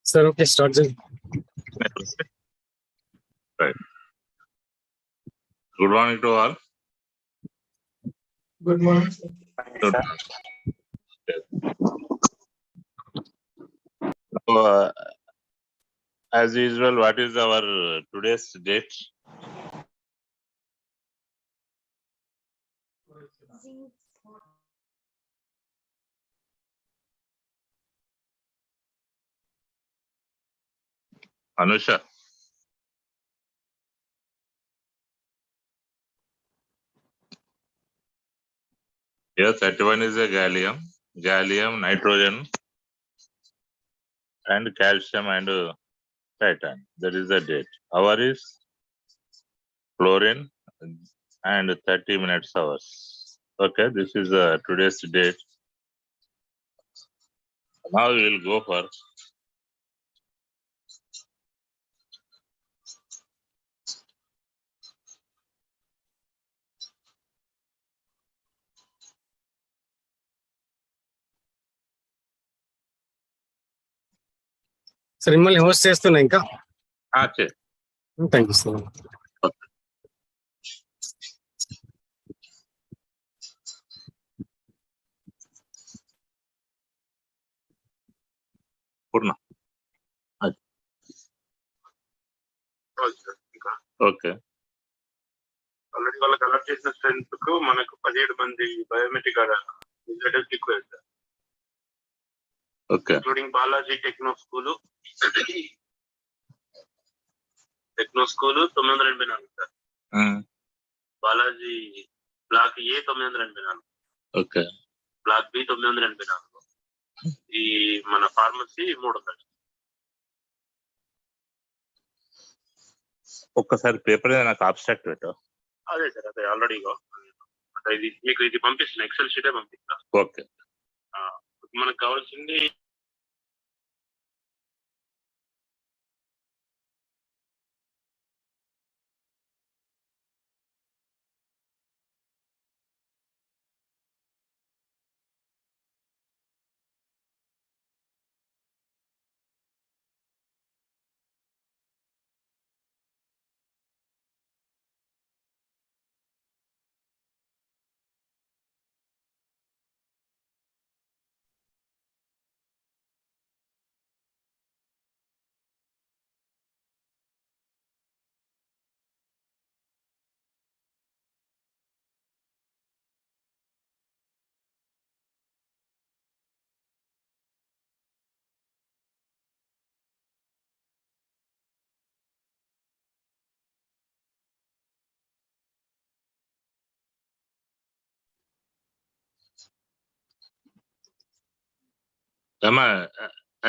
Sir, okay, start. Right. Good morning to all. Good morning. Good. So, as usual, what is our today's date? Anusha. Yes, 31 is a gallium, nitrogen, and calcium and titan. That is the date. Hour is fluorine and 30 minutes hours. Okay, this is today's date. Now we will go for Sir, మిమ్మల్ని host చేస్తున్నా ఇంకా. Thank you, sir. Purna. Okay. Already వాళ్ళకి alert చేసిన strength కు మనకు 17 మంది biometric result ఎక్కువ వెళ్తారు. Okay. Including Balaji techno school 984 sir. Balaji block A 984. Okay. Block B 984. ఈ మన ఫార్మసీ 300. ఒక్కసారి పేపర్ నాకు అబ్స్ట్రాక్ట్ పెట్టు. అదే సార్, అదే ఆల్రెడీ ఇది మీకు ఇది పంపిస్తున్నా, ఎక్సెల్ షీటే పంపిస్తా. ఓకే. మనకు కావాల్సింది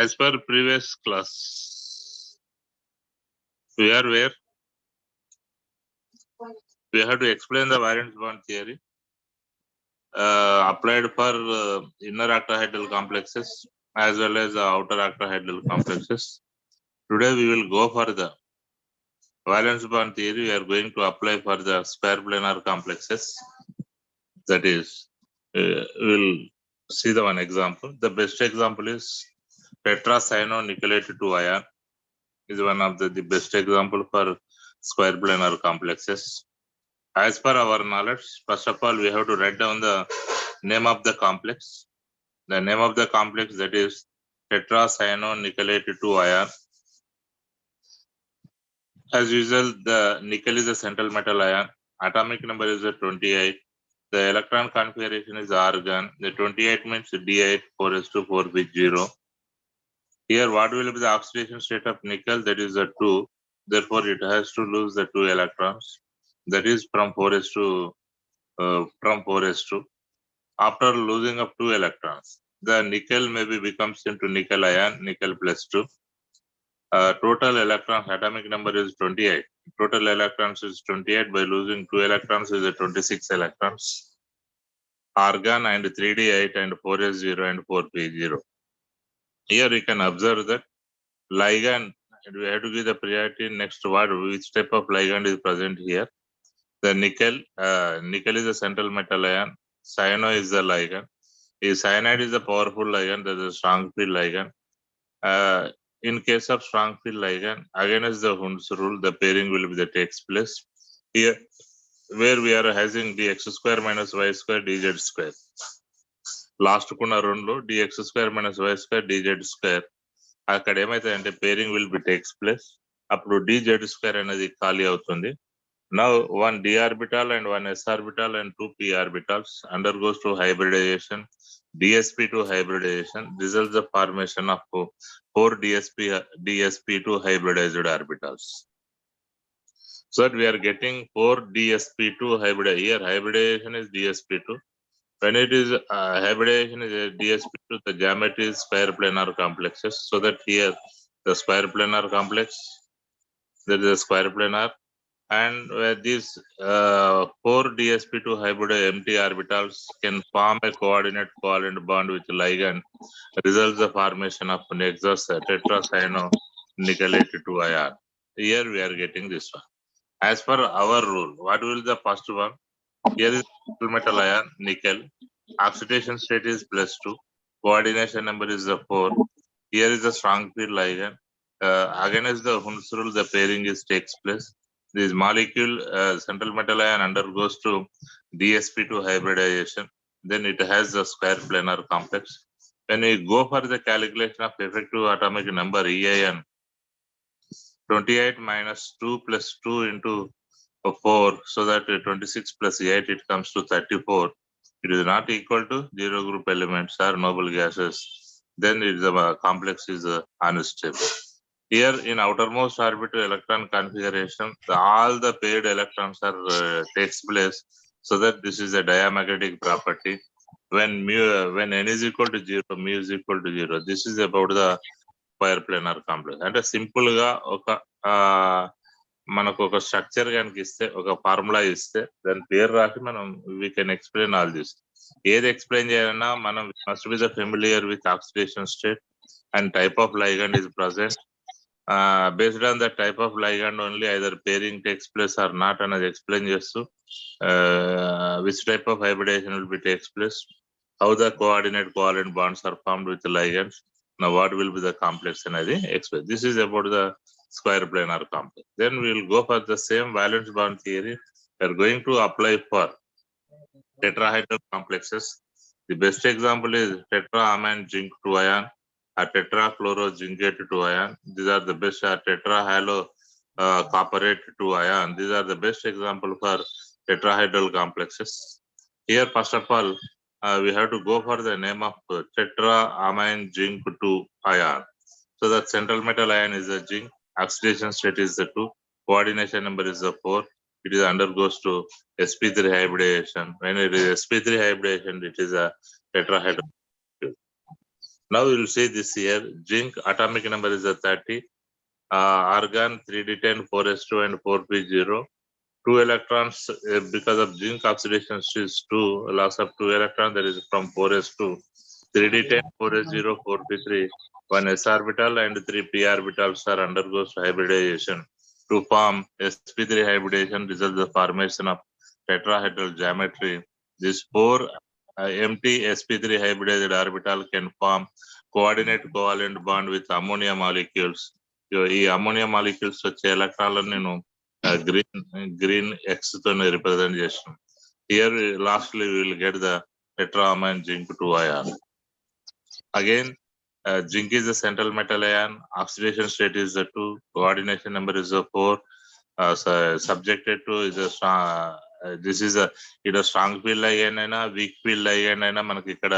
As per previous class, we are where? We have to explain the valence bond theory applied for inner octahedral complexes as well as outer octahedral complexes. Today we will go for the valence bond theory. We are going to apply for the square planar complexes. That is, we'll see the one example. The best example is tetracyanonickelate 2 ion is one of the best example for square planar complexes. As per our knowledge, first of all, we have to write down the name of the complex. The name of the complex, that is tetracyanonickelate 2 ion. As usual, the nickel is a central metal ion. Atomic number is a 28. The electron configuration is argon. The 28 means D8 4s2 4p0. Here, what will be the oxidation state of nickel? That is a 2. Therefore, it has to lose the 2 electrons. That is from 4s2. After losing of 2 electrons, the nickel maybe becomes into nickel ion, nickel plus 2. Total electrons atomic number is 28. Total electrons is 28. By losing 2 electrons is a 26 electrons. Argon and 3d8 and 4s0 and 4p0. Here you can observe that ligand, we have to give the priority next word, which type of ligand is present here. The nickel is a central metal ion. Cyano is the ligand. If cyanide is a powerful ligand, that is a strong field ligand. In case of strong field ligand, against the Hund's rule, the pairing will be that takes place. Here, where we are having dx square minus y square dz square. Last kuna రెండు dx square minus y square dz square. అక్కడ ఏమైతుందంటే pairing will be takes place. అప్పుడు dz square అనేది ఖాళీ అవుతుంది. Now one d orbital and one s orbital and 2 p orbitals undergoes to hybridization, dsp2 hybridization, results the formation of 4 dsp2 hybridized orbitals. So that we are getting 4 dsp2 hybridization. Here hybridization is dsp2. When it is hybridization is dsp2, the geometry is square planar complexes. So that here the square planar complex, there is a square planar. And these 4 dsp2 hybrid empty orbitals can form a coordinate covalent bond with ligand, results the formation of nexus tetracyanonickelate 2 ion. Here we are getting this one. As per our rule, what will the first one? Here is metal ion, nickel. Oxidation state is +2. Coordination number is 4. Here is the strong field ligand. Against the Hund's rule, the pairing is takes place. This molecule, central metal ion, undergoes to dsp2 hybridization. Then it has the square planar complex. When we go for the calculation of effective atomic number EIN, 28 minus 2 plus 2 into 4, so that 26 plus 8, it comes to 34. It is not equal to 0 group elements or noble gases. Then the complex is unstable. Here in outermost orbital electron configuration, all the paired electrons are takes place, so that this is a diamagnetic property. When n is equal to 0, mu is equal to 0. This is about the square planar complex. అంటే simple గా ఒక మనకు ఒక structure కనుక ఇస్తే, ఒక formula ఇస్తే దాని పేరు రాసి మనం we can explain all this. ఏది ఎక్స్ప్లెయిన్ చేయాలన్నా మనం must be the familiar with oxidation state and type of ligand is present. Based on the type of ligand only, either pairing takes place or not అనేది explain చేస్తూ which type of hybridization will be takes place, how the coordinate covalent bonds are formed with the ligands. Now what will be the complex అనేది explain. This is about the square planar complex. Then we will go for the same valence bond theory. We are going to apply for tetrahedral complexes. The best example is tetraamine zinc 2 ion or tetrachlorozincate 2 ion. These are the best. Tetrahalo copperate 2 ion. These are the best example for tetrahedral complexes. Here, first of all, we have to go for the name of tetraamine zinc 2 ion. So that central metal ion is a zinc. Oxidation state is the 2. Coordination number is the 4. It is undergoes to sp3 hybridization. When it is sp3 hybridization, it is a tetrahedral. Now we will see this here. Zinc atomic number is a 30. Argon 3d10 4s2 and 4p0. 2 electrons because of zinc oxidation is 2. Loss of 2 electrons, that is from 4s2. 3d10 4s0 4p3. 1 s orbital and 3 p orbitals are undergoes hybridization to form sp3 hybridization, results the formation of tetrahedral geometry. These 4 empty sp3 hybridized orbital can form coordinate covalent bond with ammonia molecules. ఈ ammonia molecules వచ్చే ఎలక్ట్రాన్లను నేను green X తో represent చేస్తాం. Here lastly we will get the tetraamine zinc 2 ion. Again, zinc is a central metal ion. Oxidation state is the 2. Coordination number is a 4. Subjected to is a this is ఇక్కడ strong field అయ్యానైనా week field అయ్యానైనా మనకి ఇక్కడ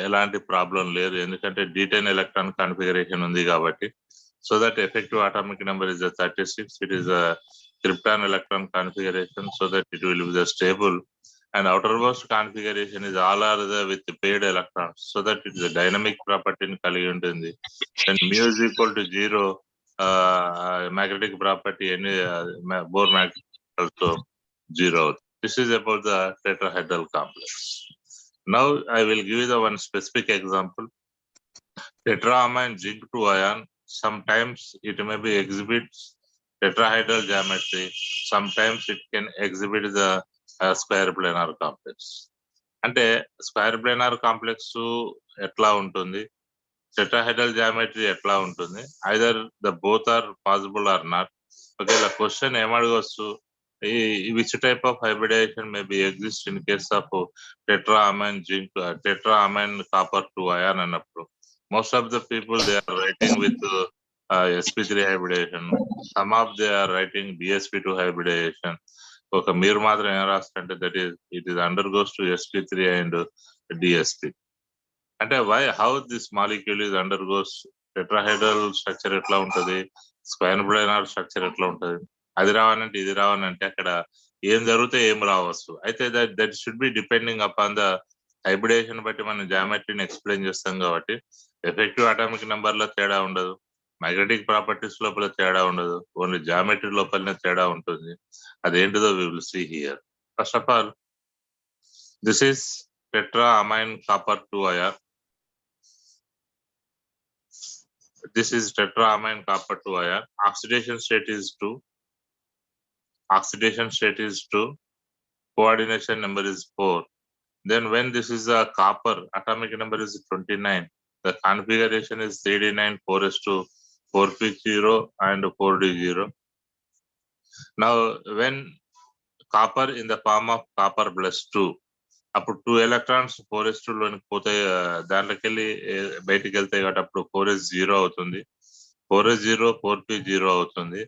ఎలాంటి problem లేదు, ఎందుకంటే D10 electron configuration ఉంది కాబట్టి. So that effective atomic number is 36. It is krypton electron configuration, so that it will be the stable, and outermost configuration is all are with paired electrons, so that it is a dynamic property in కలిగి ఉంటుంది. Then mu is equal to 0, magnetic property any Bohr magnet also 0. This is about the tetrahedral complex. Now I will give you the one specific example. Tetraamine zinc 2 ion, sometimes it may be exhibits tetrahedral geometry, sometimes it can exhibit the square planar complex. అంటే square planar complex ఎట్లా ఉంటుంది, tetrahedral geometry ఎట్లా ఉంటుంది, either the both are possible or not. ఒకవేళ question ఏమడగవచ్చు, which type of hybridization may be exist in case of tetraammine zinc, tetraammine copper 2 ion అన్నప్పుడు most of the people they are writing with sp3 hybridization, some of they are writing dsp2 hybridization. ఒక మీరు మాత్రం ఏం రాస్తారంటే that is it is undergoes to sp3 and dsp. అంటే why how this molecule is undergoes, tetrahedral structure ఎట్లా ఉంటది, square planar structure ఎట్లా ఉంటది, అది రావాలంటే ఇది రావాలంటే అక్కడ ఏం జరిగితే ఏం రావచ్చు. అయితే that should be depending upon the hybridisation బట్టి మనం జామెట్రీని ఎక్స్ప్లెయిన్ చేస్తాం కాబట్టి ఎఫెక్టివ్ అటామిక్ నెంబర్ లో తేడా ఉండదు, మ్యాగ్నెటిక్ ప్రాపర్టీస్ లోపల తేడా ఉండదు, ఓన్లీ జామెట్రీ లోపలనే తేడా ఉంటుంది. అదేంటిదో we will see here. First of all this is tetraamine copper 2 ion. This is tetraamine copper 2 ion. Oxidation state is 2. Oxidation state is 2. Coordination number is 4. Then when this is a copper, atomic number is 29. The configuration is 3d9 4s2 4p0 and 4d0. Now when copper in the form of copper plus 2, అప్పుడు 2 electrons 4s2 లోనికి పోతాయి, దాంట్లోకి వెళ్ళి బయటికి వెళ్తాయి కాబట్టి అప్పుడు 4s0 అవుతుంది, 4s0 4p0 అవుతుంది.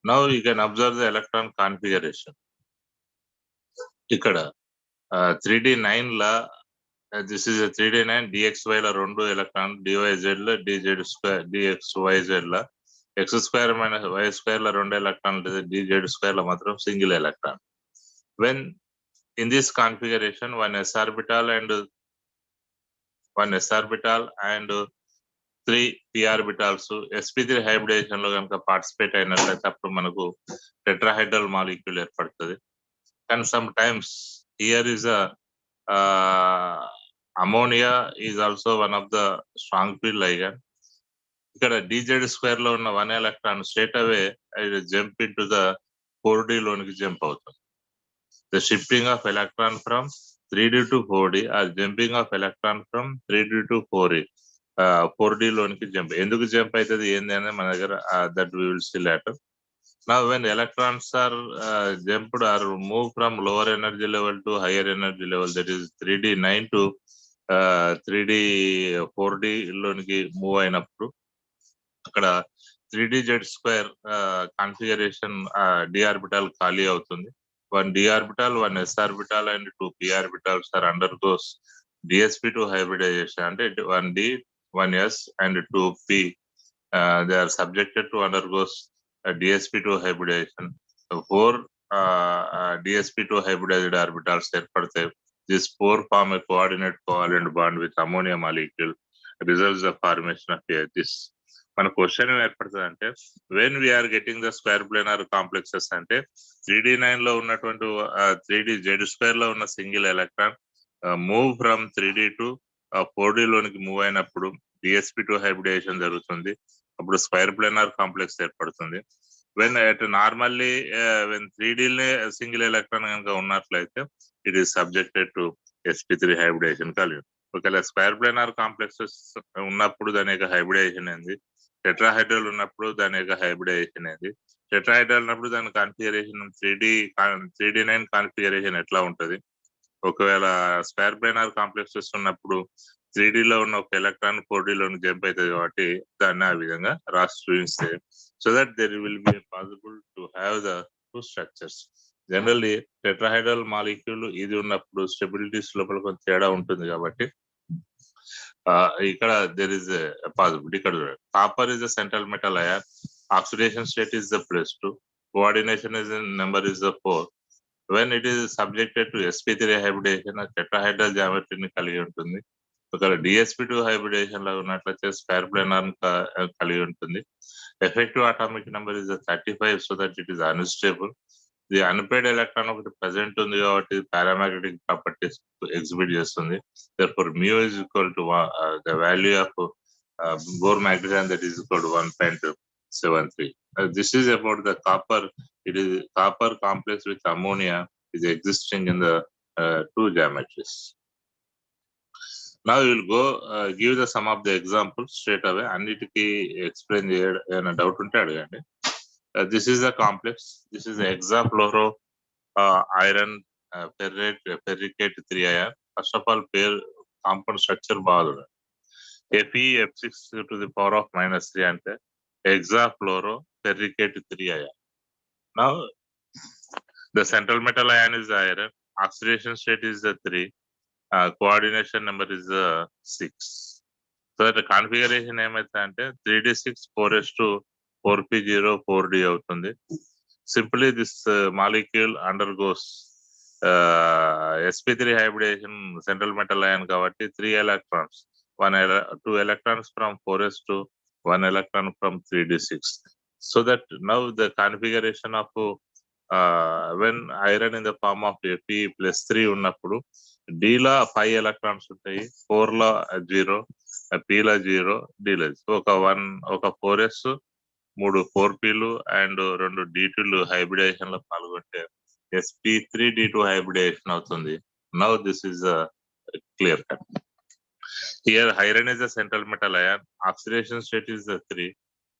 Now you can observe the electron configuration. ఇక్కడ 3d9 law this is 3d9 dxy ల 2 ఎలక్ట్రాన్, dyz ల dz2 dxyz ల x2 మైనస్ y2 ల 2 ఎలక్ట్రాన్, dz2 ల మాత్రం single electron. When in this configuration one s orbital and 3 p orbitals sp3 hybridization లో కనుక participate అయినట్లయితే అప్పుడు మనకు టెట్రాహెడ్రల్ మాలిక్యూల్ ఏర్పడుతుంది. కానీ some times here is ammonia is also one of the strong field ligand. ఇక్కడ dz2 లో ఉన్న 1 electron straight away jump in to the 4d లోనికి జంప్ అవుతుంది. The shifting of electron from 3d to 4d or jumping of electron from 3d to 4d 4d లోనికి jump. ఎందుకు jump అవుతుంది ఏంది అనేది మన దగ్గర that we will see later. Now when electrons are jumped or move from lower energy level to higher energy level, that is 3d9 to 3d 4d లోనికి move అయినప్పుడు అక్కడ 3dz2 కాన్ఫిగరేషన్ d ఆర్బిటాల్ ఖాళీ అవుతుంది. 1 d orbital, 1 s orbital and 2 p orbitals are undergoes dsp2 hybridization. అంటే 1d 1s and 2p they are subjected to undergoes dsp2 hybridization. 4 dsp2 hybridized orbitals ఏర్పడతాయి. These 4 form a coordinate covalent bond with ammonia molecule, results the formation of this. మన question ఏర్పడుతుంది అంటే when we're getting the square planar complexes అంటే 3d9 లో ఉన్నటువంటి 3dz2 లో ఉన్న single electron move from 3d to 4d లోనికి move అయినప్పుడు dsp2 హైబ్రిడైజేషన్ జరుగుతుంది, అప్పుడు స్క్వేర్ ప్లానార్ కాంప్లెక్స్ ఏర్పడుతుంది. When at normally when 3d single electron కనుక ఉన్నట్లయితే it is subjected to sp3 hybridisation కలిగి. ఒకవేళ స్క్వేర్ ప్లానార్ కాంప్లెక్సెస్ ఉన్నప్పుడు దాని యొక్క హైబ్రిడైజేషన్ ఏంది, టెట్రాహైడ్రల్ ఉన్నప్పుడు దాని యొక్క హైబ్రిడైజేషన్ ఏంది, టెట్రాహైడ్రల్ ఉన్నప్పుడు దాని కాన్ఫిగరేషన్ 3d9 కాన్ఫిగరేషన్ ఎట్లా ఉంటది, ఒకవేళ స్క్వేర్ ప్లానార్ కాంప్లెక్సెస్ ఉన్నప్పుడు 3d లో ఉన్న ఒక ఎలక్ట్రాన్ 4d లోని జంప్ అవుతుంది కాబట్టి దాన్ని ఆ విధంగా రాసి చూపిస్తే so that there will be possible to have the two structures. Generally tetrahedral molecule ఇది ఉన్నప్పుడు స్టెబిలిటీస్ లోపల కొంచెం తేడా ఉంటుంది కాబట్టి ఇక్కడ there is a possibility. ఇక్కడ copper is a central metal ion, oxidation state is the +2, coordination is in number is the 4. When it is subjected to sp3 hybridization, tetrahedral geometry ని కలిగి ఉంటుంది. ఒకవేళ dsp2 hybridization లో ఉన్నట్లయితే square planar కలిగి ఉంటుంది. Effective atomic number is 35, so that it is unstable. The unpaired electron ఒకటి present ఉంది కాబట్టి paramagnetic properties exhibit చేస్తుంది. Therefore mu is equal to the value of Bohr magnetron, that is equal to 1.73. This is about the copper. It is copper complex with ammonia is existing in the two geometries. Now we will go give the some of the examples straight away. అన్నిటికీ explain చేయడం doubt ఉంటే అడగండి. This is the complex. This is the hexafluoro iron ferricate 3 ion. First of all, pair compound structure బాగుంది. FeF6 to the power of -3 అంటే hexafluoro ferricate 3 ion. Now the central metal ion is iron. Oxidation state is the 3. Coordination number is 6. So the configuration ఏమైతే అంటే 3d6 4s2 4p0 4d అవుతుంది. Simply this molecule undergoes sp3 hybridization central metal ion కాబట్టి 3 electrons, 2 electrons from 4s2, 1 electron from 3d6. So that now the configuration of when iron in the form of Fe+3 ఉన్నప్పుడు D లో 5 electrons ఉంటాయి, 4 లో 0, P లో 0, D లో ఒక 4s, 3 4pలు and 2 d2లు hybridisation లో పాల్గొంటే sp3d2 హైబ్రిడైజేషన్ అవుతుంది. Now this is a clear cut. Here iron is a central metal ion. Oxidation state is 3.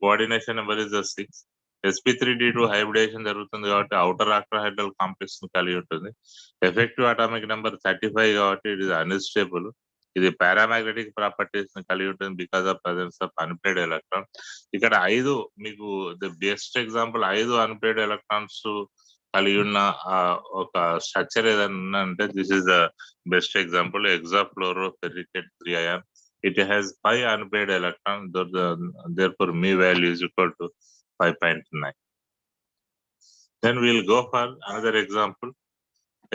Coordination number is 6. sp3d2 hybridisation జరుగుతుంది కాబట్టి అవుటర్ ఆక్టాహైడ్రల్ కాంప్లెక్స్ ని కలిగి ఉంటుంది. ఎఫెక్టివ్ అటామిక్ నెంబర్ 35 కాబట్టి it is unstable. ఇది paramagnetic properties ని కలిగి ఉంటుంది because of presence of unpaired electron. ఇక్కడ 5 మీకు the best example 5 unpaired electrons కలిగి ఉన్న ఒక స్ట్రక్చర్ ఏదైనా అంటే this is the best example. hexafluoro ferricate 3 ion. It has 5 unpaired electrons. Therefore mu value is equal to 5.9. Then we'll go for another example.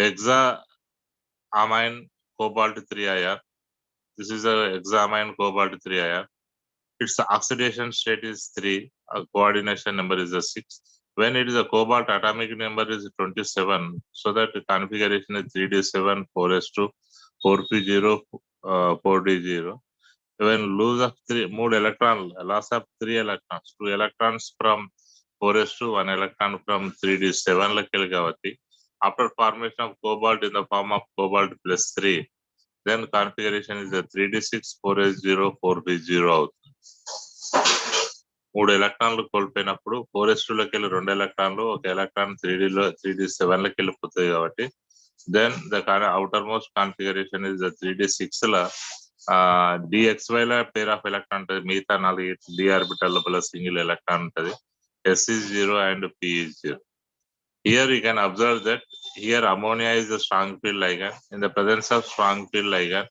Hexaamine cobalt 3 ion. This is a hexaamine cobalt 3 ion. Its oxidation state is 3. Coordination number is 6. When it is a cobalt, atomic number is 27. So that the configuration is 3d7, 4s2, 4p0, 4d0. When loss of 3 electron, loss of 3 electrons, 2 electrons from 4s2, 1 electron from 3d7 లకెళ్ళి కాబట్టి after formation of cobalt in the form of cobalt +3, then configuration is 3d6, 4s0, 4p0 అవుతుంది. 3 ఎలక్ట్రాన్లు కోల్పోయినప్పుడు 4s2 లకెళ్ళి 2 ఎలక్ట్రాన్లు, 1 electron 3d7 లకి వెళ్ళిపోతాయి కాబట్టి then the outermost configuration is 3d6 ల dxy ల pair of electron ఉంటుంది, మిగతా 4 d ఆర్బిటల్ లోపల సింగిల్ ఎలక్ట్రాన్ ఉంటుంది. S is 0 and P is 0. Here you can observe that here ammonia is a strong field ligand. In the presence of strong field ligand,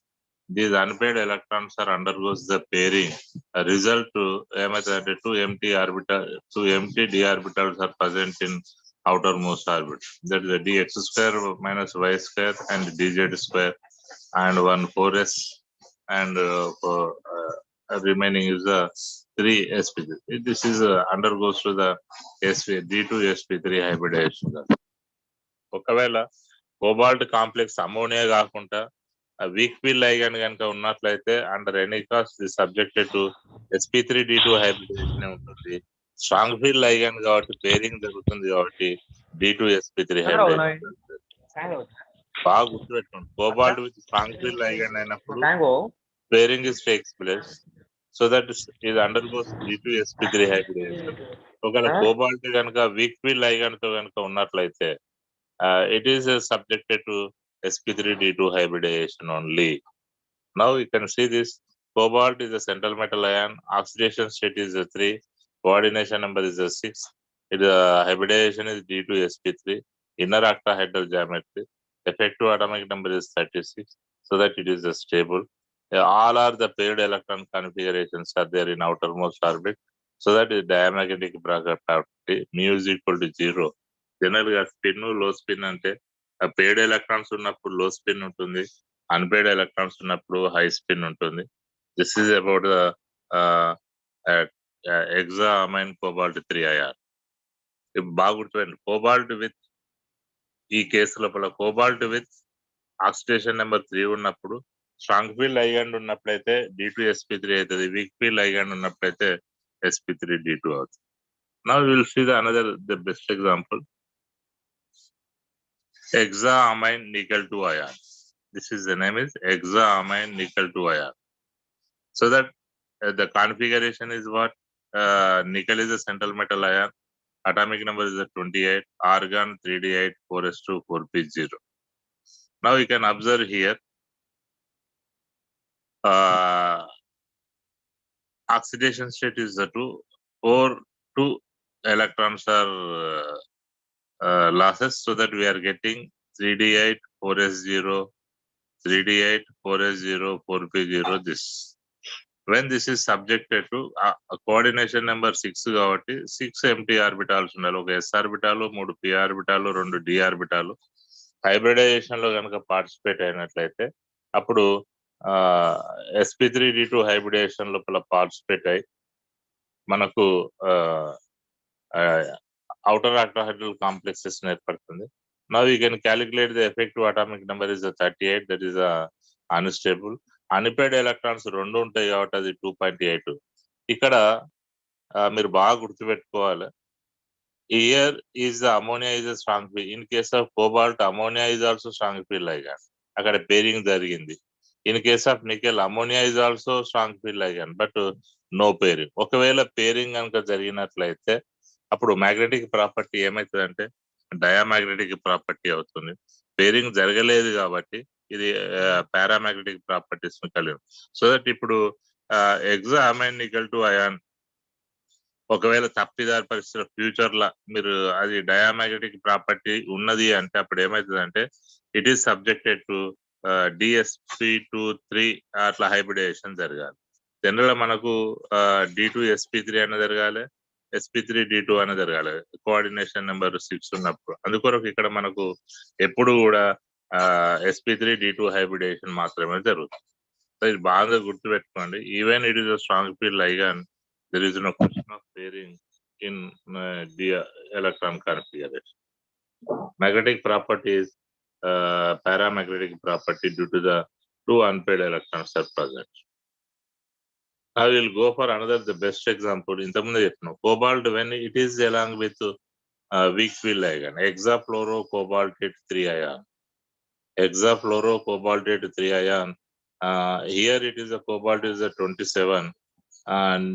these unpaired electrons are undergoes the pairing. A result to two empty d orbitals are present in outermost orbit. That is the dx square minus y square and dz square and 1 4s and remaining is the 3 sp3. This is undergoes to the d2 sp3 hybridization. ఒకవేళ cobalt complex ammonia కాకుండా weak field ligand కనుక ఉన్నట్లయితే under any cost subjected to sp3d2 hybridization ఉంటుంది. Strong field ligand కాబట్టి pairing జరుగుతుంది కాబట్టి d2 sp3 hybridization. బాగా గుర్తుపెట్టుకోండి, cobalt with strong field ligand అయినప్పుడు pairing is takes place, so that ఇది అండర్గోస్ d2 sp3 హైబ్రిడైజేషన్. ఒకవేళ కోబాల్ట్ కనుక వీక్ ఫీల్డ్ లైగండ్ తో కనుక ఉన్నట్లయితే it is subjected to sp3d2 hybridization only. Now you can see this cobalt is a central metal ion. Oxidation state is 3. Coordination number is 6. It hybridization is d2 sp3. inner octahedral geometry. Effective atomic number is 36, so that it is stable. All are the paired electron configurations are there in outermost orbit, so that is diamagnetic property mu is equal to 0. General గా spin లో spin అంటే పేడ్ electrons ఉన్నప్పుడు లో spin ఉంటుంది, unpaired electrons ఉన్నప్పుడు high spin ఉంటుంది. This is about the ఎగ్జామైన్ cobalt 3IR. బాగా గుర్తుపెట్టండి, cobalt with ఈ కేసు లోపల కోబాల్ట్ విత్ ఆక్సిడేషన్ నెంబర్ 3 ఉన్నప్పుడు స్ట్రాంగ్ ఫీల్డ్ లైగండ్ ఉన్నప్పుడైతే D2sp3 అవుతుంది, వీక్ ఫీల్డ్ లైగండ్ ఉన్నప్పుడైతే sp3d2 అవుతుంది. Now we will see the best example. Hexaamine nickel 2 ion. This is the name is hexaamine nickel 2 ion. So that the configuration is what? Nickel is a central metal ion. Atomic number is a 28. Argon 3d8 4s2 4p0. Now you can observe here. Oxidation state is the 2 electrons are losses, so that we are getting 3d8 4s0 3d8 4s0 4p0 this. When this is subjected to coordination number 6 కాబట్టి 6 empty orbitals ఉండాలి. ఒక s ఆర్బిటాలు 3 p ఆర్బిటాలు 2 d ఆర్బిటాలు hybridisation లో కనుక participate అయినట్లయితే అప్పుడు sp3d2 hybridisation లోపల participate అయి మనకు outer octahedral complexes ఏర్పడుతుంది. Now you can calculate the effective atomic number is 38, that is unstable. Unpaired electrons 2 ఉంటాయి కాబట్టి అది 2.8. ఇక్కడ మీరు బాగా గుర్తుపెట్టుకోవాలి, here is the ammonia is a strong field. In case of cobalt, ammonia is also strong field ligand. అక్కడ pairing జరిగింది. In case of nickel, ammonia is also strong field ligand, but no pairing. ఒకవేళ pairing కనుక జరిగినట్లయితే అప్పుడు magnetic property ఏమవుతుందంటే diamagnetic property అవుతుంది. Pairing జరగలేదు కాబట్టి ఇది పారామాగ్నెటిక్ ప్రాపర్టీస్ కలిగి. సో దట్ ఇప్పుడు హెక్సామైన్ నికెల్ 2 అయాన్ ఒకవేళ తప్పిదారి పరిస్థితుల్లో ఫ్యూచర్ లా మీరు అది డయామాగ్నెటిక్ ప్రాపర్టీ ఉన్నది అంటే అప్పుడు ఏమవుతుందంటే it is subjected to DsP2-3 అట్లా హైబ్రిడైజేషన్ జరగాలి. జనరల్ గా మనకు D2sp3 అని జరగాలి, sp3d2 అని జరగాలి కోఆర్డినేషన్ నెంబర్ 6 ఉన్నప్పుడు. అందుకొరకు ఇక్కడ మనకు ఎప్పుడు కూడా sp3d2 హైబ్రిడైజేషన్ మాత్రమే జరుగుతుంది. సో ఇది బాగా గుర్తుపెట్టుకోండి. Even it is a strong field ligand, there is no question of pairing in the electron configuration. Magnetic property is paramagnetic property due to the 2 unpaired electrons are present. I will go for another the best example. ఇంతకుముందే చెప్పినాం, cobalt when it is along with weak field ligand, hexafluorocobaltate 3 ion. Hexafluorocobaltate 3 ion. Here it is a cobalt is a 27 and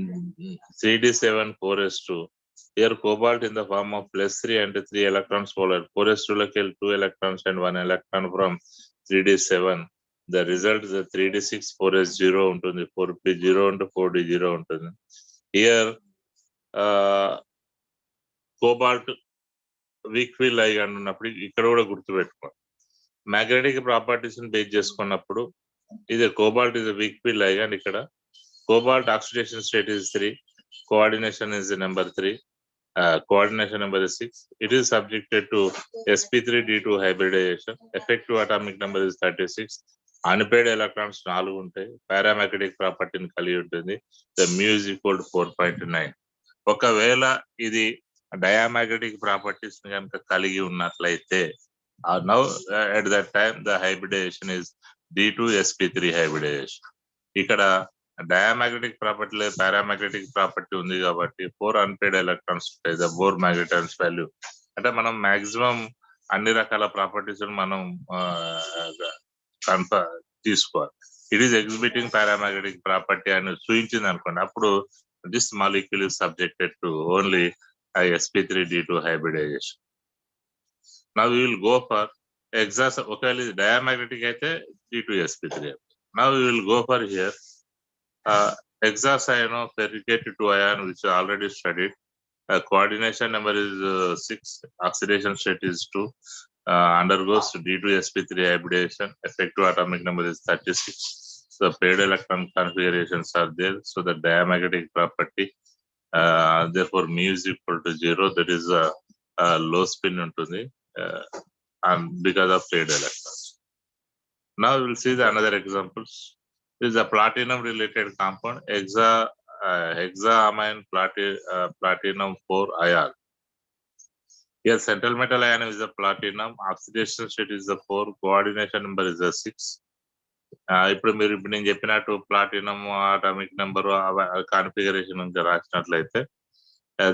3d7 4s2. Here cobalt in the form of +3 and 3 electrons polar. 4s2 like 2 electrons and 1 electron from 3d7. The result is a 3d6 4s0 ఉంటుంది, 4p0 into 4d0 ఉంటుంది. Here cobalt weak field ligand ఉన్నప్పుడు ఇక్కడ కూడా గుర్తుపెట్టుకోండి, magnetic properties base చేసుకున్నప్పుడు ఇది cobalt is a weak field ligand. ఇక్కడ cobalt oxidation state is 3, coordination is number 3, coordination number is 6. It is subjected to sp3d2 hybridization. Effective atomic number is 36. Unpaired electrons 4 ఉంటాయి, paramagnetic ప్రాపర్టీని కలిగి ఉంటుంది. The mu is equal to 4.9. ఒకవేళ ఇది diamagnetic properties కనుక కలిగి ఉన్నట్లయితే now at that time the hybridization is D2sp3 hybridization. ఇక్కడ డయామాగ్నెటిక్ ప్రాపర్టీ లేదు, పారామాగ్నెటిక్ ప్రాపర్టీ ఉంది కాబట్టి 4 అన్పేడ్ ఎలక్ట్రాన్స్ ఉంటాయి. ద బోర్ మ్యాగ్నెటన్స్ వాల్యూ అంటే మనం మాక్సిమం అన్ని రకాల ప్రాపర్టీస్ మనం తీసుకోవాలి. It is exhibiting paramagnetic property అని చూపించింది అనుకోండి, అప్పుడు this molecule is subjected to only sp3d2 hybridization. Now we will go for ఒకవేళ ఇది డయామాగ్నెటిక్ అయితే D2sp3. Now we will go for here hexacyanoferricate 2 ion which is already studied. Coordination number is 6. Oxidation state is 2. Undergoes D2sp3 hybridization. Effective atomic number is 36. So paired electron configurations are there. So the diamagnetic property, therefore mu is equal to 0. That is a low spin ఉంటుంది, and because of paired electrons. Now we will see the another examples. This is a platinum related compound, hexaamine platinum 4 ion. Here central metal ion is a platinum, oxidation state is a 4, coordination number is a 6. ఇప్పుడు నేను చెప్పినట్టు platinum atomic number configuration నుంచి రాసినట్లయితే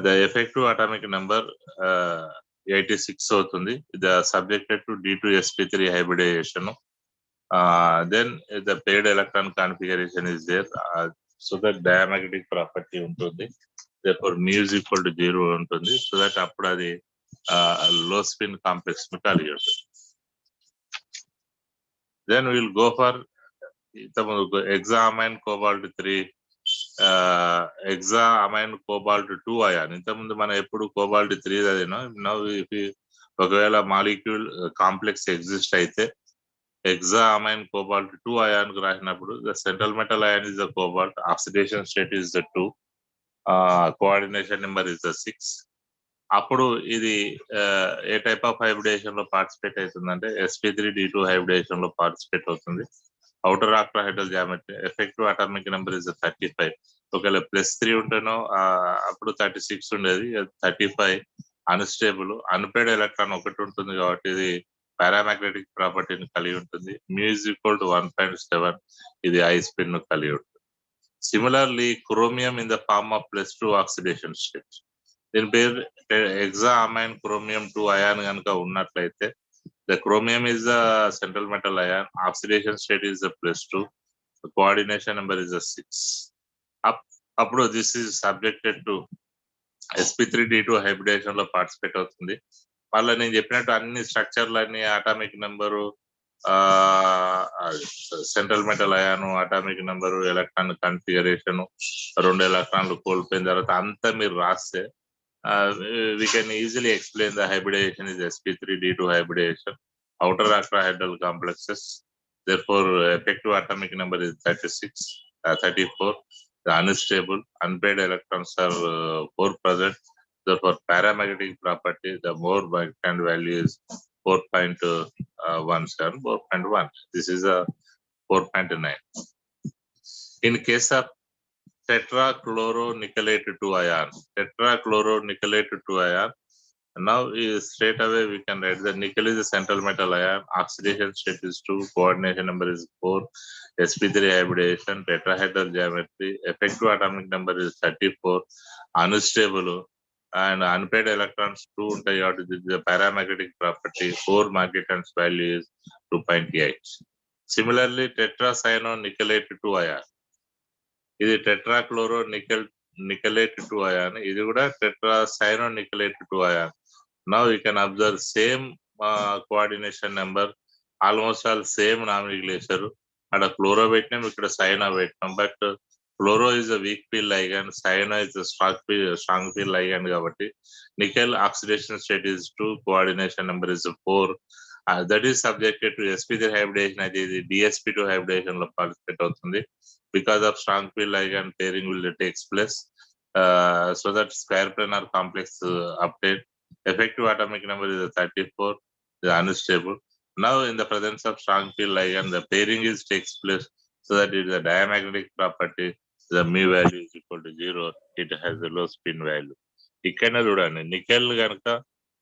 the effective atomic number 86 అవుతుంది. The subjected to D2sp3 hybridization. Then the paired electron configuration is there, so that diamagnetic property ఉంటుంది. Therefore mu is equal to 0 ఉంటుంది. So that అప్పుడు అది low spin complex ను కలిగి ఉంటుంది. Then we will go for hexaamine cobalt 3, hexaamine cobalt 2 ion. ఇంతకుముందు మనం ఎప్పుడు cobalt 3 అదేనా. Now if ఒకవేళ మాలిక్యూల్ కాంప్లెక్స్ ఎగ్జిస్ట్ అయితే hexaamine cobalt 2 ion కు రాసినప్పుడు the central metal ion is the cobalt, oxidation state is the 2, coordination number is the 6. అప్పుడు ఇది ఏ టైప్ ఆఫ్ హైబ్రిడేషన్ లో పార్టిసిపేట్ అవుతుందంటే sp3d2 హైబ్రిడేషన్ లో పార్టిసిపేట్ అవుతుంది. Outer octahedral geometry, effective atomic number is 35. ఒకవేళ +3 ఉంటేనో అప్పుడు 36 ఉండేది, 35 అన్స్టేబుల్. అన్పేడ్ ఎలక్ట్రాన్ ఒకటి ఉంటుంది కాబట్టి ఇది పారామాగ్నెటిక్ ప్రాపర్టీని కలిగి ఉంటుంది. mu is equal to 1.7. ఇది హై స్పిన్ ను కలిగి ఉంటుంది. Similarly chromium in the form of +2 oxidation state, దీని పేరు hexaamine chromium 2 ion కనుక ఉన్నట్లయితే the chromium is the central metal ion, oxidation state is the +2, the coordination number is the 6. అప్పుడు this is subjected to sp3d2 hybridization లో participate అవుతుంది. మళ్ళీ నేను చెప్పినట్టు అన్ని స్ట్రక్చర్లన్నీ atomic number, central metal ion, atomic number, electron configuration, 2 ఎలక్ట్రాన్లు కోల్పోయిన తర్వాత అంతా మీరు రాస్తే we can easily explain the hybridization is sp3d2 hybridization, outer octahedral complexes. Therefore effective atomic number is 36, 34. The unstable unpaired electrons are 4 present. Therefore paramagnetic property, the more band value is 4.17, 4.1. This is a 4.9. In case of tetrachloronickelate 2 ion, tetrachloronickelate 2 ion, now straight away we can write the nickel is a central metal ion, oxidation state is 2, coordination number is 4, sp3 hybridization, tetrahedral geometry, effective atomic number is 34, unstable and unpaired electrons 2 ఉంటాయి కాబట్టి this is a paramagnetic property, 4 magnetons value is 2.8. Similarly tetracyanonickelate 2 ion, ఇది tetrachloronickelate 2 ion, ఇది కూడా tetracyanonickelate 2 ion. Now you can observe same coordination number, almost all same nomenclature. అక్కడ chloro పెట్టినాం, ఇక్కడ cyano పెట్టినాం. But chloro is a weak field ligand, cyano is a strong field ligand కాబట్టి nickel oxidation state is 2, coordination number is 4. That is subjected to sp3 hybridization. అయితే ఇది dsp2 hybridization లో participate అవుతుంది. Because of strong field ligand pairing will takes place, so that square planar complex obtained. Effective atomic number is 34, the unstable. Now in the presence of strong field ligand the pairing is takes place, so that it is a diamagnetic property, the mu value is equal to 0, it has a low spin value. ఇక్కడ చూడండి nickel కనుక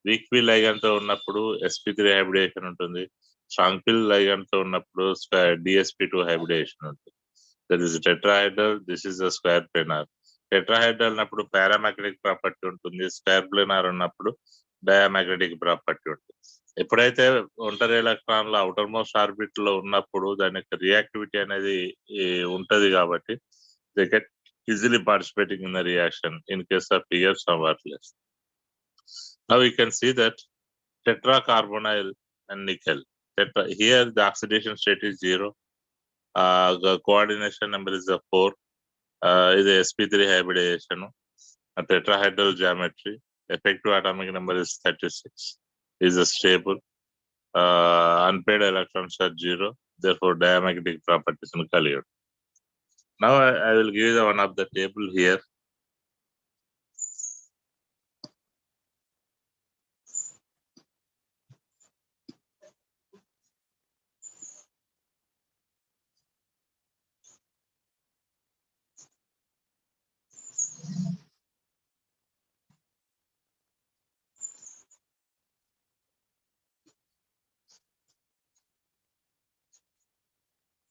weak field ligand తో ఉన్నప్పుడు sp3 hybridization ఉంటుంది, strong field ligand తో ఉన్నప్పుడు dsp2 hybridization ఉంటుంది. That is tetrahedral, this is the square planar. Tetrahedral ఉన్నప్పుడు paramagnetic ప్రాపర్టీ ఉంటుంది, స్క్వేర్ ప్లేనార్ ఉన్నప్పుడు డయామాగ్నెటిక్ ప్రాపర్టీ ఉంటుంది. ఎప్పుడైతే ఒంటరి ఎలక్ట్రాన్ల అవుటర్ మోస్ట్ ఆర్బిట్ లో ఉన్నప్పుడు దాని యొక్క రియాక్టివిటీ అనేది ఉంటది కాబట్టి they get easily participating in the reaction. In case of here somewhat less. Now we can see that tetracarbonyl and nickel, here the oxidation state is 0, the coordination number is 4, is sp3 hybridization. a tetrahedral geometry. Effective atomic number is 36. Is a stable. Unpaired electrons are 0. Therefore, diamagnetic properties are clear. Now I will give you one of the table here.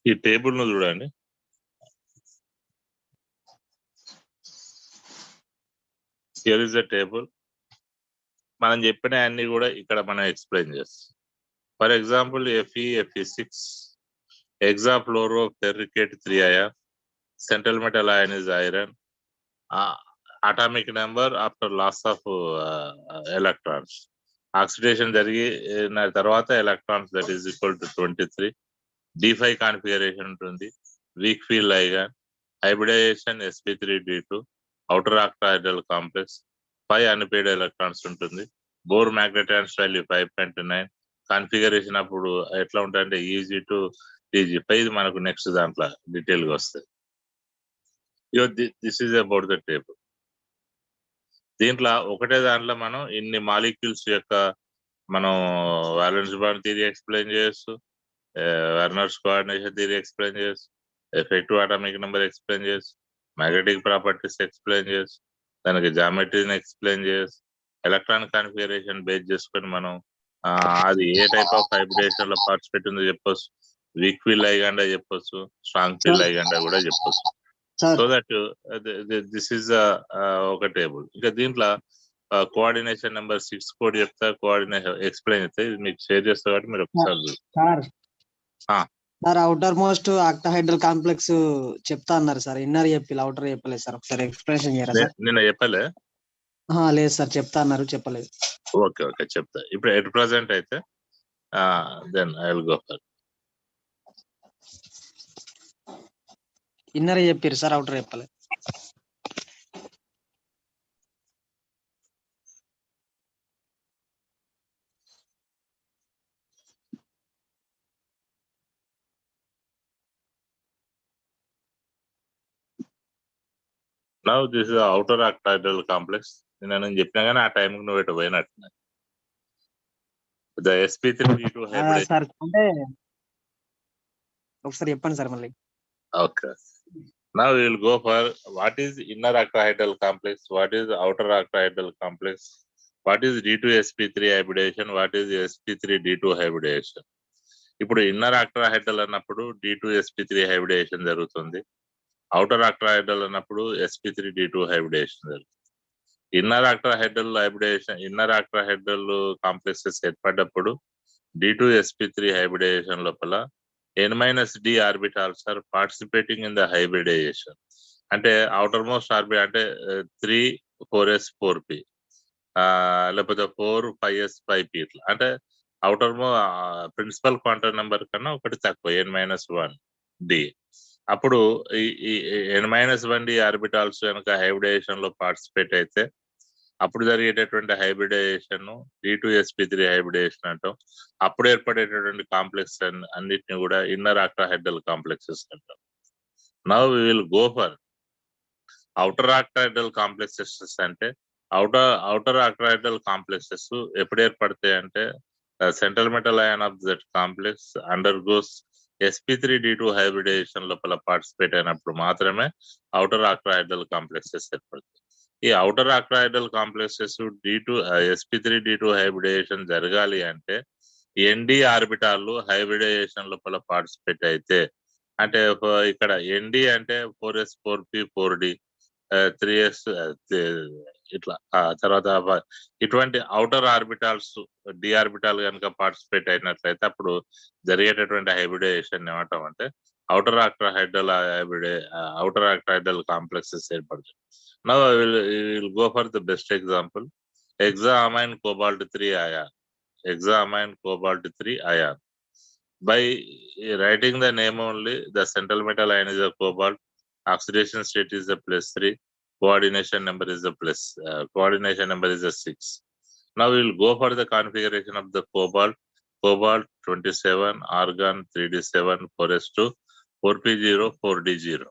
ఈ table ను చూడండి. Here is the table. మనం చెప్పిన అన్ని కూడా ఇక్కడ మనం explain చేస్తాం. For example Fe6, hexafluoroferricate 3 ion, central metal ion is iron, atomic number after loss of electrons. Oxidation జరిగిన తర్వాత electrons that is equal to 23. D5 configuration ఉంటుంది. Weak field ligand, hybridization sp3d2, outer octahedral complex, 5 unpaired electrons ఉంటుంది. Bohr magnetons value 5.9. Configuration అప్పుడు ఎట్లా ఉంటాయంటే easy to easy. ఇది మనకు next దాంట్లో డీటెయిల్ గా వస్తుంది. This is about the table. దీంట్లో ఒకటే దాంట్లో మనం ఇన్ని మాలిక్యూల్స్ యొక్క మనం వాలెన్స్ బాండ్ థియరీ ఎక్స్ప్లెయిన్ చేయొచ్చు, వెర్నర్స్ కోఆర్డినేషన్ థియరీ ఎక్స్ప్లెయిన్ చేయొచ్చు, ఎఫెక్టివ్ అటామిక్ నెంబర్ ఎక్స్ప్లెయిన్ చేయొచ్చు, మ్యాగ్నెటిక్ ప్రాపర్టీస్ ఎక్స్ప్లెయిన్ చేయొచ్చు, దానికి జామెట్రీని ఎక్స్ప్లెయిన్ చేయొచ్చు, ఎలక్ట్రాన్ కాన్ఫిగరేషన్ బేస్ చేసుకొని మనం అది ఏ టైప్ ఆఫ్ హైబ్రిడేషన్ లో పార్టిసిపేట్ ఉందో చెప్పొచ్చు, వీక్ ఫీల్ లైగాండా చెప్పొచ్చు, స్ట్రాంగ్ ఫీల్ లైగాండా కూడా చెప్పొచ్చు. సో దట్ దిస్ ఈస్ ఒక టేబుల్. ఇంకా దీంట్లో కోఆర్డినేషన్ నెంబర్ 6 కోడ్ చెప్తా, కోఆర్డినేషన్ ఎక్స్ప్లెయిన్ చేస్తే ఇది మీకు షేర్ చేస్తా కాబట్టి మీరు ఒకసారి sir outer most octahedral complex చెప్తా అన్నారు సార్. ఇన్నర్ చెప్పి అవుటర్ చెప్పలేదు సార్. ఒకసారి ఎక్స్ప్లెనేషన్ చేయరా సార్? నిన్న చెప్పలే? లేదు సార్, చెప్తా అన్నారు, చెప్పలేదు. ఓకే చెప్తా. ఇప్పుడు ఎట్ ప్రజెంట్ అయితే then I will go for inner చెప్పారు సార్, అవుటర్ చెప్పలేదు. Now this is outer octahedral complex. నేను చెప్పినా కానీ ఆ టైంకి నువ్వు ఇటు పోయినట్టు. The sp3d2 hybridization. సార్ అంటే ఒకసారి చెప్పండి సార్ మళ్ళీ. Okay. Now we will go for what is inner octahedral complex, what is outer octahedral complex, what is D2sp3 hybridization, what is sp3d2 hybridization. ఇప్పుడు ఇన్నర్ octahedral అన్నప్పుడు D2sp3 hybridization జరుగుతుంది. Outer octahedral అన్నప్పుడు sp3d2 hybridization జరుగుతుంది. Inner octahedral hybridization, inner octahedral complexes ఏర్పడ్డప్పుడు D2sp3 hybridization లోపల n-d orbitals are participating in the hybridization. అంటే outermost orbit అంటే 3 4s 4p లేకపోతే 4 5s 5p ఇట్లా. అంటే అవుటర్ ప్రిన్సిపల్ క్వాంటమ్ నెంబర్ కన్నా ఒకటి తక్కువ n-1d. అప్పుడు ఈ n-1d ఆర్బిటాల్స్ కనుక హైబ్రిడైజేషన్ లో పార్టిసిపేట్ అయితే అప్పుడు జరిగేటటువంటి హైబ్రిడైజేషన్ D2sp3 హైబ్రిడైజేషన్ అంటాం. అప్పుడు ఏర్పడేటటువంటి కాంప్లెక్స్ అన్నిటిని కూడా ఇన్నర్ ఆక్టాహెడ్రల్ కాంప్లెక్సెస్ అంటాం. Now we will go for outer octahedral complexes. అంటే అవుటర్ ఆక్టాహెడ్రల్ కాంప్లెక్సెస్ ఎప్పుడు ఏర్పడతాయి అంటే central metal ion of that complex undergoes sp3d2 hybridisation లోపల పార్టిసిపేట్ అయినప్పుడు మాత్రమే అవుటర్ ఆక్టాహెడ్రల్ కాంప్లెక్సెస్ ఏర్పడతాయి. ఈ outer octahedral complexes sp3d2 hybridisation జరగాలి అంటే nd ఆర్బిటాలు హైబ్రిడైజేషన్ లోపల పార్టిసిపేట్ అయితే, అంటే ఇక్కడ nd అంటే 4s 4p 4d 3s ఇట్లా తర్వాత ఇటువంటి అవుటర్ ఆర్బిటాల్స్ డి ఆర్బిటాల్ కనుక పార్టిసిపేట్ అయినట్లయితే అప్పుడు జరిగేటటువంటి హైబ్రిడైజేషన్ ఏమంటాం అంటే అవుటర్ ఆక్టాహెడ్రల్ కాంప్లెక్సెస్ ఏర్పడుతుంది. Now I will go for the best example. Hexaamine cobalt 3 ion. Hexaamine cobalt 3 ion. By writing the name only, the central metal ion is a cobalt. Oxidation state is a +3. coordination number is a plus, coordination number is a 6. Now we will go for the configuration of the cobalt 27, argon 3d7, 4s2, 4p0, 4d0.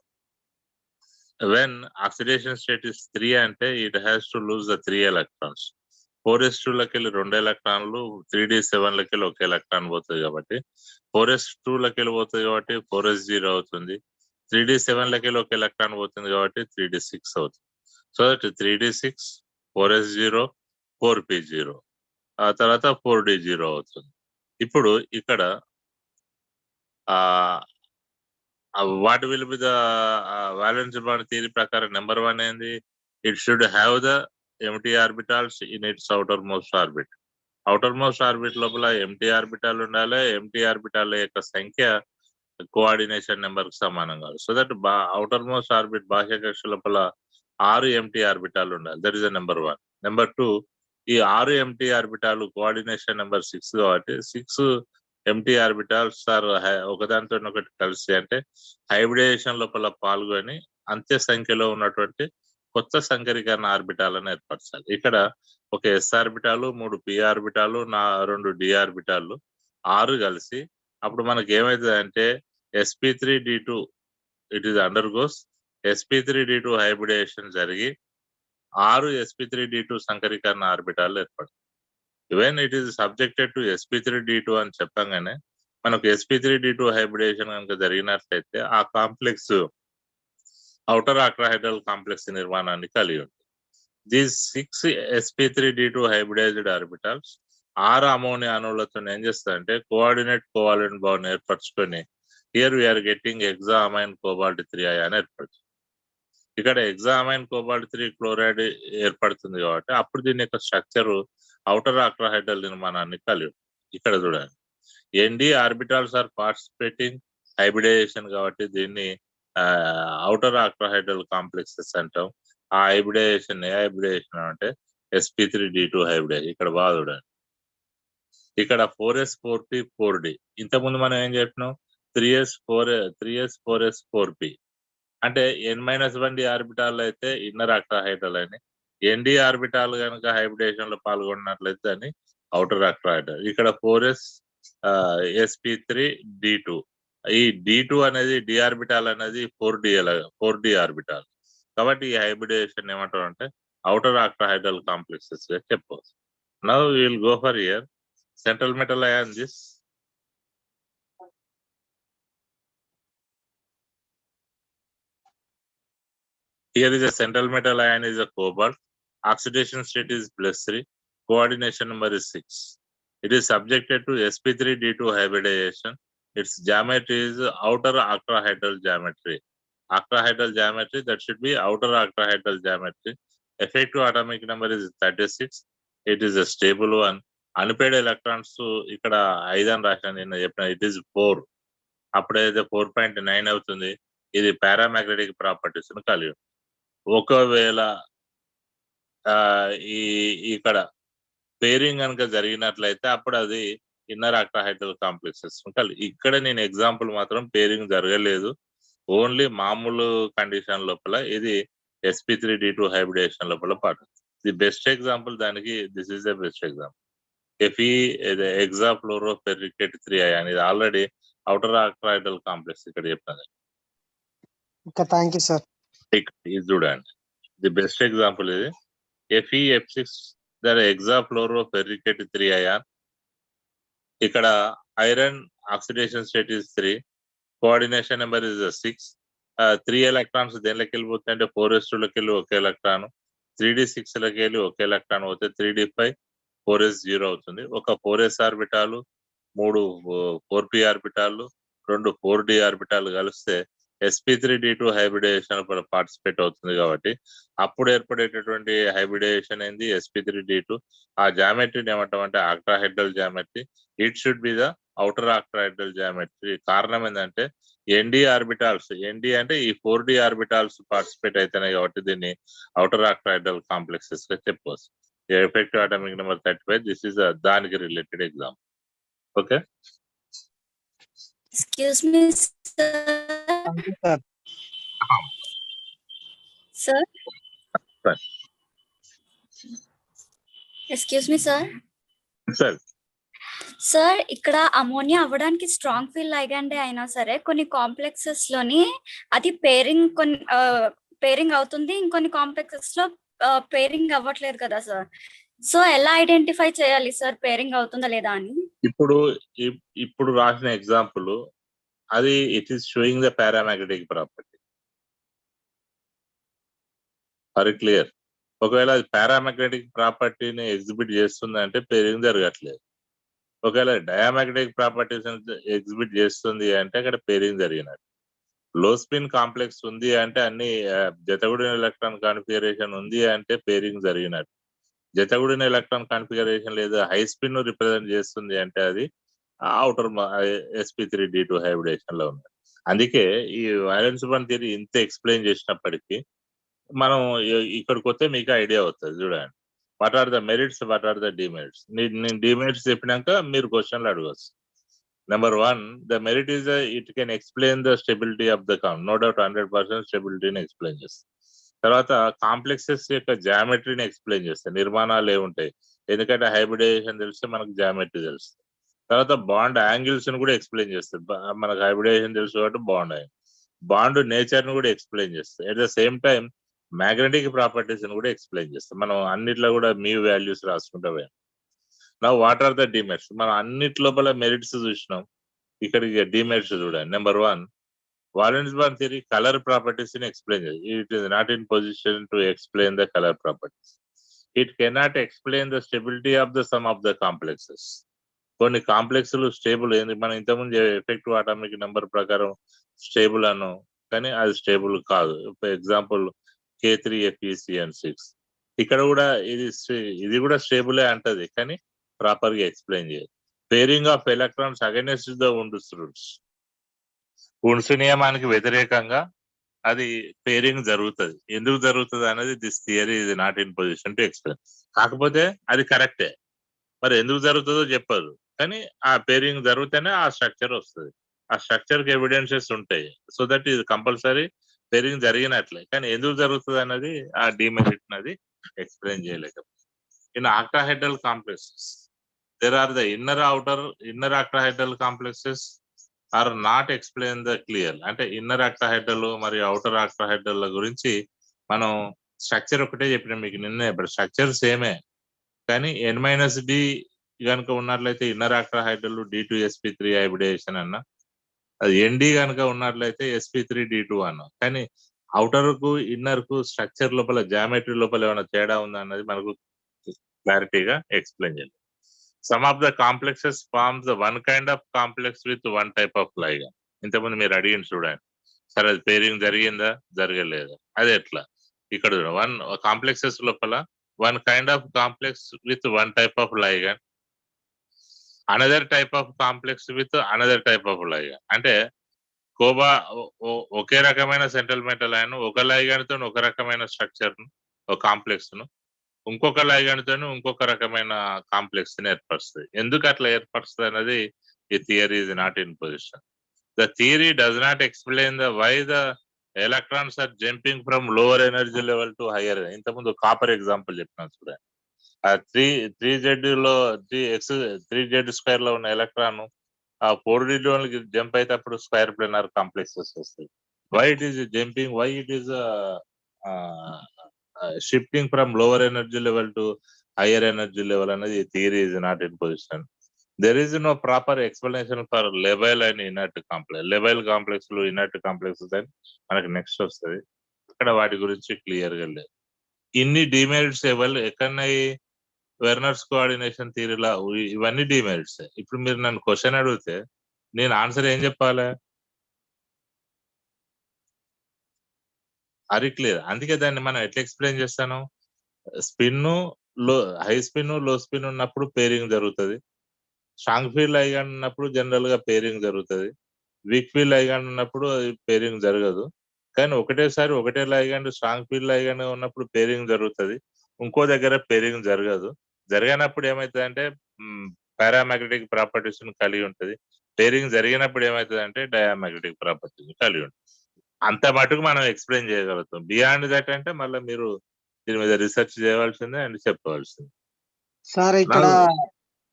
When oxidation state is 3 ante, it has to lose the 3 electrons. 4s2 లకి 2 ఎలక్ట్రాన్లు, 3d7 లకి 1 electron పోతుంది కాబట్టి 4s2 లకి పోతుంది కాబట్టి 4s0 అవుతుంది. 3d7 లకి 1 ఎలక్ట్రాన్ పోతుంది కాబట్టి 3d6 అవుతుంది. So that 3d6, 4s0, 4p0, ఆ తర్వాత 4d0 అవుతుంది. ఇప్పుడు ఇక్కడ what will be the valence bond theory ప్రకారం నెంబర్ 1 ఏంది? It should have the empty orbitals in its outermost orbit. outermost orbit లోపల empty orbital ఉండాలి. empty orbital యొక్క సంఖ్య కోఆర్డినేషన్ నెంబర్ కి సమానం కాదు. సో దట్ outermost orbit బాహ్య కక్ష లోపల 6 empty orbital ఉండాలి. That is the number 1. Number 2, ఈ 6 empty orbital కోఆర్డినేషన్ నెంబర్ 6 కాబట్టి 6 empty orbitals ఆర్ ఒకదానితో ఒకటి కలిసి అంటే హైబ్రిడేషన్ లోపల పాల్గొని అంత్య సంఖ్యలో ఉన్నటువంటి కొత్త సంకరీకరణ ఆర్బిటాలను ఏర్పరచాలి. ఇక్కడ ఒక ఎస్ ఆర్బిటాలు, 3 పి ఆర్బిటాలు, 2 డి ఆర్బిటాలు, 6 కలిసి అప్పుడు మనకి ఏమైతుంది అంటే sp3d2 it is undergoes sp3d2 hybridisation జరిగి 6 sp3d2 సంకరీకరణ ఆర్బిటాలు ఏర్పడతాయి. Even it is subjected to sp3d2 అని చెప్పంగానే మనకు sp3d2 హైబ్రిడేషన్ కనుక జరిగినట్లయితే ఆ కాంప్లెక్స్ outer octahedral కాంప్లెక్స్ నిర్మాణాన్ని కలిగి ఉంటుంది. These 6 sp3d2 hybridized orbitals 6 ammonia అణువులతో ఏం చేస్తారంటే కోఆర్డినేట్ కోవాలెంట్ బాండ్ ఏర్పరచుకొని here we are getting hexammine cobalt 3 ion ఏర్పడుతుంది. ఇక్కడ హెక్సామైన్ కోబాల్ట్ 3 క్లోరైడ్ ఏర్పడుతుంది కాబట్టి అప్పుడు దీని యొక్క స్ట్రక్చర్ outer octahedral నిర్మాణాన్ని కలిగి ఉంటుంది. ఇక్కడ చూడండి, nd orbitals are participating hybridisation కాబట్టి దీన్ని outer octahedral కాంప్లెక్సెస్ అంటాం. ఆ హైబ్రిడైజేషన్ ఏ హైబ్రిడైజేషన్ అంటే sp3d2 హైబ్రిడైజేషన్. ఇక్కడ బాగా చూడండి, ఇక్కడ 4s 4p 4d. ఇంతకుముందు మనం ఏం చెప్పినాం? 3s 4s 4p అంటే n-1d ఆర్బిటాల్ అయితే ఇన్నర్ ఆక్టాహైడ్రల్ అని, nd ఆర్బిటాల్ కనుక హైబ్రిడేషన్ లో పాల్గొన్నట్లయితే అని అవుటర్ ఆక్టాహైడ్రల్. ఇక్కడ 4s sp3d2, ఈ d2 అనేది డి ఆర్బిటాల్ అనేది 4d ఆర్బిటాల్ కాబట్టి ఈ హైబ్రిడేషన్ ఏమంటారు అంటే అవుటర్ ఆక్టాహైడ్రల్ కాంప్లెక్సెస్ గా చెప్పవచ్చు. Now we will go for here central metal ion. This here is a central metal ion is a cobalt. Oxidation state is +3. Coordination number is 6. It is subjected to sp3d2 hybridization. Its geometry is outer octahedral geometry. Octahedral geometry, that should be outer octahedral geometry. Effective atomic number is 36. It is a stable one. Unpaired electrons ఇక్కడ 5 అని రాశాను నిన్న చెప్పిన, it is 4. అప్పుడైతే 4.9 అవుతుంది. ఇది paramagnetic properties కలిగి. ఒకవేళ ఇక్కడ పేరింగ్ కనుక జరిగినట్లయితే అప్పుడు అది ఇన్నర్ ఆక్టాహైడ్రల్ కాంప్లెక్సెస్ ఉంటాయి. ఇక్కడ నేను ఎగ్జాంపుల్ మాత్రం పేరింగ్ జరగలేదు, ఓన్లీ మామూలు కండిషన్ లోపల ఇది sp3d2 హైబ్రిడేషన్ లోపల పాటు. ది బెస్ట్ ఎగ్జాంపుల్ దానికి this is the best example. Fe hexafluoroferricate 3 ion, ఇది ఆల్రెడీ అవుటర్ ఆక్టాహైడ్రల్ కాంప్లెక్స్ ఇక్కడ చెప్పాను. Thank you sir. ఇది చూడండి, ది బెస్ట్ ఎగ్జాంపుల్ ఇది FeF6 hexafluoroferricate 3 అయాన్. ఇక్కడ iron oxidation state is 3, coordination number is 6. 3 electrons దేనిలోకి వెళ్ళిపోతాయి అంటే 4s2 లోకి వెళ్ళి 1 ఎలక్ట్రాన్, 3d6 లోకి వెళ్ళి 1 ఎలక్ట్రాన్ పోతే 3d5 4s0 అవుతుంది. ఒక 4s ఆర్బిటాలు, 3 4p ఆర్బిటాలు, 2 4d ఆర్బిటాలు కలిస్తే sp3d2 హైబ్రిడేషన్ పార్టిసిపేట్ అవుతుంది. కాబట్టి అప్పుడు ఏర్పడేటటువంటి హైబ్రిడేషన్ ఏంది sp3d2. ఆ జామెట్రీని ఏమంటామంటే octahedral geometry. It should be the outer octahedral geometry. కారణం ఏంటంటే nd ఆర్బిటాల్స్, nd అంటే ఈ 4d ఆర్బిటాల్స్ పార్టిసిపేట్ అవుతున్నాయి కాబట్టి దీన్ని అవుటర్ ఆక్టాహైడ్రల్ కాంప్లెక్సెస్ గా చెప్పవచ్చు. Effective atomic number 35. This is దానికి related example. Okay, Excuse me, sir. థ్యాంక్ యూ సార్. Sir, excuse me sir. Sir sir ఇక్కడ అమోనియా అవ్వడానికి స్ట్రాంగ్ ఫీల్ లైగండే అయినా సరే కొన్ని కాంప్లెక్సెస్ లోని అది పేరింగ్ అవుతుంది, ఇంకొన్ని కాంప్లెక్సెస్ లో పేరింగ్ అవ్వట్లేదు కదా సార్. సో ఎలా ఐడెంటిఫై చేయాలి సార్ పేరింగ్ అవుతుందా లేదా అని? ఇప్పుడు రాసిన ఎగ్జాంపుల్ అది it is showing the paramagnetic property. Very clear. ఒకవేళ అది పారామాగ్నెటిక్ ప్రాపర్టీని ఎగ్జిబిట్ చేస్తుంది అంటే పేరింగ్ జరగట్లేదు. ఒకవేళ డయామాగ్నెటిక్ ప్రాపర్టీస్ ఎగ్జిబిట్ చేస్తుంది అంటే అక్కడ పేరింగ్ జరిగినట్టు. లో స్పిన్ కాంప్లెక్స్ ఉంది అంటే అన్ని జతగూడిన ఎలక్ట్రాన్ కాన్ఫిగరేషన్ ఉంది అంటే పేరింగ్ జరిగినట్టు. జతగూడిన ఎలక్ట్రాన్ కాన్ఫిగరేషన్ లేదా హై స్పిన్ రిప్రజెంట్ చేస్తుంది అంటే అది అవుటర్ sp3d2 హైబ్రిడేషన్ లో ఉంది. అందుకే ఈ వాలెన్స్ బాండ్ థియరీ ఇంత ఎక్స్ప్లెయిన్ చేసినప్పటికీ మనం ఇక్కడికి వస్తే మీకు ఐడియా వస్తుంది. చూడండి, what are the merits, what are the demerits. నేను డిమెరిట్స్ చెప్పినాక మీరు క్వశ్చన్లు అడగవచ్చు. Number 1, the merit is it can explain the stability of the comp. No doubt 100% స్టెబిలిటీని ఎక్స్ప్లెయిన్ చేస్తుంది. తర్వాత కాంప్లెక్సెస్ యొక్క జామెట్రీని ఎక్స్ప్లెయిన్ చేస్తాయి. నిర్మాణాలు ఏముంటాయి, ఎందుకంటే హైబ్రిడైజేషన్ తెలిస్తే మనకు జామెట్రీ తెలుస్తుంది. తర్వాత బాండ్ యాంగిల్స్ ని కూడా ఎక్స్ప్లెయిన్ చేస్తుంది. మనకు హైబ్రిడైజేషన్ తెలుసు కాబట్టి బాండ్ నేచర్ ని కూడా ఎక్స్ప్లెయిన్ చేస్తుంది. At the same time magnetic properties ని కూడా ఎక్స్ప్లెయిన్ చేస్తాం. మనం అన్నిట్లో కూడా మీ వాల్యూస్ రాసుకుంటా పోయాం. నా వాట్ ఆర్ ద డిమెరిట్స్? మనం అన్నిటి లోపల మెరిట్స్ చూసినాం, ఇక్కడికి డిమెరిట్స్ చూడండి. Number 1, valence bond theory colour properties ని ఎక్స్ప్లెయిన్ చేస్తుంది. It is not in position to explain the colour properties. It cannot explain the stability of the sum of the complexes. కొన్ని కాంప్లెక్స్లు stable అయింది, మనం ఇంతకుముందు effective atomic number ప్రకారం stable అను, కానీ అది stable కాదు. For example K3FeCN6. ఇక్కడ కూడా ఇది కూడా స్టేబులే అంటది, కానీ ప్రాపర్ గా ఎక్స్ప్లెయిన్ చేయదు. Pairing of electrons against the Hund's rules. Hund's నియమానికి వ్యతిరేకంగా అది పేరింగ్ జరుగుతుంది. ఎందుకు జరుగుతుంది అనేది this theory is not in position to explain. కాకపోతే అది కరెక్టే, మరి ఎందుకు జరుగుతుందో చెప్పదు, కానీ ఆ పేరింగ్ జరిగితేనే ఆ స్ట్రక్చర్ వస్తుంది. ఆ స్ట్రక్చర్ కి ఎవిడెన్సెస్ ఉంటాయి. సో దట్ ఇది కంపల్సరీ పేరింగ్ జరిగినట్లే, కానీ ఎందుకు జరుగుతుంది అన్నది ఆ డిమెరిట్ అనేది ఎక్స్ప్లెయిన్ చేయలేకపోతుంది. In octahedral complexes there are the inner octahedral complexes are not explain the clear. అంటే ఇన్నర్ ఆక్టాహెడ్రల్ మరియు అవుటర్ ఆక్టాహెడ్రల్ గురించి మనం స్ట్రక్చర్ ఒకటే చెప్పిన మీకు నిన్న. ఇప్పుడు స్ట్రక్చర్ సేమే, కానీ N-D కనుక ఉన్నట్లయితే ఇన్నర్ ఆక్టాహెడ్రల్ D2sp3 హైబ్రిడేషన్ అన్న, అది ND కనుక ఉన్నట్లయితే sp3d2 అన్న. కానీ అవుటర్ కు ఇన్నర్ కు స్ట్రక్చర్ లోపల జామెట్రీ లోపల ఏమైనా తేడా ఉందా అన్నది మనకు క్లారిటీగా ఎక్స్ప్లెయిన్ చేయాలి. Some of the complexes forms the one kind of complex with one type of ligand. ఇంతకుముందు మీరు అడిగిన చూడండి, సరే అది పేరింగ్ జరిగిందా జరగలేదా, అదే ఎట్లా ఇక్కడ వన్ కాంప్లెక్సెస్ లోపల one kind of complex with one type of ligand, another type of complex with another type of ligand. అంటే కోబా ఒకే రకమైన సెంట్రల్ మెటల్ అయిన ఒక లైగండ్ తో ఒక రకమైన స్ట్రక్చర్ ను, ఒక కాంప్లెక్స్ ను, ఇంకొక లైగండ్ తోనే ఇంకొక రకమైన కాంప్లెక్స్ ని ఏర్పరుస్తుంది. ఎందుకు అట్లా ఏర్పరుస్తుంది అనేది ఈ theory is not in position. The theory does not explain the why the electrons are jumping from lower energy level to higher. ఇంతకుముందు కాపర్ ఎగ్జాంపుల్ చెప్పినాను చూడండి. ఆ 3Z లో 3Z² లో ఉన్న ఎలక్ట్రాన్ ఆ 4D లోకి జంప్ అయితే అప్పుడు స్క్వేర్ ప్లేనార్ కాంప్లెక్సెస్ వస్తాయి. Why it is jumping, why it is shifting from lower energy level to higher energy level అనేది theory is not in position. There is no proper explanation for labile and inert complex. Labile complex లు inert complexes అని మనకి next వస్తుంది, అక్కడ వాటి గురించి clear గా లేదు. ఇన్ని డిమెరిట్స్ ఎక్కడన్నాయి వెర్నర్స్ కోఆర్డినేషన్ థియరీలా? ఇవన్నీ డిమెరిట్స్. ఇప్పుడు మీరు నన్ను క్వశ్చన్ అడిగితే నేను ఆన్సర్ ఏం చెప్పాలి? అది క్లియర్. అందుకే దాన్ని మనం ఎట్లా ఎక్స్ప్లెయిన్ చేస్తాను, స్పిన్ లో హై స్పిన్ లో స్పిన్ ఉన్నప్పుడు పేరింగ్ జరుగుతుంది, స్ట్రాంగ్ ఫీల్డ్ లైగండ్ ఉన్నప్పుడు జనరల్ గా పేరింగ్ జరుగుతుంది, వీక్ ఫీల్డ్ లైగండ్ ఉన్నప్పుడు పేరింగ్ జరగదు. కానీ ఒకటేసారి ఒకటే లైగండ్ స్ట్రాంగ్ ఫీల్డ్ లైగండ్ ఉన్నప్పుడు పేరింగ్ జరుగుతుంది, ఇంకో దగ్గర పేరింగ్ జరగదు. జరగనప్పుడు ఏమవుతుంది అంటే పారామాగ్నెటిక్ ప్రాపర్టీస్ కలిగి ఉంటుంది. పేరింగ్ జరిగినప్పుడు ఏమవుతుంది అంటే డయామాగ్నెటిక్ ప్రాపర్టీస్ కలిగి ఉంటుంది. అంత మటుకు మనం ఎక్స్ప్లెయిన్ చేయగలుగుతాం. బియాండ్ దట్ అంటే మళ్ళీ మీరు దీని మీద రీసెర్చ్ చేయవలసిందే అండ్ చెప్పవలసింది. సార్ ఇక్కడ Now-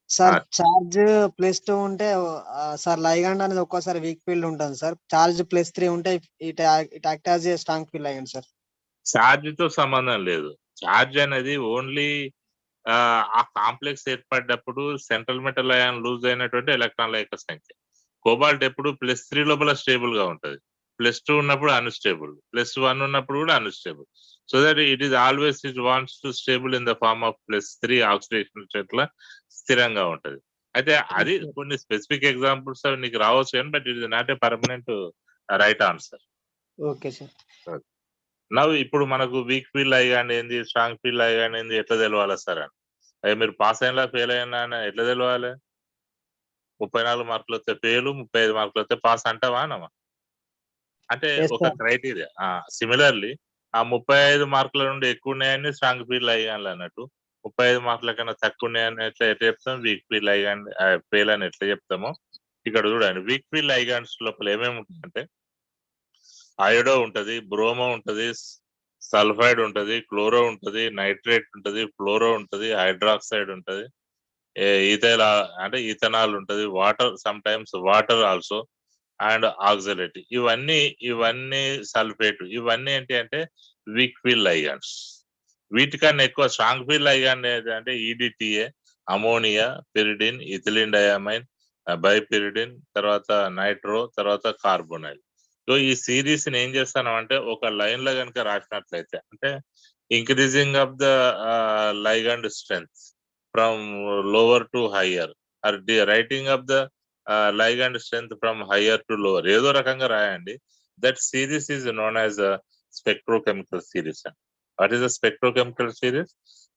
సార్ Ah. చార్జ్ +2 ఉంటే సార్ లైగండ్ అనేది ఒక్కోసారి వీక్ ఫీల్డ్ ఉంటుంది సార్. చార్జ్ +3 ఉంటే it act as a strong field ligand sir. Charge తో సంబంధం లేదు. ఛార్జ్ అనేది ఓన్లీ ఆ కాంప్లెక్స్ ఏర్పడ్డప్పుడు సెంట్రల్ మెటల్ అయాన్ లూజ్ అయినటువంటి ఎలక్ట్రాన్ల యొక్క సంఖ్య. కోబాల్ట్ ఎప్పుడు +3 లోపల స్టేబుల్ గా ఉంటది. +2 ఉన్నప్పుడు అన్స్టేబుల్, +1 ఉన్నప్పుడు కూడా unstable. So that it is always it wants to stable in the form of +3 oxidation state లా స్థిరంగా ఉంటది. అయితే అది కొన్ని స్పెసిఫిక్ ఎగ్జాంపుల్స్ నీకు రావచ్చు కానీ but it is not a permanent right answer. Okay sir. నవ్వు ఇప్పుడు మనకు వీక్ ఫీల్డ్ అయ్యాండి ఏంది, స్ట్రాంగ్ ఫీల్డ్ అయ్యాండి ఏంది ఎట్లా తెలవాలి సార్ అని? అయ్యా మీరు పాస్ అయినా ఫెయిల్ అయినా అని ఎట్లా తెలవాలి? 34 మార్కులు వస్తే ఫెయిల్, 35 మార్కులు వస్తే పాస్ అంటావా అనమా? అంటే Yes, ఒక sir. క్రైటీరియా. సిమిలర్లీ ఆ 35 మార్కుల నుండి ఎక్కువ ఉన్నాయని స్ట్రాంగ్ ఫీల్డ్ అయ్యాను అన్నట్టు, 35 మార్కుల కన్నా తక్కువ ఉన్నాయని ఎట్లా చెప్తాం? వీక్ ఫీల్డ్ అయ్యాండి ఫెయిల్ అని ఎట్లా చెప్తామో ఇక్కడ చూడండి. వీక్ ఫీల్డ్ అయ్యాన్స్ లోపల ఏమేమి ఉంటాయంటే అయోడో ఉంటది, బ్రోమో ఉంటది, సల్ఫైడ్ ఉంటది, క్లోరో ఉంటది, నైట్రేట్ ఉంటది, ఫ్లోరో ఉంటది, హైడ్రాక్సైడ్ ఉంటది, ఈథైల్ అంటే ఈథనాల్ ఉంటది, water some times water also and oxalate. ఇవన్నీ సల్ఫేట్. ఇవన్నీ ఏంటి అంటే వీక్ ఫీల్డ్ లైగాండ్స్. వీటికన్నా ఎక్కువ స్ట్రాంగ్ ఫీల్డ్ లైగాండ్ ఏంటంటే EDTA, ammonia, pyridine, ethylene diamine, బైపిరిడిన్, తర్వాత నైట్రో, తర్వాత కార్బోనైల్. సో ఈ సిరీస్ ని ఏం చేస్తాను అంటే ఒక లైన్ లో కనుక రాసినట్లయితే అంటే increasing of the ligand strength from lower to higher or writing of the ligand strength from higher to lower ఏదో రకంగా రాయండి. That series is known as spectrochemical series. What is the spectrochemical series?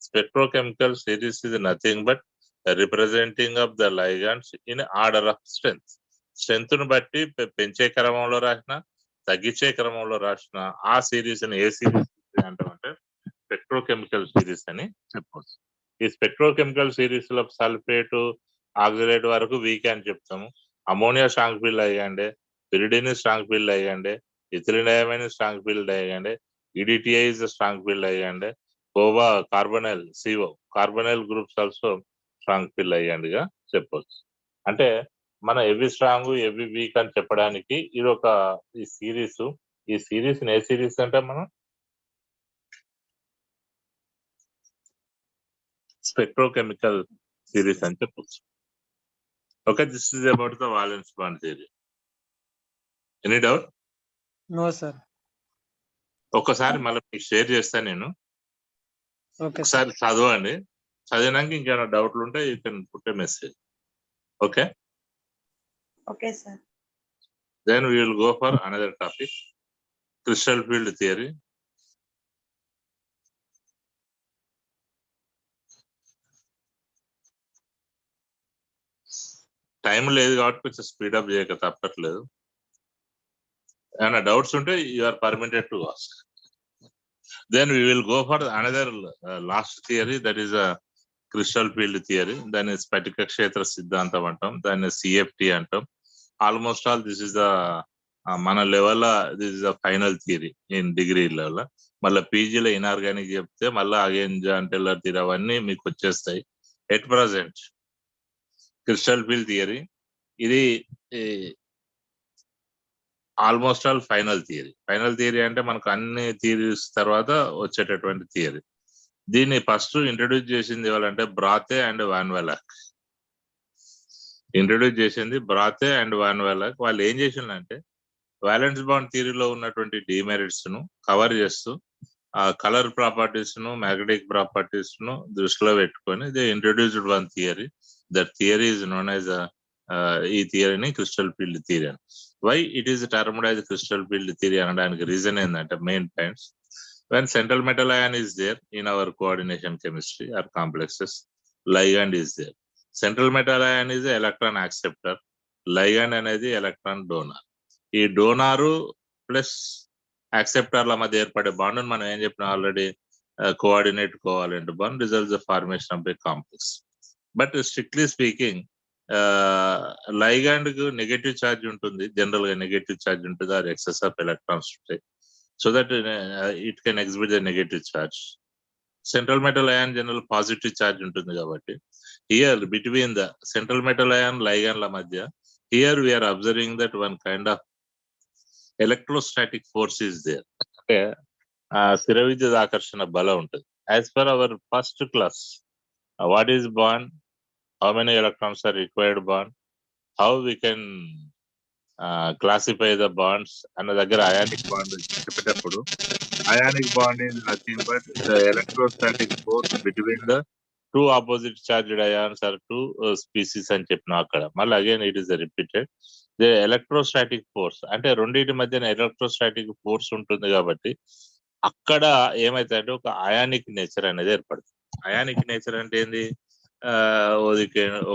Spectrochemical series is nothing but representing of the ligands in order of strength. Strength ను బట్టి పెంచే క్రమంలో రాసిన, తగ్గించే క్రమంలో రాసిన ఆ సిరీస్ ని ఏ సిరీస్ అంటామంటే స్పెక్ట్రోకెమికల్ సిరీస్ అని చెప్పవచ్చు. ఈ స్పెక్ట్రోకెమికల్ సిరీస్ లో సల్ఫేట్, ఆక్సిలేట్ వరకు వీక్ అని చెప్తాము. అమోనియా స్ట్రాంగ్ ఫీల్డ్ అయ్యండి, పిరిడిన్ స్ట్రాంగ్ ఫీల్డ్ అయ్యండి, ఇథిలిన్ డయామైన్ స్ట్రాంగ్ ఫీల్డ్ అయ్యండి, ఈడిటిఐ ఇస్ స్ట్రాంగ్ ఫీల్డ్ అయ్యండి, కోవా, carbonyl, CO, carbonyl groups also strong field అయ్యండిగా చెప్పవచ్చు. అంటే మన ఎవి స్ట్రాంగ్ ఎవి వీక్ అని చెప్పడానికి ఇది ఒక ఈ సిరీస్. ఈ సిరీస్ ఏ సిరీస్ అంటే మనం స్పెక్ట్రోకెమికల్ సిరీస్ అని చెప్పొచ్చు. Okay, this is about the valence bond theory. Any doubt? No sir. ఒక్కసారి మళ్ళీ మీకు షేర్ చేస్తాను నేను. Okay sir. ఒకసారి చదవండి, చదివినాక ఇంకేమైనా డౌట్లు ఉంటే you can put a message. Okay, okay sir. Then we will go for another topic, crystal field theory. Time లేదు కాబట్టి కొంచెం స్పీడప్ చేయక తప్పట్లేదు. ఏమైనా డౌట్స్ ఉంటే you are permitted to ask. Then we will go for another last theory, that is a crystal field theory. దాన్ని స్ఫటిక క్షేత్ర సిద్ధాంతం అంటాం, దాన్ని సిఎఫ్టి అంటాం. Almost all this is the మన level this is the final theory in degree level. మళ్ళీ పీజీలో ఇన్ఆర్గానిక్ చెప్తే మళ్ళీ అగైన్ జాన్ టెల్లర్ థియరీ అవన్నీ మీకు వచ్చేస్తాయి. At present crystal field theory ఇది almost all final theory. Final theory అంటే మనకు అన్ని థియరీస్ తర్వాత వచ్చేటటువంటి థియరీ. దీన్ని ఫస్ట్ ఇంట్రడ్యూస్ చేసింది ఎవరంటే బ్రాతే అండ్ వాన్ వెలాక్. ఇంట్రడ్యూస్ చేసింది బ్రాతే అండ్ వాన్ వెలాక్. వాళ్ళు ఏం చేసిందంటే వ్యాలెన్స్ బాండ్ థియరీలో ఉన్నటువంటి డిమెరిట్స్ ను కవర్ చేస్తూ ఆ కలర్ ప్రాపర్టీస్ ను, మ్యాగ్నెటిక్ ప్రాపర్టీస్ ను దృష్టిలో పెట్టుకొని they introduced one theory. That theory is known as ఈ థియరీని క్రిస్టల్ ఫీల్డ్ థియరీ అని. Why it is termed as crystal field theory అనడానికి రీజన్ ఏంటంటే main points, when central metal ion is there in our coordination chemistry or complexes, ligand is there. Central metal ion is a electron acceptor, ligand అనేది electron donor. ఈ డోనారు plus యాక్సెప్టర్ల మధ్య ఏర్పడే bond మనం ఏం చెప్పినా already coordinate covalent bond results the formation of a complex. But strictly speaking ligand కు negative charge ఉంటుంది, general గా నెగటివ్ ఛార్జ్ ఉంటుంది, అది ఎక్సెస్ ఆఫ్ ఎలక్ట్రాన్స్ ఉంటాయి. So that it can exhibit the negative charge. Central metal ion general positive charge ఉంటుంది కాబట్టి here between the central metal ion లైగాన్ల మధ్య here we are observing that one kind of electrostatic force is there. అంటే స్థిర విద్యుత్ ఆకర్షణ బలం ఉంటుంది. As per our first class, what is bond, how many electrons are required bond, how we can classify the bonds అన్న దగ్గర ionic bond చెప్పేటప్పుడు ionic bond is nothing but the electrostatic force between the two opposite charged ions or two species అని చెప్పిన అక్కడ. మళ్ళీ again it is repeated the electrostatic force. అంటే రెండింటి మధ్యన ఎలక్ట్రోస్టాటిక్ ఫోర్స్ ఉంటుంది కాబట్టి అక్కడ ఏమైతే ఒక అయానిక్ నేచర్ అనేది ఏర్పడుతుంది. అయానిక్ నేచర్ అంటే ఏంది,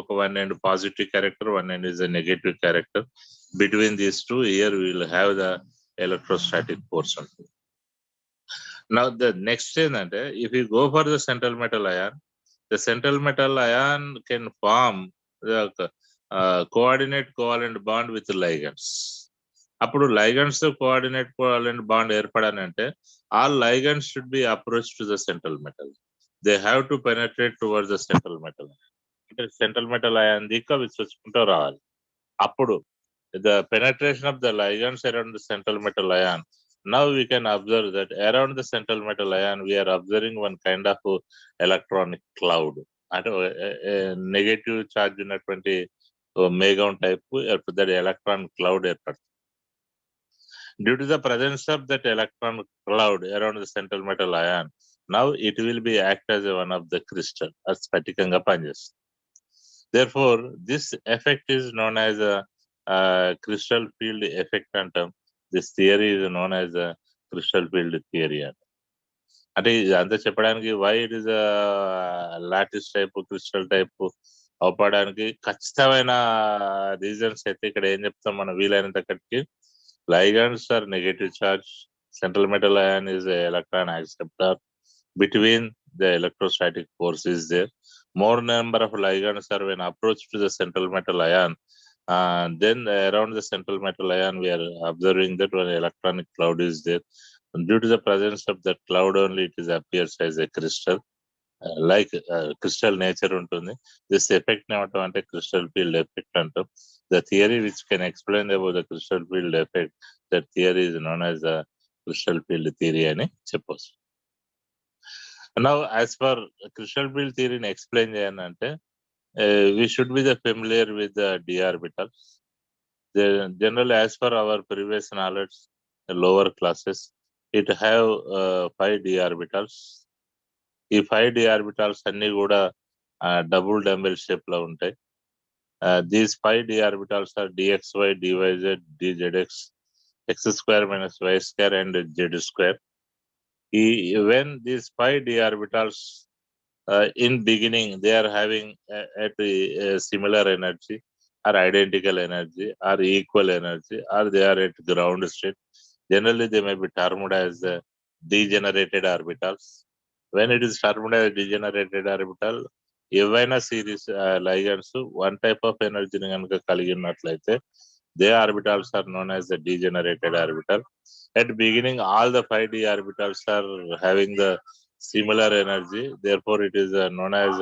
ఒక one and positive character, one and is a negative character. Between these two, here we will have the electrostatic force. Now the next thing that if you go for the central metal ion, the central metal ion can form the coordinate covalent bond with ligands. అప్పుడు ligands తో coordinate covalent bond ఏర్పడాలంటే all ligands should be approached to the central metal. They have to penetrate towards the central metal. అంటే central metal ion దిక్కు అవి చొచ్చుకుంటూ రావాలి. అప్పుడు the penetration of the ligands around the central metal ion, now we can observe that around the central metal ion we are observing one kind of electronic cloud. అంటే negative charge ఉన్నటువంటి మేఘం type that electron cloud ఏర్పడుతుంది. Due to the presence of that electron cloud around the central metal ion, now it will be act as one of the crystal, as స్ఫటికంగా పనిచేస్తుంది. Therefore this effect is known as a crystal field effect అంటాం. This theory is known as a crystal field theory. అంటే ఇది అంతా చెప్పడానికి why it is lattice type crystal type అవడానికి ఖచ్చితమైన reasons అయితే ఇక్కడ ఏం చెప్తాం మనం వీలైనంత కట్టికి. Ligands are negative charge, central metal ion is electron acceptor, between the electrostatic force is there. More number of ligands are when approached to the central metal ion, then around the central metal ion we are observing that one electronic cloud is there. Due to the presence of that cloud only it is appears as a crystal, like crystal nature ఉంటుంది. This effect ఏమంటాం అంటే crystal field effect అంటాం. The theory which can explain about the crystal field effect, that theory is known as the crystal field theory అని చెప్పొచ్చు. Now as for crystal field theory ని explain చేయాలంటే we should be familiar with the d orbitals. Generally, as per our previous knowledge, the lower classes, it have 5 d orbitals. ఈ 5 d orbitals అన్ని కూడా double dumbbell shape లో ఉంటాయి. These 5 d orbitals are dxy, dyz, dzx, x square minus y square and z square. When these 5 d orbitals in beginning they are having at similar energy or identical energy or equal energy, or they are at ground state, generally they may be termed as degenerated orbitals. When it is termed as degenerated orbital, ఏవైనా series ligands one type of energy ని కనుక కలిగి ఉన్నట్లయితే they orbitals are known as the degenerated orbital. At beginning all the 5 d orbitals are having the similar energy, therefore it is known as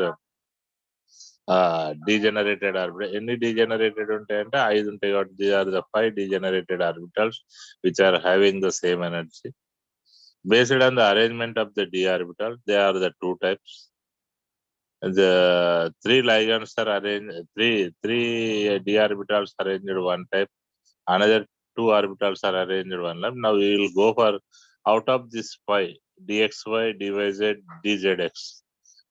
degenerated orbital. ఎన్ని degenerated ఉంటాయంటే 5 ఉంటాయి కాబట్టి these are the 5 degenerated orbitals which are having the same energy. Based on the arrangement of the d orbital, they are the two types. The 3 ligands are arranged, three d orbitals arranged one type, another 2 orbitals are arranged one type. Now we will go for out of this 5 dxy, dyz, dzx.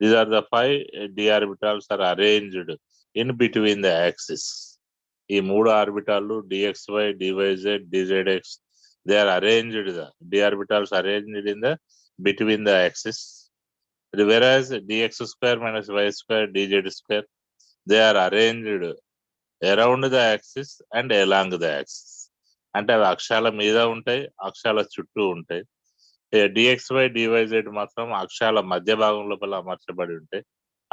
These are the 5 d orbitals are arranged in between the axis. ఈ 3 ఆర్బిటాలు dxy, dyz, dzx, they are arranged, the d orbitals arranged in the between the axis. Whereas dx square minus y square, dz square, they are arranged around the axis and along the axis. అంటే అవి అక్షాల మీద ఉంటాయి, అక్షాల చుట్టూ ఉంటాయి. dxy, dyz మాత్రం అక్షాల మధ్య భాగం లోపల అమర్చబడి ఉంటాయి.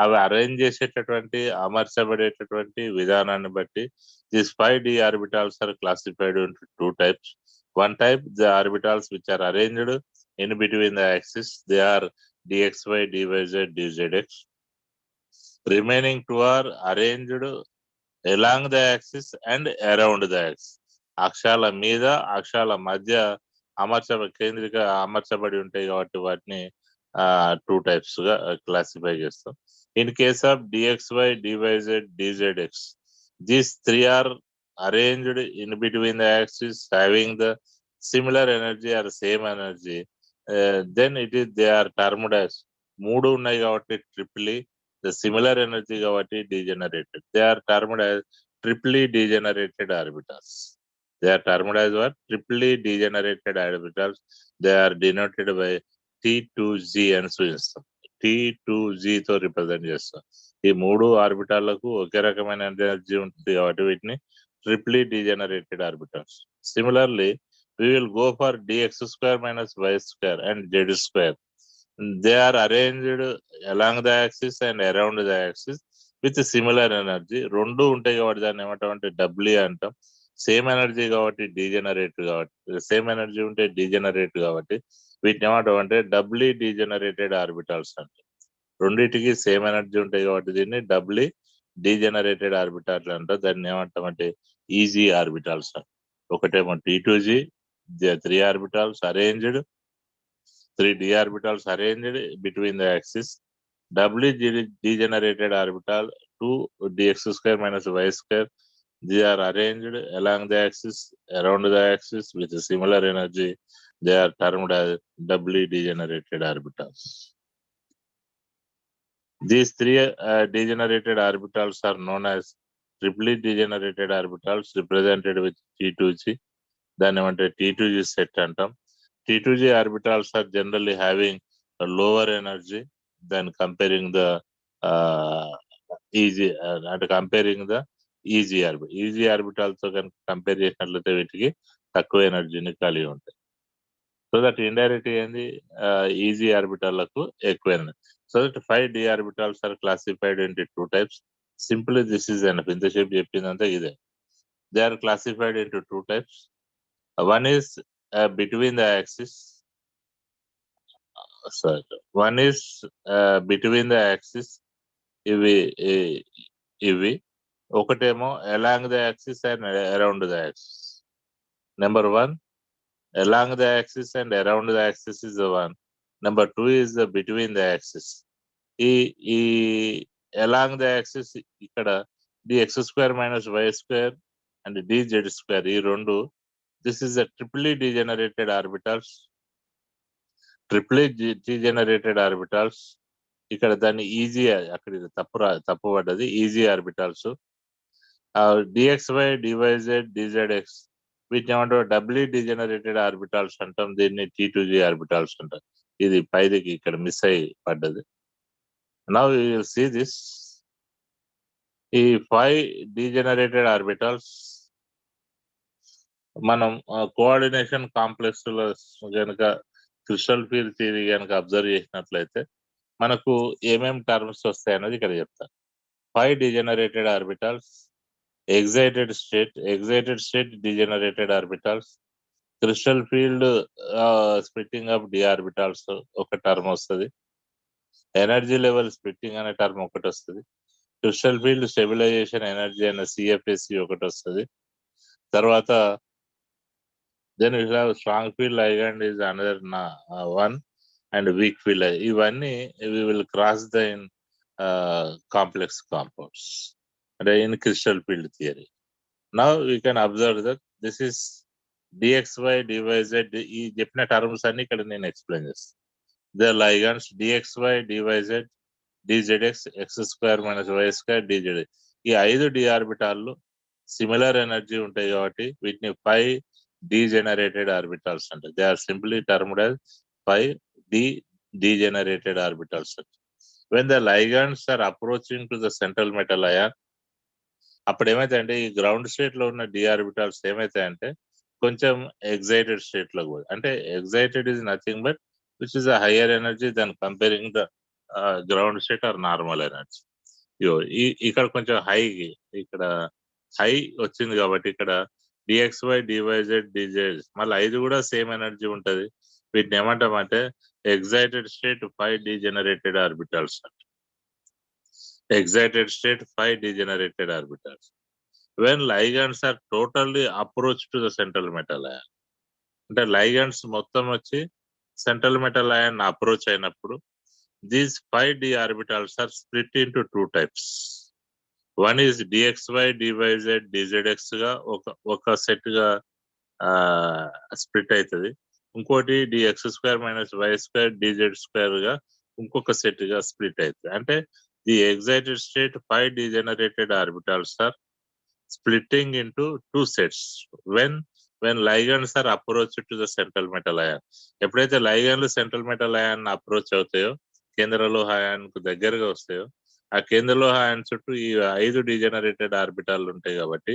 అవి అరేంజ్ చేసేటటువంటి అమర్చబడేటటువంటి విధానాన్ని బట్టి these 5 d orbitals are classified into 2 types. One type, the orbitals which are arranged in between the axis, they are dxy, dyz, dzx. Remaining two are arranged along the axis and around the axis. అక్షాల మీద అక్షాల మధ్య అమర్చబడి ఉంటాయి కాబట్టి వాటిని two types గా classify చేస్తాం. In case of dxy, dyz, dzx, these three are arranged in between the axis having the similar energy or same energy, then they are termed as మూడు ఉన్నాయి కాబట్టి ట్రిప్లీ, the similar energy కాబట్టి degenerated. They are termed as triply degenerated orbitals. They are termed as what? Triply degenerated orbitals. They are denoted by T2Z అని సూచిస్తాం. T2Z తో represent చేస్తాం. ఈ మూడు ఆర్బిటాలకు ఒకే రకమైన ఎనర్జీ ఉంటుంది కాబట్టి వీటిని triply degenerated orbitals. Similarly we will go for dx square minus y square and z square. They are arranged along the axis and around the axis with similar energy. రెండు ఉంటాయి కాబట్టి దాన్ని ఏమంటామంటే డబ్ల్యూ అంటాం. Same energy కాబట్టి degenerate కాబట్టి, same energy ఉంటే degenerate కాబట్టి వీటిని ఏమంటామంటే డబ్లీ డీజెనరేటెడ్ ఆర్బిటాల్స్ అంటే. రెండింటికి సేమ్ ఎనర్జీ ఉంటాయి కాబట్టి దీన్ని డబ్లీ డీజెనరేటెడ్ ఆర్బిటాల్ అంటారు. దాన్ని ఏమంటామంటే ఈజీ ఆర్బిటాల్స్ అంట. ఒకటేమో T2G, 3 orbitals arranged, 3 d orbitals arranged between the axis. Doubly degenerated orbital 2 dx square minus y square. They are arranged along the axis, around the axis with similar energy. They are termed as doubly degenerated orbitals. These three degenerated orbitals are known as triply degenerated orbitals represented with T2G. దాన్ని ఏమంటే T2G set అంటాం. T2G orbitals are generally having a lower energy than comparing the easy orbital. Easy orbital తో కనుక compare చేసినట్లయితే వీటికి తక్కువ ఎనర్జీని కలిగి ఉంటాయి. సో దట్ ఇండైరెక్ట్ ఏంది ఈజీ ఆర్బిటల్లకు ఎక్కువ energy. So that 5 d orbitals are classified into 2 types. Simply this is enough. ఇంతసేపు చెప్పిందంతా ఇదే. They are classified into 2 types. One is between the axis. One is between the axis. ఇవి ఒకటేమో along the axis and around the axis. Number 1, along the axis and around the axis is the one. Number 2 is the between the axis. ఈ along the axis ఇక్కడ dx square minus y square and dz square ఈ రెండు. This is a triply degenerated orbitals. Triply degenerated orbitals. ఇక్కడ దాన్ని easy, అక్కడ తప్పు పడ్డది, easy orbitals. dxy, dyz, dzx వీటిని ఏమంటారు డబ్లీ డిజెనరేటెడ్ ఆర్బిటాల్స్ అంటాం. దీన్ని T2G ఆర్బిటాల్స్ అంటారు. ఇది పైదికి ఇక్కడ మిస్ అయి పడ్డది. Now you will see this. ఈ 5 డీజెనరేటెడ్ ఆర్బిటాల్స్ మనం కోఆర్డినేషన్ కాంప్లెక్స్ లో కనుక క్రిస్టల్ ఫీల్డ్ థియరీ కనుక అబ్జర్వ్ చేసినట్లయితే మనకు ఏమేం టర్మ్స్ వస్తాయన్నది ఇక్కడ చెప్తాను. 5 degenerated orbitals, excited state degenerated orbitals, crystal field splitting of d orbitals ఒక టర్మ్ వస్తుంది. ఎనర్జీ లెవెల్ స్ప్లిట్టింగ్ అనే టర్మ్ ఒకటి వస్తుంది. క్రిస్టల్ ఫీల్డ్ స్టెబిలైజేషన్ ఎనర్జీ అనే CFSC ఒకటి వస్తుంది. తర్వాత then we have strong field ligand is another one and weak field. ఇవన్నీ we will cross the in complex compounds in crystal field theory. Now we can observe that this is dxy, dyz. ఈ చెప్పిన terms అన్ని ఇక్కడ నేను explain చేస్తాను. The ligands dxy, dyz, dzx, x square minus y square, dzx. ఈ 5 d ఆర్బిటాల్లో similar energy ఉంటాయి కాబట్టి వీటిని 5 degenerated orbitals అంటారు. They are simply termed as 5 degenerated orbitals. When the ligands are approaching to the central metal ion, అప్పుడు ఏమైతాయంటే ఈ ground state లో ఉన్న d orbitals ఏమైతాయంటే కొంచెం ఎగ్జైటెడ్ స్టేట్ లో కూడా, అంటే excited is nothing but which is a higher energy then comparing the ground state or normal energy. ఇక్కడ కొంచెం ఇక్కడ హై వచ్చింది కాబట్టి ఇక్కడ dxy, dyz, dzx మళ్ళీ 5 కూడా సేమ్ ఎనర్జీ ఉంటది. వీటిని ఏమంటామంటే excited state 5 degenerated orbitals. Excited state 5 degenerated orbitals. When ligands are totally approached to the central metal ion, అంటే ligands మొత్తం వచ్చి central metal ion approach అయినప్పుడు these 5 d orbitals are split into two types. One is dxy, dyz, dzx గా ఒక set గా split అవుతుంది. ఇంకోటి dx square minus Y square dz square గా ఇంకొక సెట్ గా స్ప్లిట్ అవుతుంది. అంటే the excited state 5 degenerated orbitals are splitting into two sets when ligands are approached to the central metal ion. ఎప్పుడైతే లైగన్లు సెంట్రల్ మెటల్ అయాన్ అప్రోచ్ అవుతాయో, కేంద్ర లోహ ion కు దగ్గరగా వస్తాయో, ఆ కేంద్ర లోహ అయాన్ చుట్టూ ఈ 5 డిజెనరేటెడ్ ఆర్బిటాల్ ఉంటాయి కాబట్టి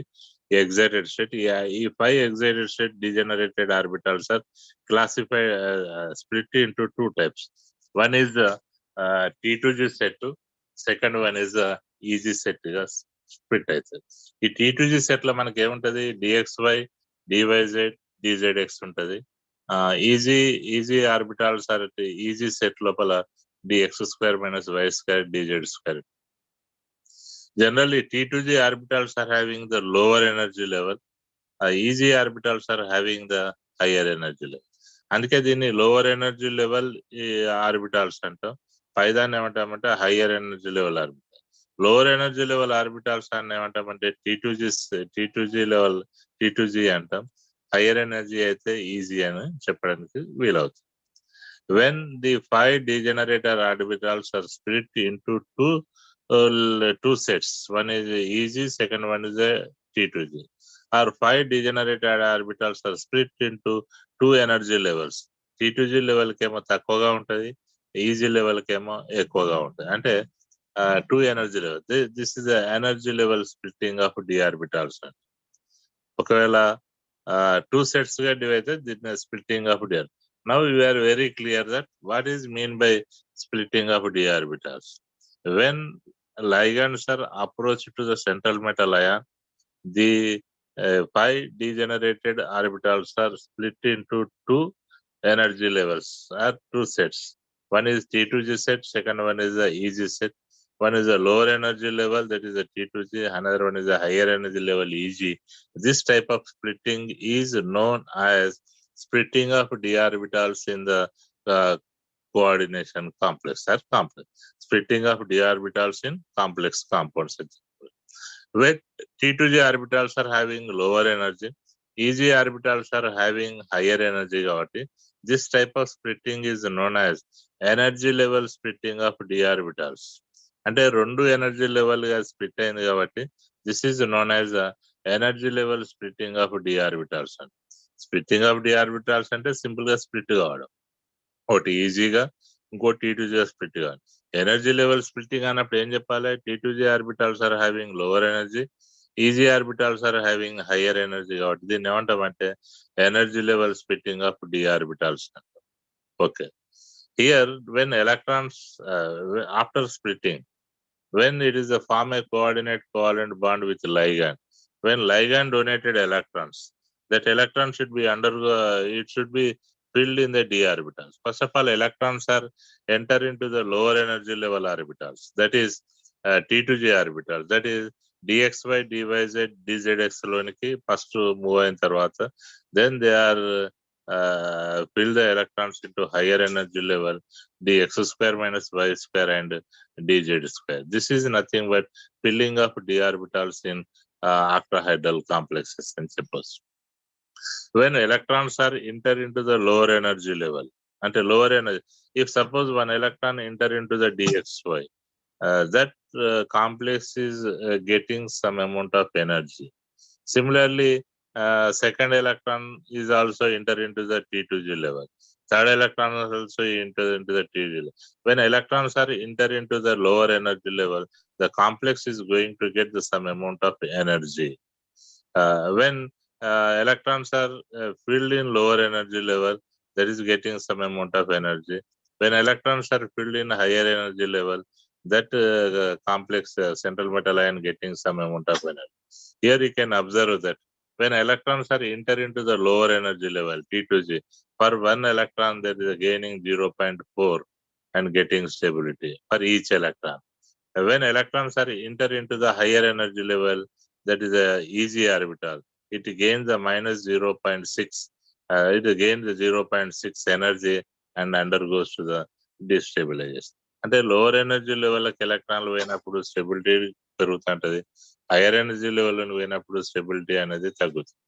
ఎగ్జైటెడ్ స్టేట్ ఈ 5 excited state degenerated orbitals are classified split into two types. One is T2G set, second one is EG set గా స్ప్లిట్ అవుతుంది. ఈ T2G సెట్ లో మనకి ఏముంటది, dxy, dyz, dzx ఉంటది. EG orbitals or EG set లోపల dx square minus Y square dz square. Generally T2G orbitals are having the lower energy level, easy orbitals are having the higher energy level. అందుకే దీన్ని lower energy level orbitals అంటాం. పైదాన్ని ఏమంటామంటే higher energy level orbital. Lower energy level orbitals అని ఏమంటామంటే T2G level T2G అంటాం. Higher energy అయితే easy అని చెప్పడానికి వీలవుతుంది. When the 5 degenerated orbitals are split into two sets, one is easy, second one is a T2G, or 5 degenerated orbitals are split into two energy levels. T2G level కేమో తక్కువగా ఉంటుంది, easy level కేమో ఎక్కువగా ఉంటుంది. అంటే two energy level. This is the energy level splitting of d orbitals. ఒకవేళ two sets గా divide అయితే దీన్ని splitting of d. Now we are very clear that what is mean by splitting of d orbitals. When ligands are approached to the central metal ion, the 5 degenerated orbitals are split into two energy levels or two sets. One is T2G set, second one is the easy set. One is a lower energy level, that is a T2G, another one is a higher energy level, EG. This type of splitting is known as splitting of d orbitals in the coordination complex or complex. Splitting of d orbitals in complex compounds. Where T2G orbitals are having lower energy, EG orbitals are having higher energy. This type of splitting is known as energy level splitting of d orbitals. అంటే రెండు energy level గా split అయింది కాబట్టి this is known as energy level splitting of D orbitals. Splitting of D orbitals అంటే simple గా split కావడం, ఒకటి ఈజీగా ఇంకోటి T2G స్ప్లిట్ కావడం. ఎనర్జీ లెవెల్ స్ప్లిట్టింగ్ అన్నప్పుడు ఏం చెప్పాలి, T2G orbitals are having lower energy, EG orbitals are having higher energy. కాబట్టి దీన్ని ఏమంటామంటే energy level splitting of D orbitals అంటాం. Okay, here when electrons after splitting, when it is a form a coordinate covalent bond with ligand, when ligand donated electrons, that electron should be it should be filled in the d orbitals. First of all, electrons are enter into the lower energy level orbitals, that is T2G orbitals, that is dxy, dyz, dzx లోనికి first move అయిన తర్వాత then they are fill the electrons into higher energy level, dx square minus y square and dz square. This is nothing but filling of d orbitals in octahedral complexes. And suppose when electrons are enter into the lower energy level, and lower energy, if suppose one electron enter into the dxy, that complex is getting some amount of energy. Similarly, second electron is also enter into the T2G level. Third electron is also enter into the T2G level. When electrons are enter into the lower energy level, the complex is going to get the some amount of energy. When electrons are filled in lower energy level, that is getting some amount of energy. When electrons are filled in higher energy level, that complex central metal ion getting some amount of energy. Here you can observe that when electrons are enter into the lower energy level, T2G, for one electron there is a gaining 0.4 and getting stability for each electron. When electrons are enter into the higher energy level, that is a easy orbital, it gains a minus 0.6. It gains the 0.6 energy and undergoes to the destabilization. అంటే lower energy level ఎలక్ట్రాన్లు పోయినప్పుడు stability పెరుగుతుంటది, hire energy level పోయినప్పుడు stability అనేది తగ్గుతుంది.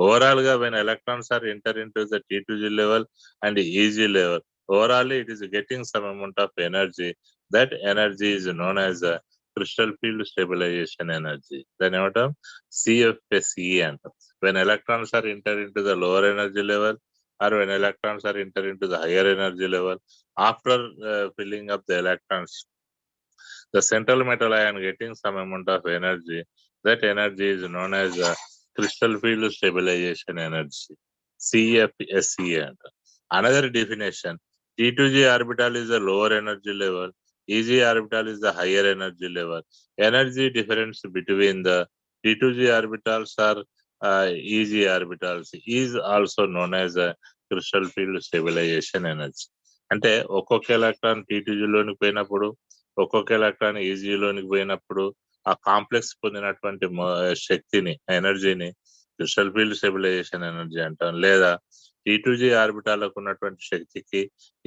Overall గా when electrons are enter into the T2G level and EG level, overall it is getting some amount of energy. That energy is known as a crystal field stabilization energy. Then ఏమంటాం CFSE అంటాం. When electrons are enter into the lower energy level or when electrons are enter into the higher energy level, after filling up the electrons, the central metal ion getting some amount of energy. That energy is known as a crystal field stabilization energy, CFSE. Another definition, T2G orbital is the lower energy level, EG orbital is the higher energy level. Energy difference between the T2G orbitals or EG orbitals is also known as a crystal field stabilization energy. అంటే ఒక్కొక్క electron T2G లోనికి పోయినప్పుడు, ఒక్కొక్క electron EG లోనికి పోయినప్పుడు ఆ complex పొందినటువంటి శక్తిని, ఎనర్జీని క్రిస్టల్ ఫీల్డ్ స్టెబిలైజేషన్ ఎనర్జీ అంటాం. లేదా T2G ఆర్బిటాలకు ఉన్నటువంటి శక్తికి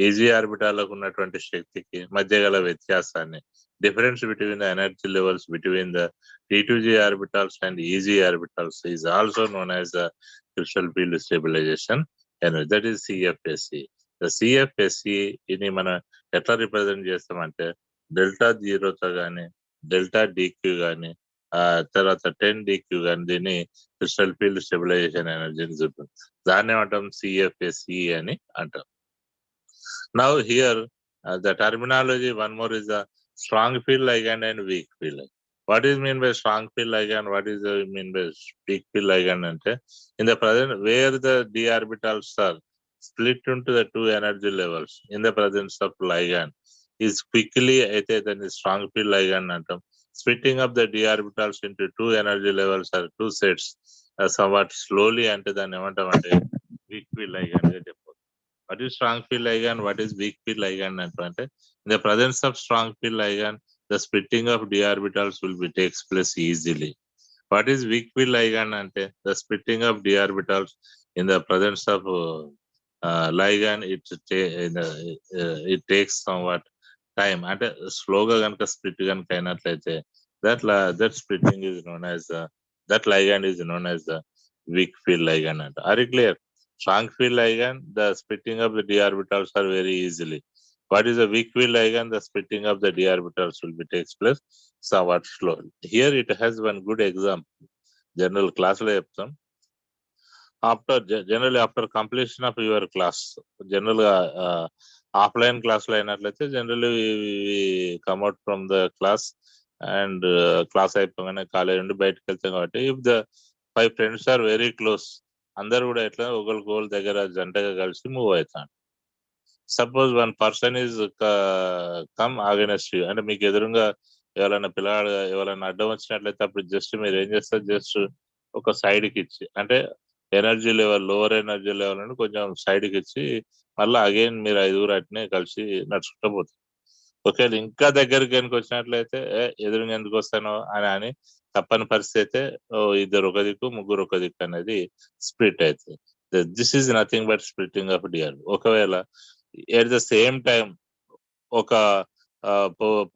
EG ఆర్బిటాలకు ఉన్నటువంటి శక్తికి మధ్య గల వ్యత్యాసాన్ని, difference between the energy levels between the T2G orbitals and EG orbitals is also known as the crystal field stabilisation energy. That is CFSE. The CFSE ఇది మనం ఎట్లా రిప్రజెంట్ చేస్తామంటే డెల్టా జీరోతో కానీ, డెల్టా DQ కానీ, తర్వాత 10DQ కానీ దీన్ని crystal field stabilisation ఎనర్జీని చూపుతుంది. దాన్ని ఏమంటాం CFSE అని అంటాం. Now here the terminology one more is the strong field ligand and weak field ligand. What is mean by strong field ligand? What is mean by weak field ligand? అంటే in the present where the d orbitals are split into the two energy levels in the presence of ligand is quickly అయితే దాన్ని strong field ligand అంటాం. Splitting up the d orbitals into two energy levels or two sets somewhat slowly అంటే దాన్ని ఏమంటాం అంటే weak field ligand గా చెప్పవచ్చు. What is strong field ligand? What is weak field ligand అంటే in the presence of strong field ligand the splitting of d orbitals will be takes place easily. What is weak field ligand అంటే the splitting of d orbitals in the presence of ligand it takes somewhat time. అంటే స్లోగా కనుక split కనుక అయినట్లయితే that splitting is known as that ligand is known as the weak field ligand అంట. Are you clear? Strong field ligand, the splitting of the d orbitals are very easily. What is a weak field ligand? The splitting of the d orbitals will be takes place somewhat slowly. Here it has one good example. General class లో చెప్తాం. Generally after completion of your class, general offline class లో అయినట్లయితే generally come out from the class and class అయిపోగానే college నుండి బయటకు వెళ్తాం కాబట్టి if the 5 friends are very close, అందరు కూడా ఎట్లా ఒకరి దగ్గర జంటగా కలిసి మూవ్ అవుతాను. Suppose one person is come against you, అంటే మీకు ఎదురుగా ఎవరైనా పిల్లగాడు ఎవరైనా అడ్డం వచ్చినట్లయితే అప్పుడు జస్ట్ మీరు ఏం చేస్తారు, జస్ట్ ఒక సైడ్కి ఇచ్చి, అంటే energy level lower energy level నుండి కొంచెం సైడ్కి ఇచ్చి మళ్ళీ అగైన్ మీరు 5 అట్నే కలిసి నడుచుకుంటూ పోతారు. ఒకవేళ ఇంకా దగ్గరికి కనుక వచ్చినట్లయితే ఎదురుగా ఎందుకు వస్తానో అని తప్పని పరిస్థితి అయితే 2 ఒక దిక్కు 3 ఒక దిక్కు అనేది స్ప్లిట్ అవుతుంది. This is nothing but splitting of DR. ఒకవేళ ఎట్ ద సేమ్ టైం ఒక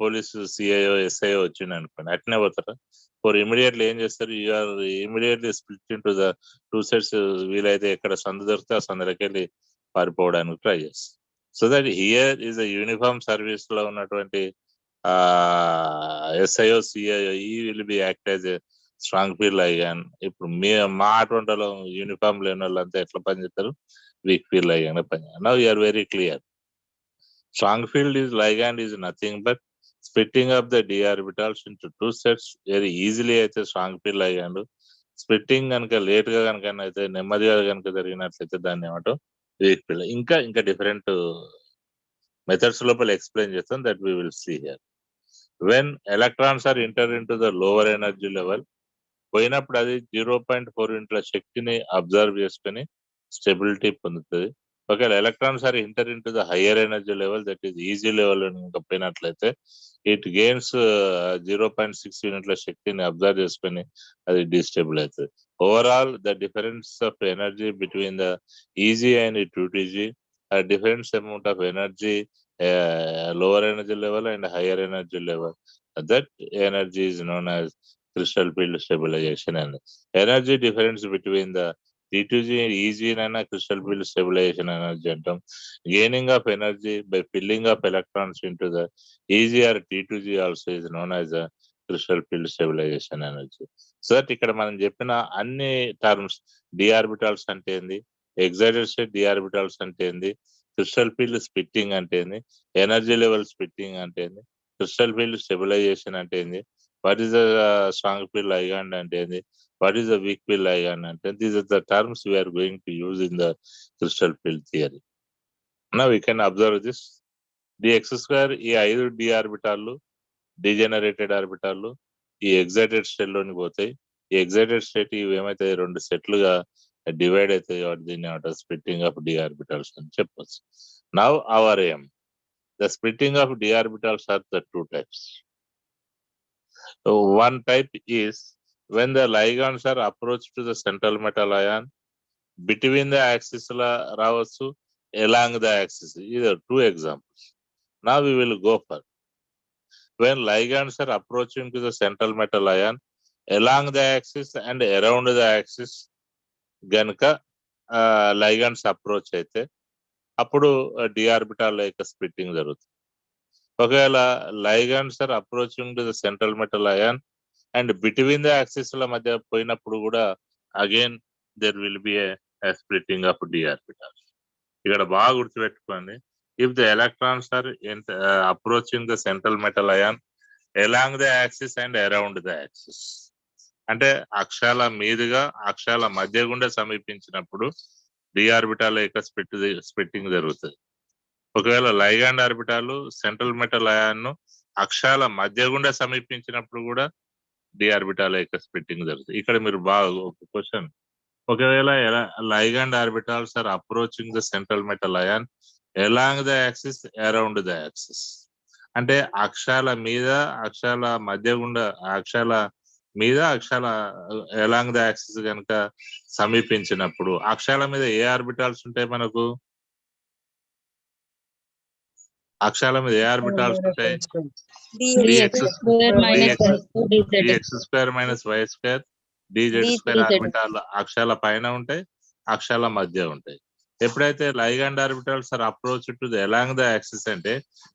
పోలీసు సిఐఓ ఎస్ఐఓ వచ్చింది అనుకోండి, అట్నే పోతారా? ఫర్ ఇమీడియట్లీ ఏం చేస్తారు, you are immediately split in to the 2 sets. వీలైతే ఎక్కడ సందు దొరికితే ఆ సందులోకి వెళ్ళి పారిపోవడానికి ట్రై చేస్తారు. So that here is a uniform service లో ఉన్నటువంటి ఎస్ఐఓ సిఐఓ ఈ will be act as a strong field ligand. ఇప్పుడు మా అటువంటి యూనిఫామ్ లేని వాళ్ళంతా ఎట్లా పనిచేస్తారు, వీక్ ఫీల్డ్ ligand పనిచేస్తారు. Now you are very clear. Strong field is ligand is nothing but splitting up the d orbitals into 2 sets very easily అయితే strong field ligand. Splitting కనుక లేట్ గా కనుక అయితే నెమ్మదిగా కనుక జరిగినట్లయితే దాన్ని ఏమంటాం వీక్ ఫీల్డ్. ఇంకా డిఫరెంట్ మెథడ్స్ లోపల ఎక్స్ప్లెయిన్ చేస్తాం, that we will see here. When electrons are enter into the lower energy level, పోయినప్పుడు అది 0.4 యూనిట్ల శక్తిని అబ్జర్వ్ చేసుకుని స్టెబిలిటీ పొందుతుంది. ఒకవేళ electrons are enter into the higher energy level, that is EG level ఇంకా పోయినట్లయితే ఇట్ గెయిన్స్ 0.6 యూనిట్ల శక్తిని అబ్జర్వ్ చేసుకుని అది డిస్టేబుల్ అవుతుంది. Overall the difference of energy between the easy and 2TG, difference amount of energy, lower energy level and higher energy level, that energy is known as crystal field stabilization. And energy difference between the T2G and EG and crystal field stabilization energy antam, gaining of energy by filling up electrons into the EG or T2G also is known as a crystal field stabilization energy. So that ఇక్కడ మనం చెప్పిన అన్ని terms, d orbitals అంటే ఏంది, excited state d orbitals అంటే ఏంది, crystal field splitting అంటే ఏంది, ఎనర్జీ లెవెల్ స్ప్లిట్టింగ్ అంటే ఏంది, క్రిస్టల్ ఫీల్డ్ స్టెబిలైజేషన్ అంటే ఏంది, what is the strong field ligand అంటే ఏంది, what is the weak field ligand అంటే, these are the terms we are going to use in the crystal field theory. Now we can observe this. dx2 ఈ 5 d ఆర్బిటాలు డిజెనరేటెడ్ ఆర్బిటాలు ఈ excited state లోనికి పోతాయి. ఈ excited state ఇవి ఏమైతే 2 సెట్లుగా డివైడ్ అవుతాయి, దీన్ని స్ప్లిట్టింగ్ ఆఫ్ d ఆర్బిటాల్స్ అని చెప్పొచ్చు. Now our aim, the splitting of d orbitals are the 2 types. One type is when the ligands are approached to the central metal ion between the axis la రావచ్చు, along the axis. These are 2 examples. Now we will go for when ligands are approaching to the central metal ion along the axis and around the axis, గనుక ligands approach అయితే అప్పుడు d orbital యొక్క splitting జరుగుతుంది. ఒకవేళ ligands are approaching to the central metal ion and between the axis ల మధ్య పోయినప్పుడు కూడా again there will be a splitting of d orbital. ఇక్కడ బాగా గుర్తుపెట్టుకోండి, if the electrons are approaching the central metal ion along the axis and around the axis, అంటే అక్షాల మీదుగా అక్షాల మధ్య గుండా సమీపించినప్పుడు d ఆర్బిటాల్ యొక్క స్ప్లిట్టింగ్ జరుగుతుంది. ఒకవేళ లైగాండ్ ఆర్బిటాలు సెంట్రల్ మెటల్ అయాన్ ను అక్షాల మధ్య గుండా సమీపించినప్పుడు కూడా d ఆర్బిటాల్ యొక్క స్ప్లిట్టింగ్ జరుగుతుంది. ఇక్కడ మీరు బాగా ఒక క్వశ్చన్, ఒకవేళ ligand orbitals are approaching the central metal ion along the axis around the axis, అంటే అక్షాల మీద అక్షాల మధ్య గుండా అక్షాల మీద అక్షాల అలాంగ్ ద యాక్సిస్ కనుక సమీపించినప్పుడు అక్షాల మీద ఏ ఆర్బిటాల్స్ ఉంటాయి మనకు, అక్షాల మీద ఏ ఆర్బిటాల్స్ ఉంటాయి, dx2 - y2 dz2 ఆర్బిటాల్ అక్షాల పైన ఉంటాయి, అక్షాల మధ్య ఉంటాయి. ఎప్పుడైతే ligand orbitals are approach to the along the axis అంటే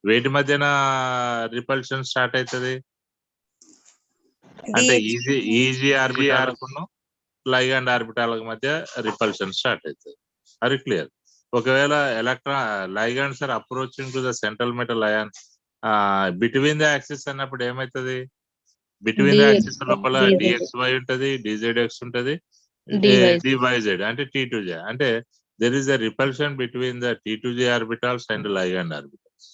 వేటి మధ్యన రిపల్షన్ స్టార్ట్ అవుతుంది, అంటే ఈజీ ఆర్బిటాలకు లైగాండ్ ఆర్బిటాలకు మధ్య రిపల్షన్ స్టార్ట్ అవుతుంది. అది క్లియర్. ఒకవేళ ligands are approaching to the central metal ion between the axis అన్నప్పుడు ఏమైతుంది, బిట్వీన్ ద యాక్సిస్ లోపల dxy ఉంటది, dzx ఉంటది, dyz అంటే T2G, అంటే there is a repulsion between the T2G orbitals and ligand orbitals.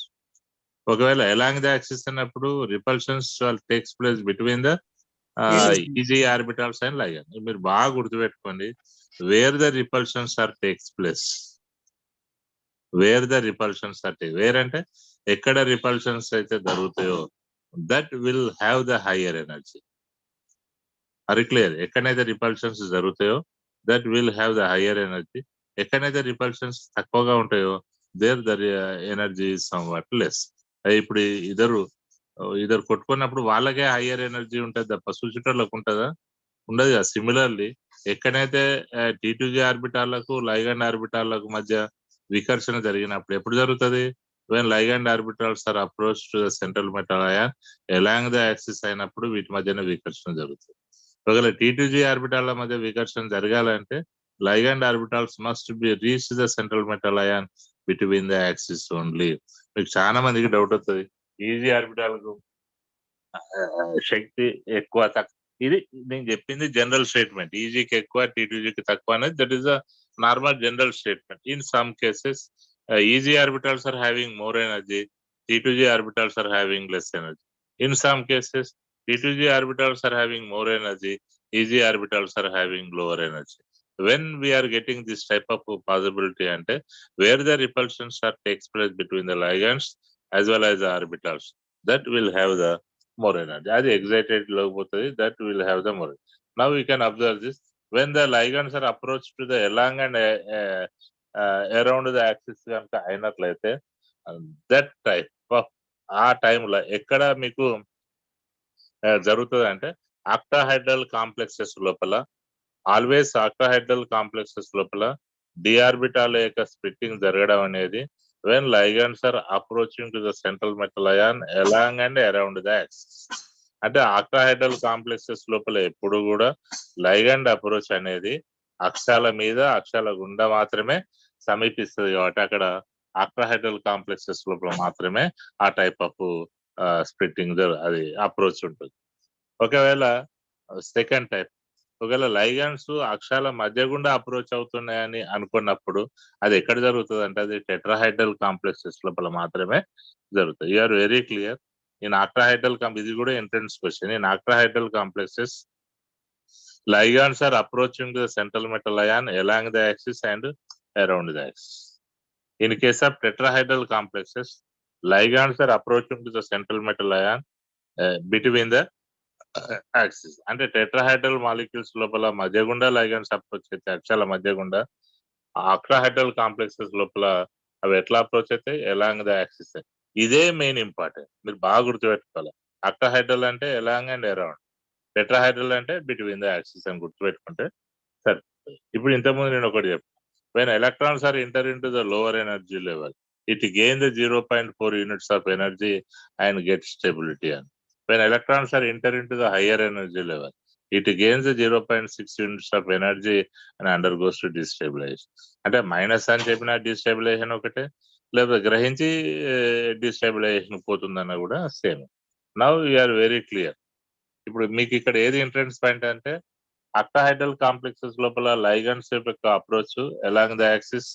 ఒకవేళ అలాంగ్ ద యాక్సిస్ అన్నప్పుడు repulsions takes place between the EG orbitals and ligand. మీరు బాగా గుర్తుపెట్టుకోండి, where the repulsions are takes place, where the repulsions are where అంటే ఎక్కడ repulsions అయితే జరుగుతాయో that will have the higher energy. అది క్లియర్. ఎక్కడైతే రిపల్షన్స్ జరుగుతాయో that will have the higher energy, ఎక్కడైతే రిపల్షన్స్ తక్కువగా ఉంటాయో there the energy somewhat less. ఇప్పుడు ఇద్దరు కొట్టుకున్నప్పుడు వాళ్ళకే హయ్యర్ ఎనర్జీ ఉంటుంది తప్ప చూసేటోళ్ళకు ఉంటుందా, ఉండదు కదా. సిమిలర్లీ ఎక్కడైతే T2G ఆర్బిటాలకు లైగాండ్ ఆర్బిటాలకు మధ్య వికర్షణ జరిగినప్పుడు ఎప్పుడు జరుగుతుంది, when ligand orbitals are approach to the central metal ion along the axis అయినప్పుడు వీటి మధ్యన వికర్షణ జరుగుతుంది. ఒకవేళ T2G ఆర్బిటాల మధ్య వికర్షణ జరగాలంటే ligand orbitals must be reach the central metal ion between the axis only. మీకు చాలా మందికి డౌట్ వస్తుంది, ఈజీ ఆర్బిటాలకు శక్తి ఎక్కువ తక్కువ, ఇది నేను చెప్పింది జనరల్ స్టేట్మెంట్. ఈజీకి ఎక్కువ T2Gకి తక్కువ అనేది that is a normal general statement. In some cases EG orbitals are having more energy, T2G orbitals are having less energy. In some cases T2G orbitals are having more energy, easy orbitals are having lower energy. When we are getting this type of possibility ante where the repulsion start takes place between the ligands as well as the orbitals, that will have the more energy. As excited logopathy, that will have the more. Now we can observe this. When the ligands are approached to the along and around the axis కనుక అయినట్లయితే that type of ఆ టైంలో ఎక్కడ మీకు జరుగుతుంది అంటే octahedral complexes లోపల always octahedral complexes లోపల డిఆర్బిటాల యొక్క స్ప్లిట్టింగ్ జరగడం అనేది when ligands are approaching to the central metal ion along and around the axis. అంటే ఆక్టాహైడ్రల్ కాంప్లెక్సెస్ లోపల ఎప్పుడు కూడా లైగండ్ అప్రోచ్ అనేది అక్షాల మీద అక్షాల గుండా మాత్రమే సమీపిస్తుంది కాబట్టి అక్కడ ఆక్టాహైడ్రల్ కాంప్లెక్సెస్ లోపల మాత్రమే ఆ టైప్ ఆఫ్ స్ప్లిట్టింగ్ అది అప్రోచ్ ఉంటుంది. ఒకవేళ సెకండ్ టైప్, ఒకవేళ లైగండ్స్ అక్షాల మధ్య గుండా అప్రోచ్ అవుతున్నాయని అనుకున్నప్పుడు అది ఎక్కడ జరుగుతుంది అంటే అది టెట్రాహైడ్రల్ కాంప్లెక్సెస్ లోపల మాత్రమే జరుగుతుంది. You are very clear. In octahedral ఇది కూడా entrance question. In octahedral complexes ligands are approaching the central metal ion along the axis and around the axis. In case of tetrahedral complexes, ligands are approaching to the central metal ion between the axis. అంటే tetrahedral molecules లోపల మధ్య గుండా లైగండ్స్ approach అయితే అక్షాల మధ్య గుండా, octahedral complexes లోపల అవి ఎట్లా అప్రోచ్ అవుతాయి? Along the axis. ఇదే మెయిన్ ఇంపార్టెంట్, మీరు బాగా గుర్తుపెట్టుకోవాలి. ఆక్టాహైడ్రల్ అంటే ఎలాంగ్ అండ్ అరౌండ్, టెట్రాహైడ్రల్ అంటే బిట్వీన్ ద యాక్సిస్ అని గుర్తుపెట్టుకుంటే సరే. ఇప్పుడు ఇంతకుముందు నేను ఒకటి చెప్పాను, when electrons are enter in to the lower energy level it gain the 0.4 units of energy and get stability అని. When electrons are enter in to the higher energy level it gains the 0.6 units of energy and under goes to destabilization. అంటే minus అని చెప్పిన డిస్టెబిలైజేషన్ ఒకటే, లేకపోతే గ్రహించి destabilisation పోతుందన్న కూడా same. Now you are very clear. ఇప్పుడు మీకు ఇక్కడ ఏది ఎంట్రన్స్ పాయింట్ అంటే ఆక్టాహైడ్రల్ కాంప్లెక్సెస్ లోపల లైగండ్స్ యొక్క approach along the axis,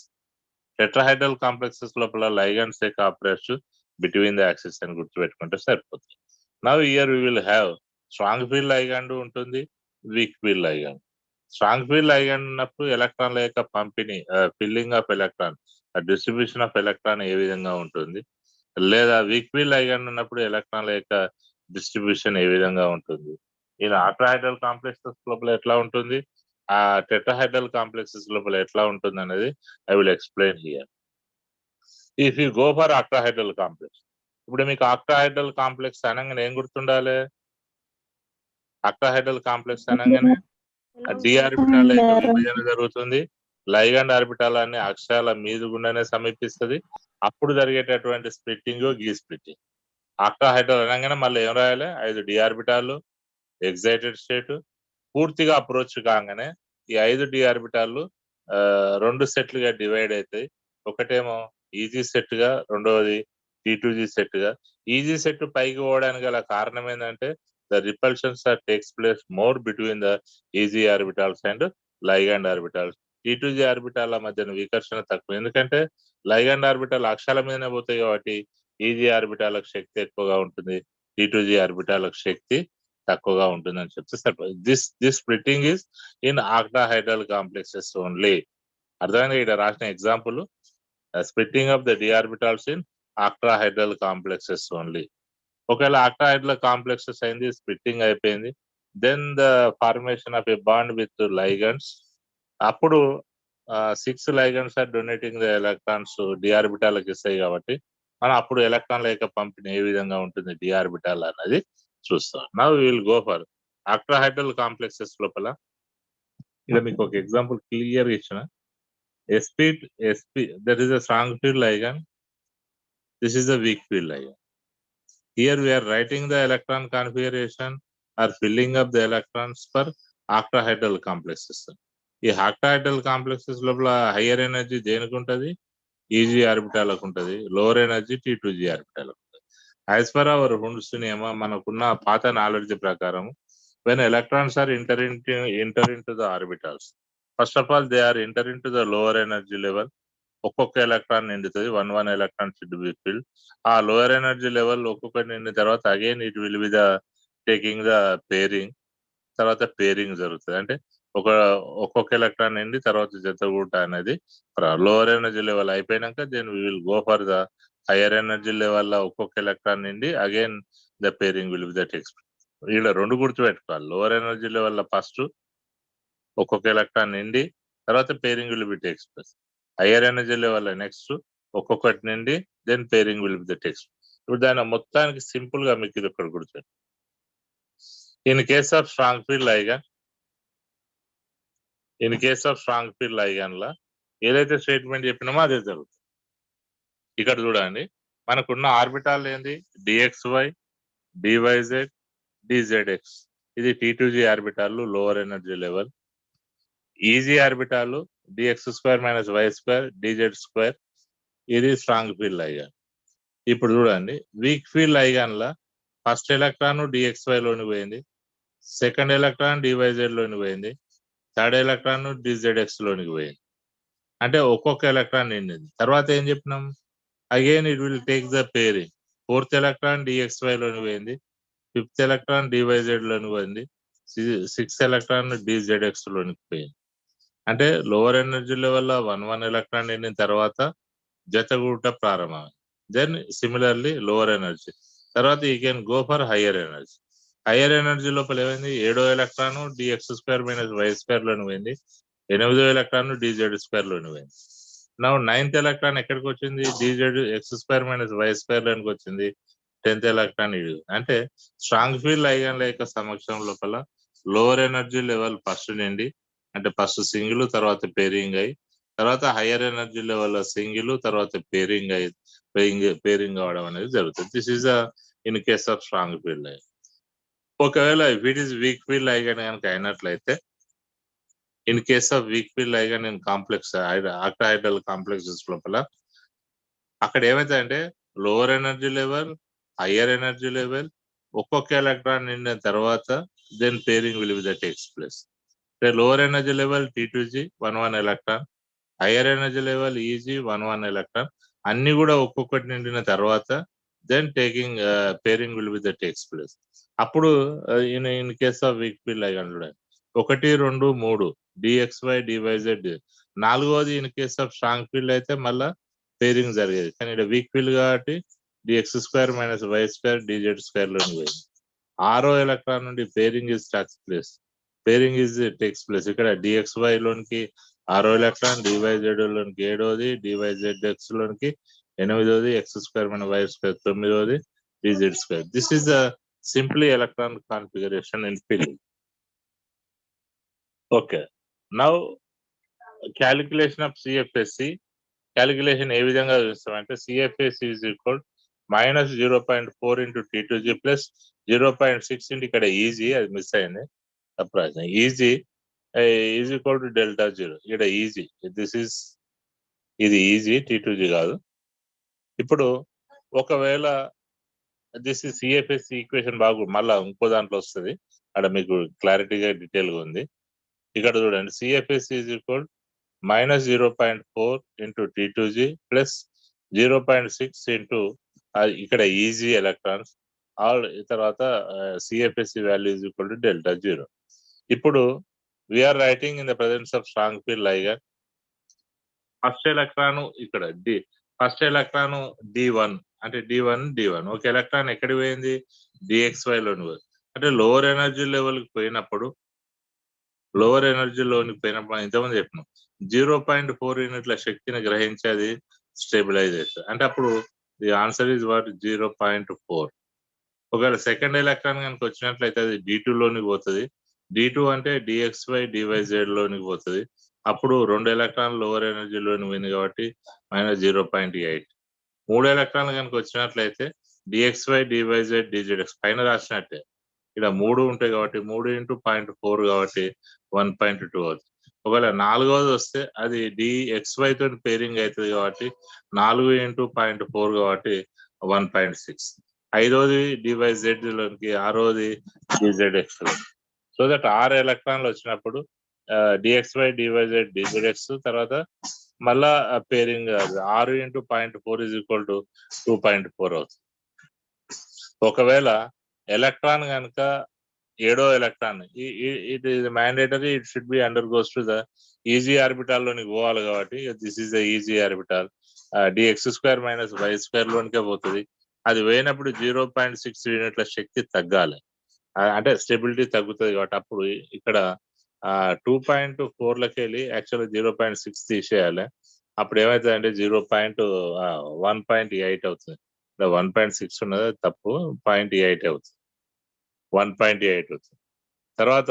tetrahedral complexes లోపల లైగండ్స్ యొక్క అప్రోచ్ బిట్వీన్ ద యాక్సిస్ అని గుర్తుపెట్టుకుంటే సరిపోతుంది. Now here we will have strong field ligand ఉంటుంది, weak field ligand. Strong field ligand ఉన్నప్పుడు ఎలక్ట్రాన్ల యొక్క పంపిణీ, filling of electron, distribution of electron ఏ విధంగా ఉంటుంది, లేదా వీక్ ఫీల్డ్ లైగండ్ ఉన్నప్పుడు ఎలక్ట్రాన్ల యొక్క డిస్ట్రిబ్యూషన్ ఏ విధంగా ఉంటుంది. ఇలా ఆక్టాహైడ్రల్ కాంప్లెక్సెస్ లోపల ఎట్లా ఉంటుంది, ఆ టెట్రాహైడ్రల్ కాంప్లెక్సెస్ లోపల ఎట్లా ఉంటుంది అనేది I will explain here. If you go for octahedral complex, ఇప్పుడు మీకు ఆక్టాహైడ్రల్ కాంప్లెక్స్ అనగానే ఏం గుర్తుండాలి? ఆక్టాహైడ్రల్ కాంప్లెక్స్ అనగానే డి ఆర్బిటాల్ యొక్క విభజన జరుగుతుంది, లైగండ్ ఆర్బిటాల్ అనే అక్షరాల మీద గుండానే సమీపిస్తుంది. అప్పుడు జరిగేటటువంటి స్ప్లిట్టింగ్ గీ స్ప్లిట్టింగ్. ఆక్టాహైడ్రల్ అనగానే మళ్ళీ ఏం రాయాలి? 5 డి ఆర్బిటాలు, ఎగ్జైటెడ్ స్టేట్. పూర్తిగా అప్రోచ్ కాగానే ఈ 5 డి ఆర్బిటాలు 2 సెట్లుగా డివైడ్ అవుతాయి. ఒకటేమో ఈజీ సెట్ గా, రెండవది T2G సెట్ గా. ఈజీ సెట్ పైకి పోవడానికి గల కారణం ఏంటంటే the repulsions are takes place more between the EG orbitals and ligand orbitals. T2G ఆర్బిటాల మధ్యన వికర్షణ తక్కువ, ఎందుకంటే లైగండ్ ఆర్బిటాల్ అక్షాల మీదనే పోతాయి కాబట్టి ఈజీ ఆర్బిటాలకు శక్తి ఎక్కువగా ఉంటుంది, T2G ఆర్బిటాలకు శక్తి తక్కువగా ఉంటుంది అని చెప్తే సరిపోతుంది. This splitting is in octahedral complexes only. అర్థమైంది? ఇక్కడ రాసిన example splitting of the D orbitals in octahedral complexes only. ఒకవేళ ఆక్టాహైడ్రల్ కాంప్లెక్సెస్ అయింది, స్ప్లిట్టింగ్ అయిపోయింది, then the formation of a bond with ligands. అప్పుడు 6 ligands are donating the electrons D ఆర్బిటాలకు ఇస్తాయి కాబట్టి మనం అప్పుడు ఎలక్ట్రాన్ల యొక్క పంపిణీ ఏ విధంగా ఉంటుంది డి ఆర్బిటాల్ అన్నది చూస్తాం. Now we will go for octahedral complexes లోపల. ఇక్కడ మీకు ఒక ఎగ్జాంపుల్ క్లియర్ ఇచ్చిన sp that is a strong field ligand, this is a weak field ligand. Here we are writing the electron configuration or filling up the electrons for octahedral complexes. ఈ octahedral complexes లోపల higher energy దేనికి ఉంటుంది? Easy ఆర్బిటాలకు ఉంటుంది, lower energy T2G ఆర్బిటాలకు ఉంటుంది. As per hour హుండ్స్ నియమం, మనకున్న పాత knowledge ప్రకారం when electrons are enter into the orbitals, first of all they are enter into the lower energy level. ఒక్కొక్క ఎలక్ట్రాన్ నిండుతుంది, 1 ఎలక్ట్రాన్ షుడ్ బి ఫిల్డ్. ఆ lower energy level ఒక్కొక్కటి నిండిన తర్వాత again it will be the taking the pairing. తర్వాత pairing జరుగుతుంది. అంటే ఒక్కొక్క ఎలక్ట్రాన్ నిండి తర్వాత జతగూట అనేది లోవర్ ఎనర్జీ లెవెల్ అయిపోయినాక then we will go for the higher energy level ఒక్కొక్క ఎలక్ట్రాన్ నిండి again the pairing will be the takes. వీళ్ళ రెండు గుర్తుపెట్టుకోవాలి. లోవర్ ఎనర్జీ లెవెల్ ఫస్ట్ ఒక్కొక్క ఎలక్ట్రాన్ నిండి తర్వాత pairing will be takes place. Higher energy level next ఒక్కొక్కటి నిండి then pairing will be the takes. ఇప్పుడు దాని మొత్తానికి సింపుల్ గా మీకు ఇది ఒకటి గుర్తుపెట్టు. In case of strong field ligand లా ఏదైతే స్టేట్మెంట్ చెప్పినామో అదే జరుగుతుంది. ఇక్కడ చూడండి, మనకున్న ఆర్బిటాల్ ఏంది? DXY, DYZ, DZX. ఇది T2G orbital lower energy level. EG orbital dx2 - y2 dz2. ఇది స్ట్రాంగ్ ఫీల్డ్ లైగాన్. ఇప్పుడు చూడండి, వీక్ ఫీల్డ్ లైగాన్ లా ఫస్ట్ ఎలక్ట్రాన్ DXY లోని పోయింది, సెకండ్ ఎలక్ట్రాన్ డివైజెడ్ లోని పోయింది, థర్డ్ ఎలక్ట్రాన్ DZX లోనికి పోయింది. అంటే ఒక్కొక్క ఎలక్ట్రాన్ నిండింది. తర్వాత ఏం చెప్పినాం? Again it will take the pairing. Fourth electron DXY లోని పోయింది, ఫిఫ్త్ ఎలక్ట్రాన్ డివైజెడ్ లోని పోయింది, సిక్స్త్ ఎలక్ట్రాన్ DZX లోనికి పోయింది. అంటే లోవర్ ఎనర్జీ లెవెల్ 1 ఎలక్ట్రాన్ నిండిన తర్వాత జతగూట ప్రారంభమైంది. దెన్ సిమిలర్లీ లోవర్ ఎనర్జీ తర్వాత you can go for higher energy. Higher energy లోపల ఏమైంది? 7వ ఎలక్ట్రాన్ DX2 - Y2 లోని పోయింది, 8వ ఎలక్ట్రాన్ DZ2 లోని పోయింది. నా 9th ఎలక్ట్రాన్ ఎక్కడికి వచ్చింది? DZX2 - Y2 లోనికి వచ్చింది. 10th ఎలక్ట్రాన్ ఇది. అంటే స్ట్రాంగ్ ఫీల్డ్ లైగాన్ల యొక్క సమక్షం లోపల లోవర్ ఎనర్జీ లెవెల్ ఫస్ట్ నిండి, అంటే ఫస్ట్ సింగిల్ తర్వాత పేరింగ్ అయ్యి, తర్వాత హయ్యర్ ఎనర్జీ లెవెల్ సింగిల్ తర్వాత పేరింగ్ అవడం అనేది జరుగుతుంది. This is in case of strong field ligand. ఒకవేళ if it is weak field ligand కనుక అయినట్లయితే, in case of weak field ligand in complex octahedral complexes లోపల అక్కడ ఏమైతుందంటే lower energy level, higher energy level ఒక్కొక్క ఎలక్ట్రాన్ నిండిన తర్వాత then pairing will be the takes place. Lower energy level T2G 1 electron, higher energy level EG 1 electron అన్ని కూడా ఒక్కొక్కటి నిండిన తర్వాత then taking pairing will be the takes place. అప్పుడు in case of weak field ligand చూడండి, 1, 2, 3 DXY DYZ. 4వది in case of strong field అయితే మళ్ళా పేరింగ్ జరిగేది. కానీ ఇక్కడ వీక్ ఫీల్డ్ కాబట్టి DX2 - Y2 DZ2 లోని పోయింది. 6వ ఎలక్ట్రాన్ నుండి పేరింగ్ ఇస్ టేక్స్ ప్లేస్. ఇక్కడ DXY లోనికి 6వ ఎలక్ట్రాన్, DYZ లోనికి 7వది, DYZX లోనికి 8వది, X2 - Y2 9వది, DZ2. This is the simply electron configuration in field. Okay, now calculation of CFSC. Calculation ఏ విధంగా చూస్తామంటే CFSC is equal -0.4 into T2G plus 0.6 into ఇక్కడ ఈజీ, అది మిస్ అయింది, తప్పు EG is equal to delta 0. ఇక్కడ easy, ఇది ఈజీ, T2G కాదు. ఇప్పుడు ఒకవేళ దిస్ ఇస్ CFSC ఈక్వేషన్ మళ్ళా ఇంకో దాంట్లో వస్తుంది, అక్కడ మీకు క్లారిటీగా డీటెయిల్గా ఉంది. ఇక్కడ చూడండి, CFSC is equal -0.4 into T2G plus 0.6 into ఇక్కడ ఈజీ ఎలక్ట్రాన్స్ తర్వాత CFSC value is equal to delta 0. ఇప్పుడు we are writing in the presence of strong field ligand. First electron ఇక్కడ ఫస్ట్ ఎలక్ట్రాన్ D1, అంటే D1 ఒక ఎలక్ట్రాన్ ఎక్కడికి పోయింది? DXY లోని పోయింది. అంటే లోవర్ ఎనర్జీ లెవెల్కి పోయినప్పుడు ఇంతమంది చెప్పినాం 0.4 యూనిట్ల శక్తిని గ్రహించి అది స్టెబిలైజ్ అవుతుంది. అంటే అప్పుడు ది ఆన్సర్ ఈజ్ వాట్? 0.4. ఒకవేళ సెకండ్ ఎలక్ట్రాన్ కనుక వచ్చినట్లయితే అది D2 లోనికి పోతుంది. D2 అంటే DXY DYZ లోనికి పోతుంది. అప్పుడు 2 ఎలక్ట్రాన్ లోవర్ ఎనర్జీ లోని పోయింది కాబట్టి -0.8. 3 ఎలక్ట్రాన్లు కనుక వచ్చినట్లయితే DXY DYZ DZX పైన రాసినట్టే ఇక్కడ 3 ఉంటాయి కాబట్టి 3 into 0.4 కాబట్టి 1.2 అవుతుంది. ఒకవేళ 4వది వస్తే అది DXY తోటి పేరింగ్ అవుతుంది కాబట్టి 4 into 0.4 కాబట్టి 1.6. 5వది DYZ లోనికి, 6వది DZX లోకి. సో దట్ 6 ఎలక్ట్రాన్లు వచ్చినప్పుడు DXY DYZ DZX తర్వాత మళ్ళా pairing 6 into 0.4 is equal to 2.4 అవుతుంది. ఒకవేళ ఎలక్ట్రాన్ కనుక ఏడో electron it is mandatory, it should be under goes to the easy orbital లోనికి పోవాలి కాబట్టి this is the easy orbital. dx² - y² లోనికే పోతుంది. అది పోయినప్పుడు 0.6 యూనిట్ల శక్తి తగ్గాలి, అంటే స్టెబిలిటీ తగ్గుతుంది కాబట్టి అప్పుడు ఇక్కడ 2.4 వెళ్ళి యాక్చువల్గా 0.6 తీసేయాలి. అప్పుడు ఏమవుతుంది అంటే 1.8 అవుతుంది. 1.6 ఉన్నది తప్పు, 0.8 అవుతుంది, 1.8 అవుతుంది. తర్వాత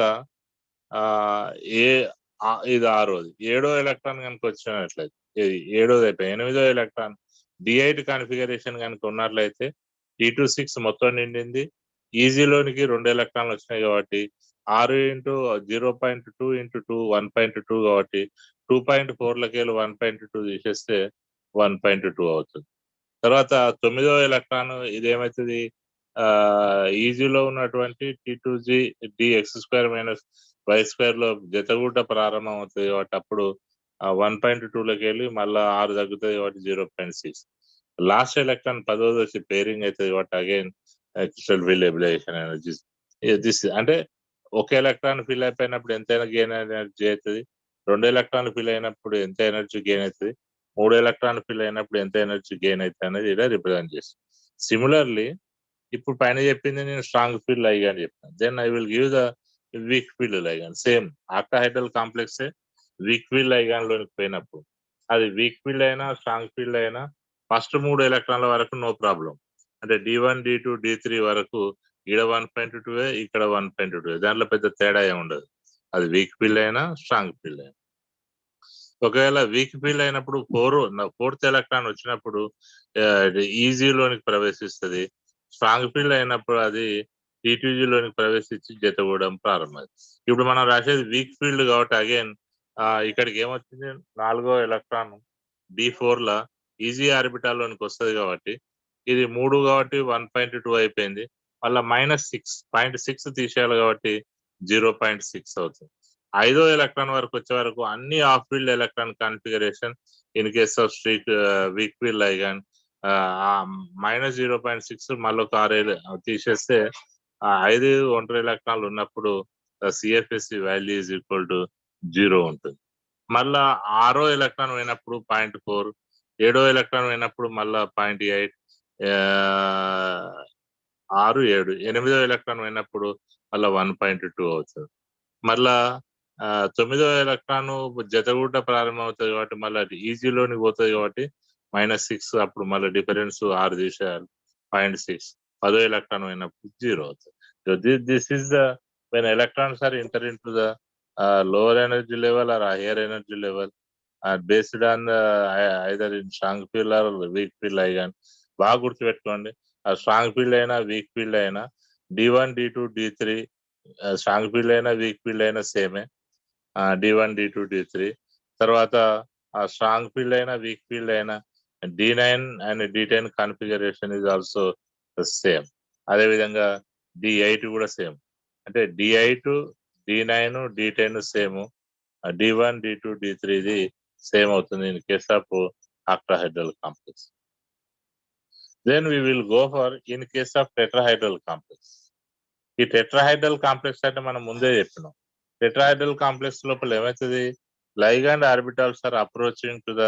ఇది ఆరోది. ఏడో ఎలక్ట్రాన్ కనుక వచ్చినట్లయితే ఏడోది అయిపోయి ఎనిమిదో ఎలక్ట్రాన్ D8 కాన్ఫిగరేషన్ కనుక ఉన్నట్లయితే T26 మొత్తం నిండింది. ఈజీలోనికి 2 ఎలక్ట్రాన్లు వచ్చినాయి కాబట్టి 6 × 0.2 × 2 1.2 కాబట్టి 2.4 1.2 తీసేస్తే 1.2 అవుతుంది. తర్వాత 9వ ఎలక్ట్రాన్ ఇది ఏమవుతుంది, ఈజీలో ఉన్నటువంటి T2G dx² - y² లో జతగూట ప్రారంభం అవుతుంది కాబట్టి అప్పుడు 1.2 వెళ్ళి మళ్ళీ 6 తగ్గుతుంది కాబట్టి 0.6. లాస్ట్ ఎలక్ట్రాన్ 10వది వచ్చి పేరింగ్ అవుతుంది కాబట్టి again crystal field stabilization energy. This అంటే ఒక ఎలక్ట్రాన్ ఫిల్ అయిపోయినప్పుడు ఎంత గెయిన్ ఎనర్జీ అవుతుంది, 2 ఎలక్ట్రాన్లు ఫిల్ అయినప్పుడు ఎంత ఎనర్జీ గెయిన్ అవుతుంది, 3 ఎలక్ట్రాన్లు ఫిల్ అయినప్పుడు ఎంత ఎనర్జీ గెయిన్ అవుతుంది అనేది ఇలా రిప్రజెంట్ చేస్తుంది. సిమిలర్లీ ఇప్పుడు పైన చెప్పింది నేను స్ట్రాంగ్ ఫీల్డ్ లైగాండ్ చెప్పాను. Then I will give the weak field ligand. Same octahedral complex weak field ligand లోనికి పోయినప్పుడు అది వీక్ ఫీల్డ్ అయినా స్ట్రాంగ్ ఫీల్డ్ అయినా ఫస్ట్ 3 ఎలక్ట్రాన్ల వరకు నో ప్రాబ్లం. అంటే D1 D2 D3 వరకు ఇక్కడ 1.2 ఇక్కడ 1.2 దాంట్లో పెద్ద తేడా ఏమి ఉండదు. అది వీక్ ఫీల్డ్ అయినా స్ట్రాంగ్ ఫీల్డ్ అయినా. ఒకవేళ వీక్ ఫీల్డ్ అయినప్పుడు 4th ఎలక్ట్రాన్ వచ్చినప్పుడు ఈజీలోనికి ప్రవేశిస్తుంది. స్ట్రాంగ్ ఫీల్డ్ అయినప్పుడు అది T2G లోనికి ప్రవేశించి జతగూడడం ప్రారంభమైంది. ఇప్పుడు మనం రాసేది వీక్ ఫీల్డ్ కాబట్టి అగైన్ ఇక్కడికి ఏమొచ్చింది, 4వ ఎలక్ట్రాన్ D4 ల ఈజీ ఆర్బిటాల్ లోనికి వస్తుంది కాబట్టి ఇది 3 కాబట్టి 1.2 అయిపోయింది. మళ్ళీ -6.6 తీసేయాలి కాబట్టి 0.6 అవుతుంది. 5వ ఎలక్ట్రాన్ వరకు వచ్చే వరకు అన్ని of field electron configuration in case of weak field ligand -0.6 మళ్ళీ ఒక 6 తీసేస్తే 5 ఒంటరి ఎలక్ట్రాన్లు ఉన్నప్పుడు CFSE value is equal to 0 ఉంటుంది. మళ్ళా 6వ ఎలక్ట్రాన్ పోయినప్పుడు 0.4, 7వ ఎలక్ట్రాన్ పోయినప్పుడు మళ్ళా 0.8, 6 7 8వ ఎలక్ట్రాన్ పోయినప్పుడు మళ్ళీ 1.2 అవుతుంది. మళ్ళా 9వ ఎలక్ట్రాన్ జతగూట ప్రారంభం అవుతుంది కాబట్టి మళ్ళీ ఈజీలోనికి పోతుంది కాబట్టి -6 అప్పుడు మళ్ళీ డిఫరెన్స్ 6 తీసేయాలి 0.6. 10వ ఎలక్ట్రాన్ పోయినప్పుడు 0 అవుతుంది. So this is the when electrons are enter into the lower energy level or higher energy level based on the either in strong field or weak field ligand. బాగా గుర్తుపెట్టుకోండి, స్ట్రాంగ్ ఫీల్డ్ అయినా weak field అయినా D1 D2 D3 strong field అయినా weak field అయినా సేమే. D1 D2 D3 తర్వాత strong field అయినా weak field అయినా D9 and D10 configuration is also same. అదేవిధంగా D8 కూడా సేమ్. అంటే D8 D9 D10 same, D1 D2 D3 ఇది సేమ్ అవుతుంది in case of octahedral complex. Then we will go for in case of tetrahedral complex. ఈ tetrahedral complex అంటే మనం ముందే చెప్పినాం. టెట్రాహైడ్రల్ కాంప్లెక్స్ లోపల ఏమవుతుంది, ligand orbitals are approaching to the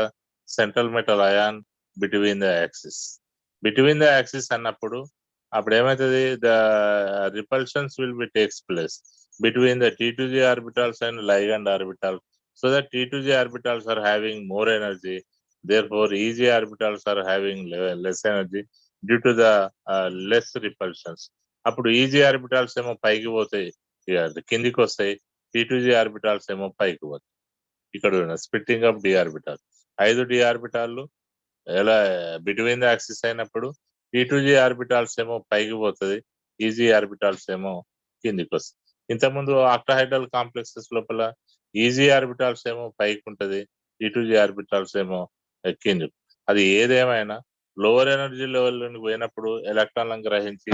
central metal ion between the axis. Between the axis అన్నప్పుడు అప్పుడు ఏమవుతుంది, the repulsions will be takes place between the T2G orbitals and ligand orbitals. So that T2G orbitals are having more energy, therefore EG orbitals are having less energy due to the less repulsions. అప్పుడు EG orbitals ఏమో పైకి పోతాయి, కిందికి వస్తాయి. T2G orbitals ఏమో పైకి పోతాయి. ఇక్కడ splitting of D orbital. 5 D ఆర్బిటాల్లు ఎలా బిట్వీన్ ద యాక్సిస్ అయినప్పుడు T2G ఆర్బిటాల్స్ ఏమో పైకి పోతుంది, EG ఆర్బిటాల్స్ ఏమో కిందికి వస్తాయి. ఇంతకుముందు ఆక్టాహైడ్రల్ కాంప్లెక్సెస్ లోపల EG ఆర్బిటాల్స్ ఏమో పైకి ఉంటది, T2G ఆర్బిటాల్స్ ఏమో కింది. అది ఏదేమైనా లోవర్ ఎనర్జీ లెవెల్ నుండి పోయినప్పుడు ఎలక్ట్రాన్లను గ్రహించి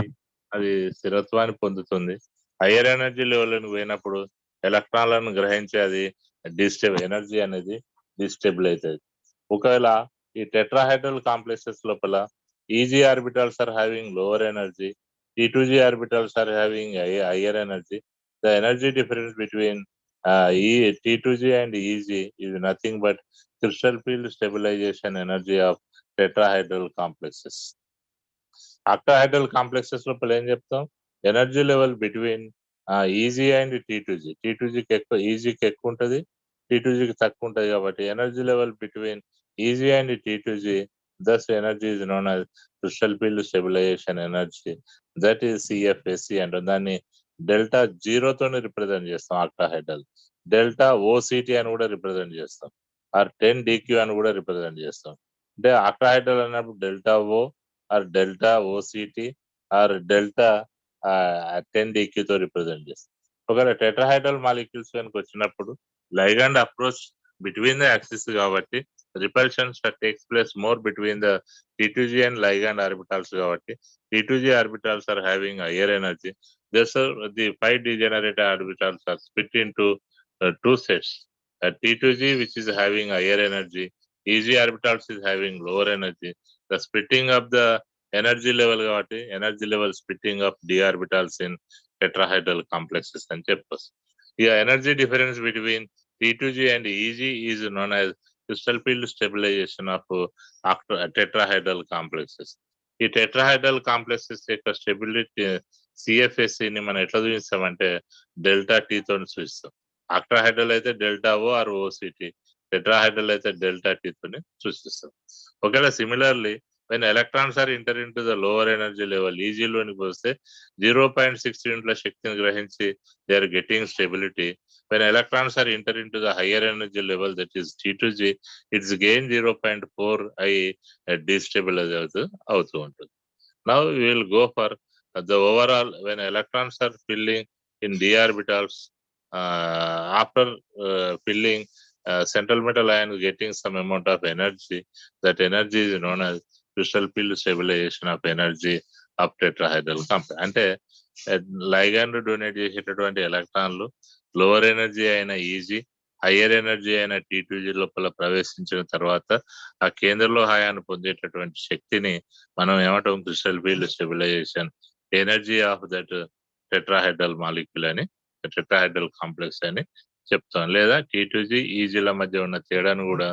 అది స్థిరత్వాన్ని పొందుతుంది. హయ్యర్ ఎనర్జీ లెవెల్ నుండి పోయినప్పుడు ఎలక్ట్రాన్లను గ్రహించి అది ఎనర్జీ అనేది డిస్టేబుల్ అవుతుంది. ఒకవేళ ఈ టెట్రాహైడ్రల్ కాంప్లెక్సెస్ లోపల EG orbitals are having lower energy, T2G orbitals are having a higher energy. The energy difference between T2G and EG is nothing but crystal field stabilization energy of tetrahedral complexes. Octahedral complexes లోపల ఏం చెప్తాం, energy level between easy and T2G. T2Gకి ఎక్కువ, ఈజీకి ఎక్కువ ఉంటుంది, T2Gకి తక్కువ ఉంటుంది. కాబట్టి energy level between easy and T2G, thus energy is known as crystal field stabilization energy, that is CFSC అంటారు. దాన్ని డెల్టా జీరోతోనే రిప్రజెంట్ చేస్తాం ఆక్టాహెడ్రల్. డెల్టా ఓసిటీ అని కూడా రిప్రజెంట్ చేస్తాం, ఆర్ 10 DQ అని కూడా రిప్రజెంట్ చేస్తాం. అంటే ఆక్టాహెడ్రల్ అన్నప్పుడు డెల్టా ఓ ఆర్ డెల్టా ఓసిటీ ఆర్ డెల్టా 10 DQ తో రిప్రజెంట్ చేస్తాం. ఒకవేళ టెట్రాహైడ్రల్ మాలిక్యూల్స్ కనుక వచ్చినప్పుడు ligand approach between the axis కాబట్టి repulsion takes place more between the T2G and ligand orbitals కాబట్టి T2G orbitals are having higher energy. Therefore, the 5 degenerate orbitals are split into 2 sets. T2G, which is having higher energy, EG orbitals is having lower energy. The splitting of the energy level కాబట్టి energy level splitting of d orbitals in tetrahedral complexes అని చెప్పొచ్చు. The energy difference between T2G and EG is known as crystal field stabilization of tetrahedral complexes. ఈ tetrahedral complexes యొక్క stability CFSC ని మనం ఎట్లా చూపిస్తామంటే delta T తో చూపిస్తాం. ఆక్టాహైడ్రల్ అయితే డెల్టా ఓ ఆర్ ఓసిటీ, టెట్రాహైడ్రల్ అయితే డెల్టా T తోని సూచిస్తాం. ఒకవేళ similarly when electrons are enter into the lower energy level, EG లోనికి వస్తే 0.6 యూనిట్ల శక్తిని గ్రహించి they are getting stability. When electrons are enter into the higher energy level, that is T2G, it's gain 0.4 I destabilize అవుతూ ఉంటుంది. Now we will go for the overall when electrons are filling in d orbitals, after filling central metal ion getting some amount of energy, that energy is known as crystal field stabilization of energy of tetrahedral complex. అంటే ligand donate చేసేటటువంటి ఎలక్ట్రాన్లు lower energy అయిన easy, higher energy అయిన T2G లోపల ప్రవేశించిన తర్వాత ఆ కేంద్రంలో హాయాన్ని పొందేటటువంటి శక్తిని మనం ఏమంటాం, crystal field stabilisation energy of that tetrahedral molecule అని, టెట్రాహెడ్రల్ కాంప్లెక్స్ అని చెప్తాం. లేదా T2G ఈజీల మధ్య ఉన్న తేడాను కూడా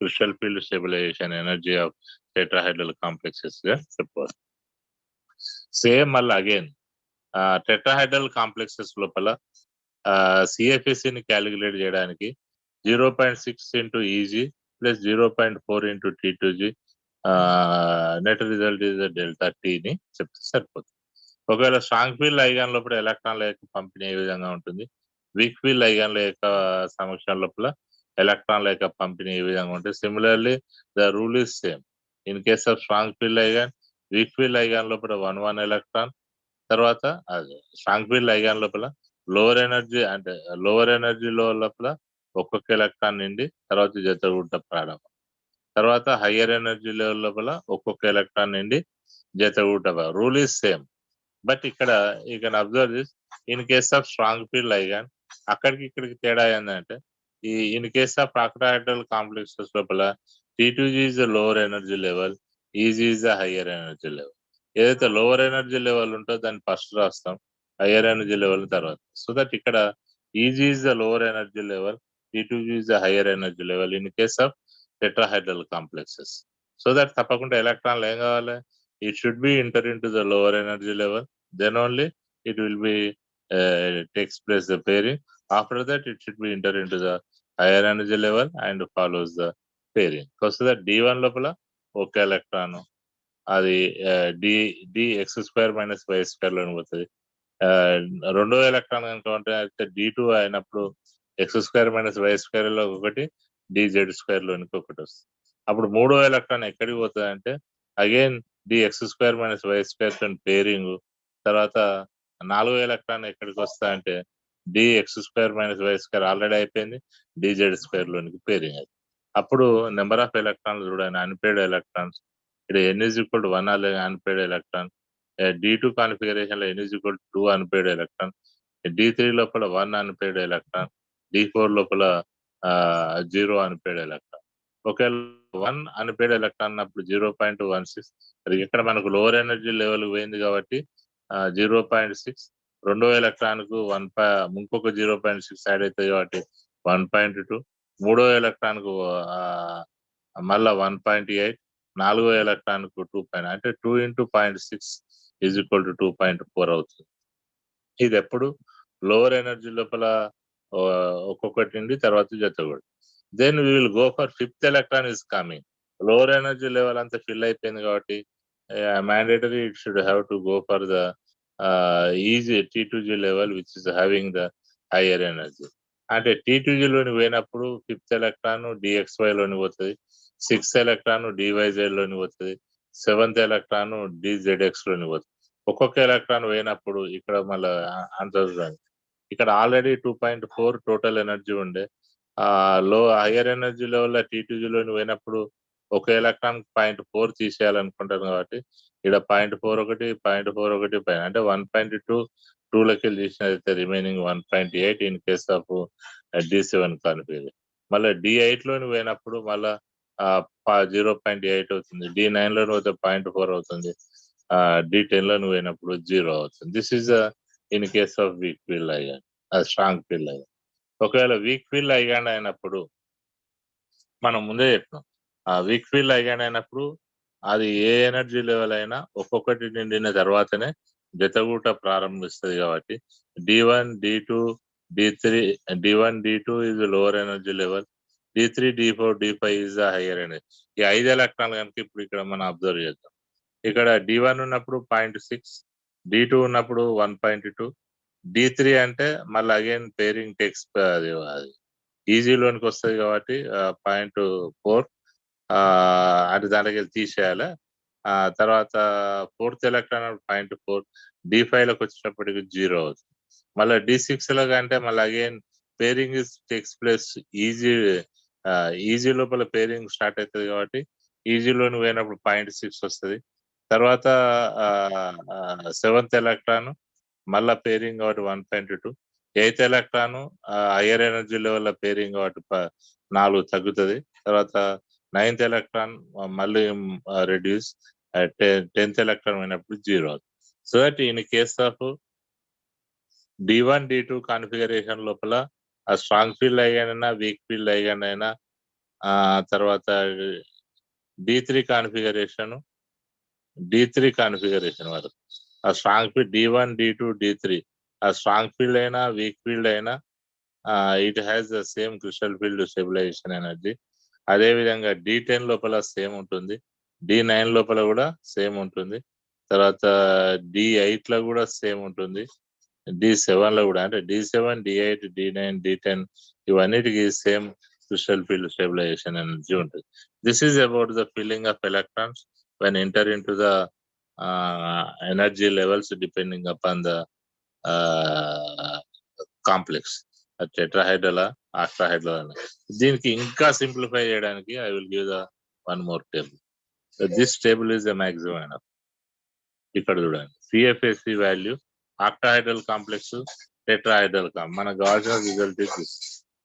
crystal field stabilisation energy of tetrahedral complexes గా చెప్పవచ్చు. సేమ్ మళ్ళీ అగైన్ టెట్రాహెడ్రల్ కాంప్లెక్సెస్ లోపల CFSC ని క్యాలిక్యులేట్ చేయడానికి 0.6 into EG plus 0.4 into T2G, net result is delta T ని చెప్తే సరిపోతుంది. ఒకవేళ స్ట్రాంగ్ ఫీల్డ్ లైగాన్ లోపల ఎలక్ట్రాన్ల యొక్క పంపిణీ ఏ విధంగా ఉంటుంది, వీక్ ఫీల్డ్ లైగాన్ల యొక్క సమక్షం లోపల ఎలక్ట్రాన్ల యొక్క పంపిణీ ఏ విధంగా ఉంటుంది. Similarly the rule is same in case of strong field ligand. Weak field ligand లోపల 1 ఎలక్ట్రాన్, తర్వాత స్ట్రాంగ్ ఫీల్డ్ లైగాన్ లోపల లోవర్ ఎనర్జీ అంటే లోవర్ ఎనర్జీ లోపల ఒక్కొక్క ఎలక్ట్రాన్ నుండి తర్వాత జతగూట ప్రారంభం, తర్వాత హయ్యర్ ఎనర్జీ లెవెల్ లోపల ఒక్కొక్క ఎలక్ట్రాన్ నుండి జతగూట. రూల్ ఈస్ సేమ్, బట్ ఇక్కడ you can observe this in case of strong field ligand అక్కడికి ఇక్కడికి తేడా ఏంటంటే ఈ in case of octahedral complexes లోపల T2G is the lower energy level, EG is the higher energy level. ఏదైతే lower energy level ఉంటుందో దాన్ని ఫస్ట్ రాస్తాం, హయ్యర్ ఎనర్జీ లెవెల్ తర్వాత. సో దట్ ఇక్కడ EG is the lower energy level, T2G is the higher energy level in case of tetrahedral complexes. So that తప్పకుండా ఎలక్ట్రాన్లు ఏం కావాలి, it should be enter into the lower energy level, then only it will be takes place the pairing. After that it should be enter into the higher energy level and follows the pairing. So that D1 లోపల ఒక electron అది dx² - y² లోని పోతుంది. రెండో electron కనుక ఉంటే అయితే D2 అయినప్పుడు x² - y² లో ఒకటి, dz² లోనికి ఒకటి వస్తుంది. అప్పుడు మూడో ఎలక్ట్రాన్ ఎక్కడికి పోతుంది అంటే అగైన్ dx² - y² పేరింగ్, తర్వాత నాలుగో ఎలక్ట్రాన్ ఎక్కడికి వస్తా అంటే dx² - y² ఆల్రెడీ అయిపోయింది, dz² లోనికి పేరింగ్ అది. అప్పుడు నెంబర్ ఆఫ్ ఎలక్ట్రాన్లు చూడండి, అన్పేర్డ్ ఎలక్ట్రాన్స్ ఇక్కడ n = 1 unpaired electron, D2 configuration లో n = 2 అన్పేర్డ్ ఎలక్ట్రాన్, D3 లోపల 1 అన్పేర్డ్ ఎలక్ట్రాన్, D4 లోపల 0 అన్పేర్డ్ ఎలక్ట్రాన్. ఒకవేళ 1 అన్పేర్డ్ ఎలక్ట్రాన్ అప్పుడు 0.16, అది ఇక్కడ మనకు లోవర్ ఎనర్జీ లెవెల్ పోయింది కాబట్టి 0.6, రెండో ఎలక్ట్రాన్ కు ఇంకొక 0.6 యాడ్ అవుతుంది కాబట్టి 1.2, మూడో ఎలక్ట్రాన్ కు మళ్ళా 1.8, నాలుగో ఎలక్ట్రాన్ కు 2. అంటే 2 into 0.6 ఈజ్ ఈక్వల్ టు 2.4 అవుతుంది. ఇది ఎప్పుడు లోవర్ ఎనర్జీ లోపల ఒక్కొక్కటి నుండి తర్వాత జతగూడదు. Then we will go for fifth electron is coming. Lower energy level అంతా ఫిల్ అయిపోయింది కాబట్టి mandatory it should have to go for the EG T2G level which is having the higher energy. అంటే T2G లోని పోయినప్పుడు fifth electron DXY లోని పోతుంది, sixth electron DYZ లోని పోతుంది, సెవెంత్ ఎలక్ట్రాన్ DZX లోని పోతుంది. ఒక్కొక్క ఎలక్ట్రాన్ పోయినప్పుడు ఇక్కడ మళ్ళీ ఆన్సర్ ఇక్కడ ఆల్రెడీ 2.4 టోటల్ ఎనర్జీ ఉండే. హైయర్ ఎనర్జీ లెవెల్ T2G లోని పోయినప్పుడు ఒక ఎలక్ట్రాన్ 0.4 తీసేయాలనుకుంటాను కాబట్టి ఇక్కడ 0.4 ఒకటి 0.4 ఒకటి అంటే 1.2 2 తీసినదైతే remaining 1.8 in case of D7 configure. మళ్ళీ D8 లోని పోయినప్పుడు మళ్ళా 0.8 అవుతుంది, D9 లోని పోతే 0.4 అవుతుంది, D10 లోని పోయినప్పుడు 0 అవుతుంది. This is in case of weak field ion, strong field ion. ఒకవేళ వీక్ ఫీల్డ్ అయ్యాన్ అయినప్పుడు మనం ముందే చెప్పినాం, వీక్ ఫీల్డ్ అయ్యాన్ అయినప్పుడు అది ఏ ఎనర్జీ లెవెల్ అయినా ఒక్కొక్కటి నిండిన తర్వాతనే జతగూట ప్రారంభిస్తుంది కాబట్టి D1, D2, D3, D1, D2 is lower energy level, D3, D4, D5 is the higher energy. ఈ 5 ఎలక్ట్రాన్లు కనుక ఇప్పుడు ఇక్కడ మనం అబ్జర్వ్ చేద్దాం. ఇక్కడ D1 ఉన్నప్పుడు 0.6, D2 ఉన్నప్పుడు 1.2, D3 అంటే మళ్ళీ అగైన్ పేరింగ్ టెక్స్ అది ఈజీలోనికి వస్తుంది కాబట్టి 0.4 అంటే దానికి తీసేయాలి. తర్వాత ఫోర్త్ ఎలక్ట్రాన్ 0.4, D5 లోకి వచ్చేటప్పటికి 0 అవుతుంది. మళ్ళీ D6 లో అంటే మళ్ళీ again pairing takes place easy లోపల పేరింగ్ స్టార్ట్ అవుతుంది కాబట్టి ఈజీలోని పోయినప్పుడు 0.6 వస్తుంది. తర్వాత సెవెంత్ ఎలక్ట్రాన్ మళ్ళా పేరింగ్ కాబట్టి 1.2, eighth electron higher energy level pairing కాబట్టి 4 తగ్గుతుంది. తర్వాత నైన్త్ ఎలక్ట్రాన్ మళ్ళీ రెడ్యూస్, 10th ఎలక్ట్రాన్ అయినప్పుడు 0 అవుతుంది. So that in case of D1, D2 configuration లోపల ఆ స్ట్రాంగ్ ఫీల్డ్ అయ్యానైనా వీక్ ఫీల్డ్ అయ్యానైనా తర్వాత D3 కాన్ఫిగరేషన్ వరకు ఆ strong field D1, D2, D3 ఆ స్ట్రాంగ్ ఫీల్డ్ అయినా వీక్ ఫీల్డ్ అయినా it has the same crystal field stabilisation energy. అదే విధంగా D10 లోపల సేమ్ ఉంటుంది, D9 లోపల కూడా సేమ్ ఉంటుంది, తర్వాత D8 లో కూడా సేమ్ ఉంటుంది, D7 లో కూడా. అంటే D7, D8, D9, D10 ఇవన్నిటికి same crystal field stabilisation energy ఉంటుంది. This is about the filling of electrons when enter into the energy levels depending upon the complex, tetrahedral, octahedral. దీనికి ఇంకా సింప్లిఫై చేయడానికి I will give the one more table. This table is the maximum enough. ఇక్కడ చూడండి CFAC value, octahedral complex, tetrahedral మనకు కావాల్సిన result is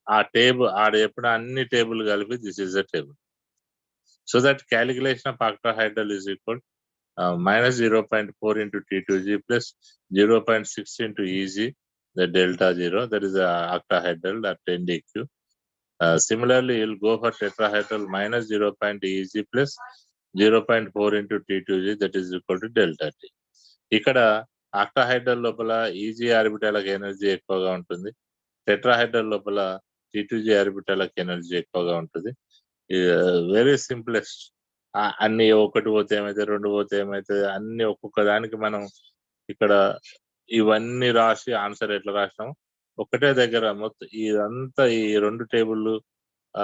ఆ table ఆడ ఎప్పుడు అన్ని టేబుల్ కలిపి this is the table. So that calculation of octahedral is equal minus 0.4 into T2G plus 0.6 into EG, the delta 0, that is the octahedral at 10 dq. Similarly, you'll go for tetrahedral minus 0.EG plus 0.4 into T2G, that is equal to delta T. ఇక్కడ octahedral లోపల easy ఆర్బిటాలకు energy ఎక్కువగా ఉంటుంది, tetrahedral లోపల T2G ఆర్బిటాలకు energy ఎక్కువగా ఉంటుంది. Very simplest. అన్ని ఒకటి పోతే ఏమైతే, రెండు పోతే ఏమైతే, అన్ని ఒక్కొక్క దానికి మనం ఇక్కడ ఇవన్నీ రాసి ఆన్సర్ ఎట్లా రాసినాం ఒకటే దగ్గర మొత్తం ఇదంతా ఈ రెండు టేబుల్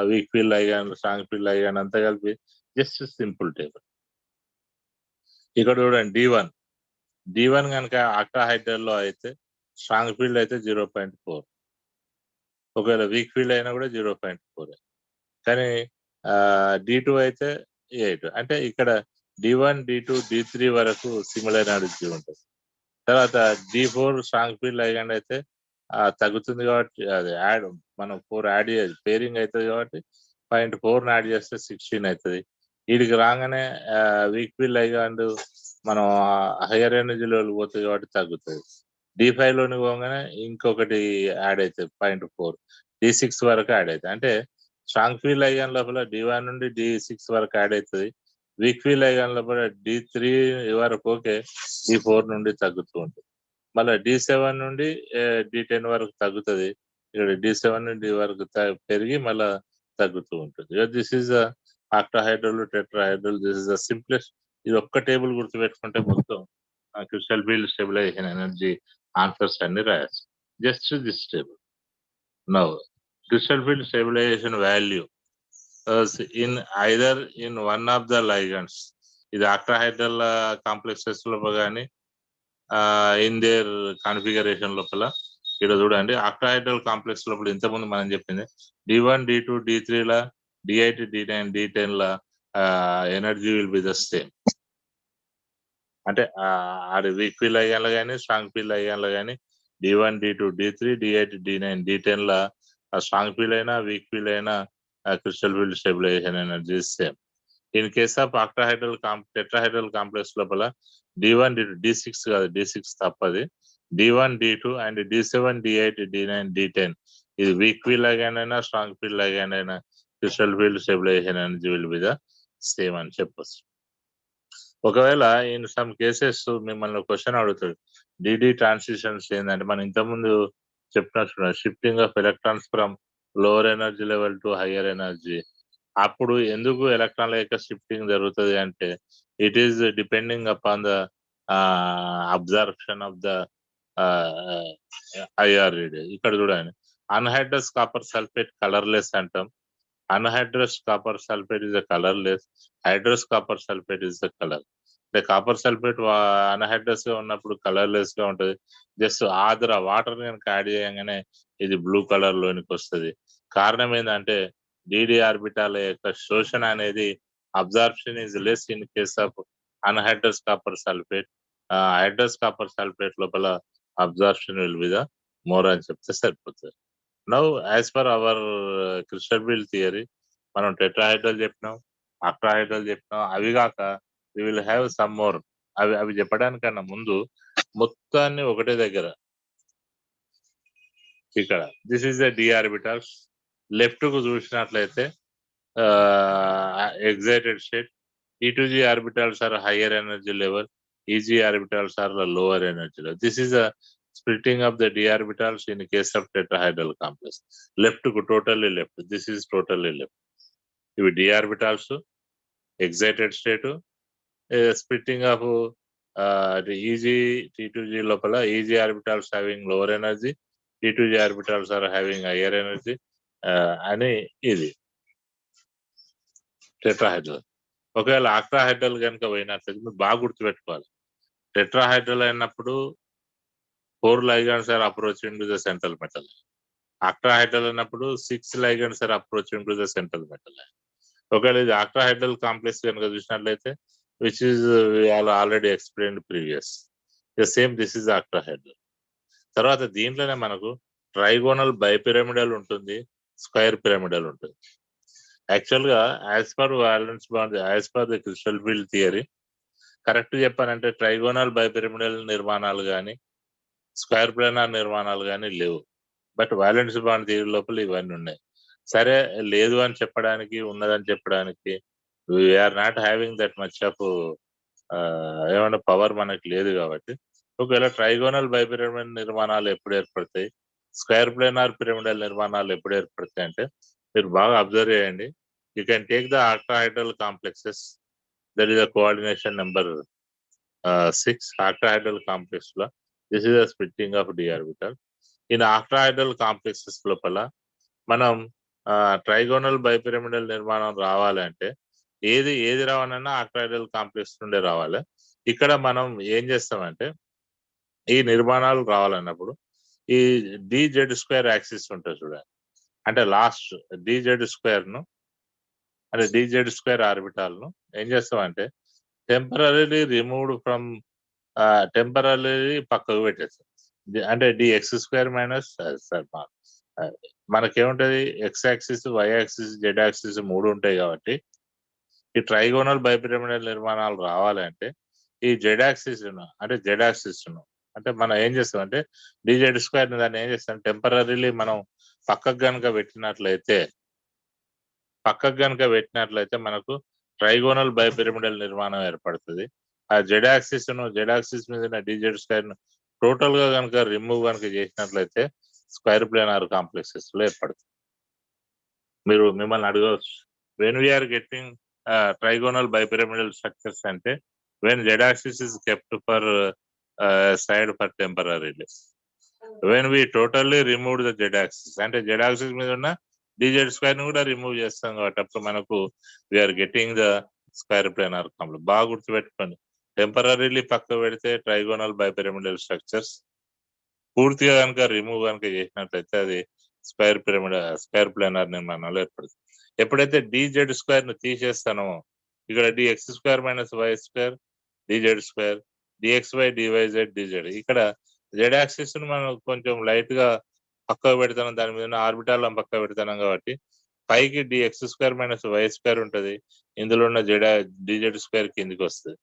వీక్ ఫీల్డ్ అయ్యాను స్ట్రాంగ్ ఫీల్డ్ అయ్యాను అంతా కలిపి జస్ట్ సింపుల్ టేబుల్. ఇక్కడ చూడండి D1 కనుక ఆక్టాహైడ్రల్ లో అయితే స్ట్రాంగ్ ఫీల్డ్ అయితే 0.4, ఒకవేళ వీక్ ఫీల్డ్ అయినా కూడా 0.4, కానీ D2 అయితే 8. అంటే ఇక్కడ D1, D2, D3 వరకు సిమిలర్ ఎనర్జీ ఉంటుంది. తర్వాత D4 స్ట్రాంగ్ ఫీల్డ్ అయ్యండి అయితే తగ్గుతుంది కాబట్టి అది యాడ్ మనం 4 యాడ్ చేయాలి, పేరింగ్ అవుతుంది కాబట్టి 0.4 యాడ్ చేస్తే 16 అవుతుంది. వీడికి రాగానే వీక్ ఫీల్డ్ అయ్యాడు మనం హయ్యర్ ఎనర్జీ లెవెల్ పోతుంది కాబట్టి తగ్గుతుంది. D5 లోని పోగానే ఇంకొకటి యాడ్ అవుతుంది 0.4, D6 వరకు యాడ్ అవుతుంది. అంటే స్ట్రాంగ్ ఫీల్ అయ్యాన్ లోపల D1 నుండి D6 వరకు యాడ్ అవుతుంది. వీక్ ఫీల్ అయ్యాన్ లోపల D3 వరకు ఓకే, D4 నుండి తగ్గుతూ ఉంటుంది. మళ్ళీ D7 నుండి D10 వరకు తగ్గుతుంది. ఇక్కడ D7 నుండి వరకు పెరిగి మళ్ళా తగ్గుతూ ఉంటుంది. This is octahedral, tetrahedral. This is the simplest. ఇది ఒక్క టేబుల్ గుర్తుపెట్టుకుంటే మొత్తం crystal field stabilisation energy answers అన్ని రాయచ్చు. Just this table. Now crystal field stabilization value is in either in one of the ligands. ఇది octahedral complexes లోపల కానీ in there configuration లోపల ఇక్కడ చూడండి. octahedral కాంప్లెక్స్ లోపల ఇంతకుముందు మనం చెప్పింది D1, D2, D3 ల D8, D9, D10 ల energy will be the same. అంటే అది వీక్ ఫీల్ అయ్యాలో కానీ స్ట్రాంగ్ ఫీల్ అయ్యాలో కానీ D1, D2, D3, D8, D9, D10 ల స్ట్రాంగ్ ఫీల్ అయినా వీక్ ఫీల్ అయినా crystal field stabilisation energy same. In case of octahedral tetrahedral complex లోపల D1, D2, D6 కాదు, D6 తప్పది. D1, D2 and D7, D8, D9, D10 ఇది weak field లాగానైనా strong field లాగానైనా crystal field stabilisation energy will be the same అని చెప్పొచ్చు. ఒకవేళ in some cases మిమ్మల్ని క్వశ్చన్ అడుగుతాడు, DD ట్రాన్సిషన్స్ ఏంటంటే మనం ఇంతకుముందు చెప్పినట్టు shifting of electrons from lower energy level to higher energy. అప్పుడు ఎందుకు ఎలక్ట్రాన్ల యొక్క షిఫ్టింగ్ జరుగుతుంది అంటే it is depending upon the absorption of the IR radius. ఇక్కడ చూడండి, అన్హైడ్రస్ కాపర్ సల్ఫేట్ కలర్లెస్ అంటాం. Anhydrous copper sulphate is a colourless, హైడ్రస్ copper sulphate is the colour. అంటే కాపర్ సల్ఫేట్ అన్హైడ్రస్ గా ఉన్నప్పుడు కలర్లెస్ గా ఉంటుంది. జస్ట్ ఆద్ర వాటర్ కనుక add చేయగానే ఇది బ్లూ కలర్ లోనికి వస్తుంది. కారణం ఏంటంటే DD ఆర్బిటాల యొక్క శోషణ అనేది absorption is less in case of anhydrous copper sulphate. Hydrous copper sulphate లోపల absorption will be the more అని చెప్తే సరిపోతుంది. Now as per our crystal field theory మనం టెట్రాహైడ్రల్ చెప్పినాం, ఆక్టాహైడ్రల్ చెప్పినాం. అవి కాక we will have some more. అవి చెప్పడానికన్నా ముందు మొత్తాన్ని ఒకటే దగ్గర ఇక్కడ this is the D orbitals. Left కు చూసినట్లయితే excited state, E2G orbitals are higher energy level, EG orbitals are lower energy level. This is the splitting of the D orbitals in case of tetrahedral complex. Left కు totally left. This is totally left. ఇవి D orbitals, excited state, splitting of the EG, T2G లోపల EG orbitals having lower energy, T2G orbitals are having higher energy అని ఇది tetrahedral. ఒకవేళ octahedral కనుక పోయినట్లయితే మీరు బాగా గుర్తుపెట్టుకోవాలి. టెట్రాహైడ్రల్ అయినప్పుడు 4 ligands are approaching to the central metal. Octahedral అన్నప్పుడు 6 ligands are approaching to the central metal. ఒకవేళ ఇది octahedral కాంప్లెక్స్ కనుక చూసినట్లయితే which is we already explained previous. The same this is octahedral. తర్వాత దీంట్లోనే మనకు ట్రైగోనల్ బైపిరమిడల్ ఉంటుంది, స్క్వేర్ పిరమిడల్ ఉంటుంది. యాక్చువల్గా as per valence bond, as per the crystal field theory correct చెప్పానంటే ట్రైగోనల్ బైపిరమిడల్ నిర్మాణాలు కానీ స్క్వేర్ ప్లానార్ నిర్మాణాలు కానీ లేవు. బట్ వాలెన్స్ బాండ్ థియరీ లోపల ఇవన్నీ ఉన్నాయి. సరే లేదు అని చెప్పడానికి, ఉన్నదని చెప్పడానికి we're not having that much of ఏమన్నా పవర్ మనకి లేదు. కాబట్టి ఒకవేళ ట్రైగోనల్ బైపిరమిడల్ నిర్మాణాలు ఎప్పుడు ఏర్పడతాయి, స్క్వేర్ ప్లానార్ పిరమిడల్ నిర్మాణాలు ఎప్పుడు ఏర్పడతాయి అంటే మీరు బాగా అబ్జర్వ్ చేయండి. You can take the octahedral complexes, that is the coordination number 6 octahedral complex లో. This is a splitting of D orbital. In octahedral complexes లోపల మనం ట్రైగోనల్ బైపిరమిడల్ నిర్మాణం రావాలంటే ఏది రావాలన్నా ఆక్టాహెడ్రల్ కాంప్లెక్స్ నుండే రావాలి. ఇక్కడ మనం ఏం చేస్తామంటే ఈ నిర్మాణాలు రావాలన్నప్పుడు ఈ DZ² యాక్సిస్ ఉంటుంది చూడండి. అంటే లాస్ట్ DZ² ను అంటే DZ² ఆర్బిటాల్ ను ఏం చేస్తామంటే టెంపరరీ రిమూవ్డ్ ఫ్రమ్ టెంపరరీ పక్కకు పెట్టేస్తాం. అంటే DX² మైనస్ మనకేముంటది X axis, Y axis, Z axis 3 ఉంటాయి. కాబట్టి ఈ ట్రైగోనల్ బైపిరమిడల్ నిర్మాణాలు రావాలంటే ఈ జెడ్ యాక్సిస్ అంటే జెడ్ యాక్సిస్ అంటే మనం ఏం చేస్తాం అంటే డిజెడ్ స్క్వేర్ దాన్ని ఏం చేస్తాం టెంపరీలీ మనం పక్కకు గనుక పెట్టినట్లయితే మనకు ట్రైగోనల్ బైపిరమిడల్ నిర్మాణం ఏర్పడుతుంది. ఆ జెడ్ యాక్సిస్ మీద ఉన్న డిజెడ్ స్క్వేర్ టోటల్ గా కనుక రిమూవ్ కనుక చేసినట్లయితే స్క్వేర్ ప్లేనార్ కాంప్లెక్సెస్ లో ఏర్పడుతుంది. మిమ్మల్ని అడగవచ్చు when we're getting trigonal bipyramidal structures అంటే when z axis is kept for side for temporarily, when we totally remove the z axis అంటే z axis మీద ఉన్న dz square ని కూడా రిమూవ్ చేస్తాం కాబట్టి అప్పుడు మనకు we are getting the square planar complex. బాగా గుర్తుపెట్టుకోండి, టెంపరీలీ పక్క పెడితే ట్రైగోనల్ బైపిరమిడల్ స్ట్రక్చర్స్, పూర్తిగా కనుక రిమూవ్ కనుక చేసినట్లయితే అది స్క్వేర్ ప్లానార్ నిర్మాణాలు ఏర్పడుతుంది. ఎప్పుడైతే dz స్క్వేర్ ను తీసేస్తానో ఇక్కడ dx square minus y square dz square dxy dyz dz, ఇక్కడ z యాక్సిస్ ను మనం కొంచెం లైట్ గా పక్కకు పెడతాం, దాని మీద ఆర్బిటాల్ పక్కకు పెడతాం కాబట్టి పైకి dx square minus y square ఉంటది, ఇందులో ఉన్న dz స్క్వేర్ కిందికి వస్తుంది,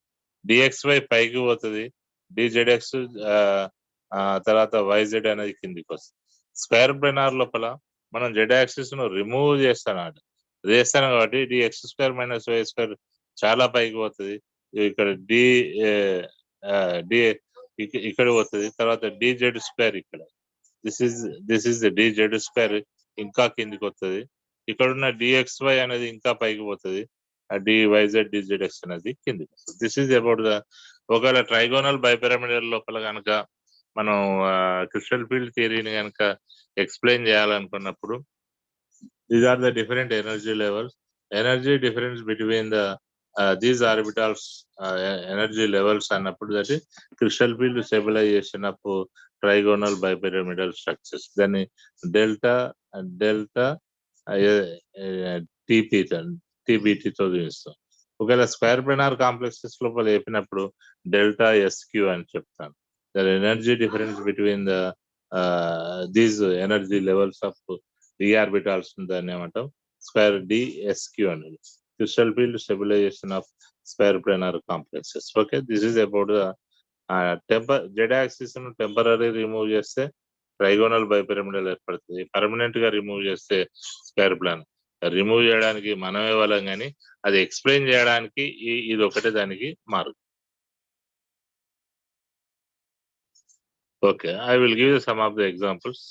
dxy పైకి పోతుంది, dzx తర్వాత yz అనేది కిందికి వస్తుంది. స్క్వేర్ ప్లానార్ లోపల మనం z యాక్సిస్ ను రిమూవ్ చేస్తాం కాబట్టి dx square minus y square చాలా పైకి పోతుంది, ఇక్కడ ఇక్కడ పోతుంది, తర్వాత dz స్క్వేర్ ఇక్కడ దిస్ ఇస్ dz స్క్వేర్ ఇంకా కిందికి వస్తుంది, ఇక్కడ ఉన్న dxy అనేది ఇంకా పైకి పోతుంది, dyz dzx అనేది కిందికి వస్తుంది. దిస్ ఈజ్ అబౌట్ ద ఒకవేళ ట్రైగోనల్ బైపిరమిడల్ లోపల కనుక మనం క్రిస్టల్ ఫీల్డ్ థియరీని కనుక ఎక్స్ప్లెయిన్ చేయాలనుకున్నప్పుడు these are the different energy levels, energy difference between the these orbitals energy levels అన్నప్పుడు that crystal field stabilization of trigonal bipyramidal structures, దాన్ని delta టీబీటీతో చూపిస్తాం. ఒకవేళ స్క్వేర్ ప్లానార్ కాంప్లెక్సెస్ లోపల చెప్పినప్పుడు డెల్టా ఎస్క్యూ అని చెప్తాను. The energy difference between the these energy levels of D orbitals దాన్ని ఏమంటాం స్క్వేర్ డిఎస్క్యూ అనేది crystal field stabilization of square planar complexes. Okay, this is about the z axis ను temporary remove చేస్తే trigonal bipyramidal ఏర్పడుతుంది, permanent గా remove చేస్తే square planar. Remove చేయడానికి మనమే వాళ్ళం కానీ అది ఎక్స్ప్లెయిన్ చేయడానికి ఇది ఒకటే దానికి మార్గం. Okay, I will give some of the examples.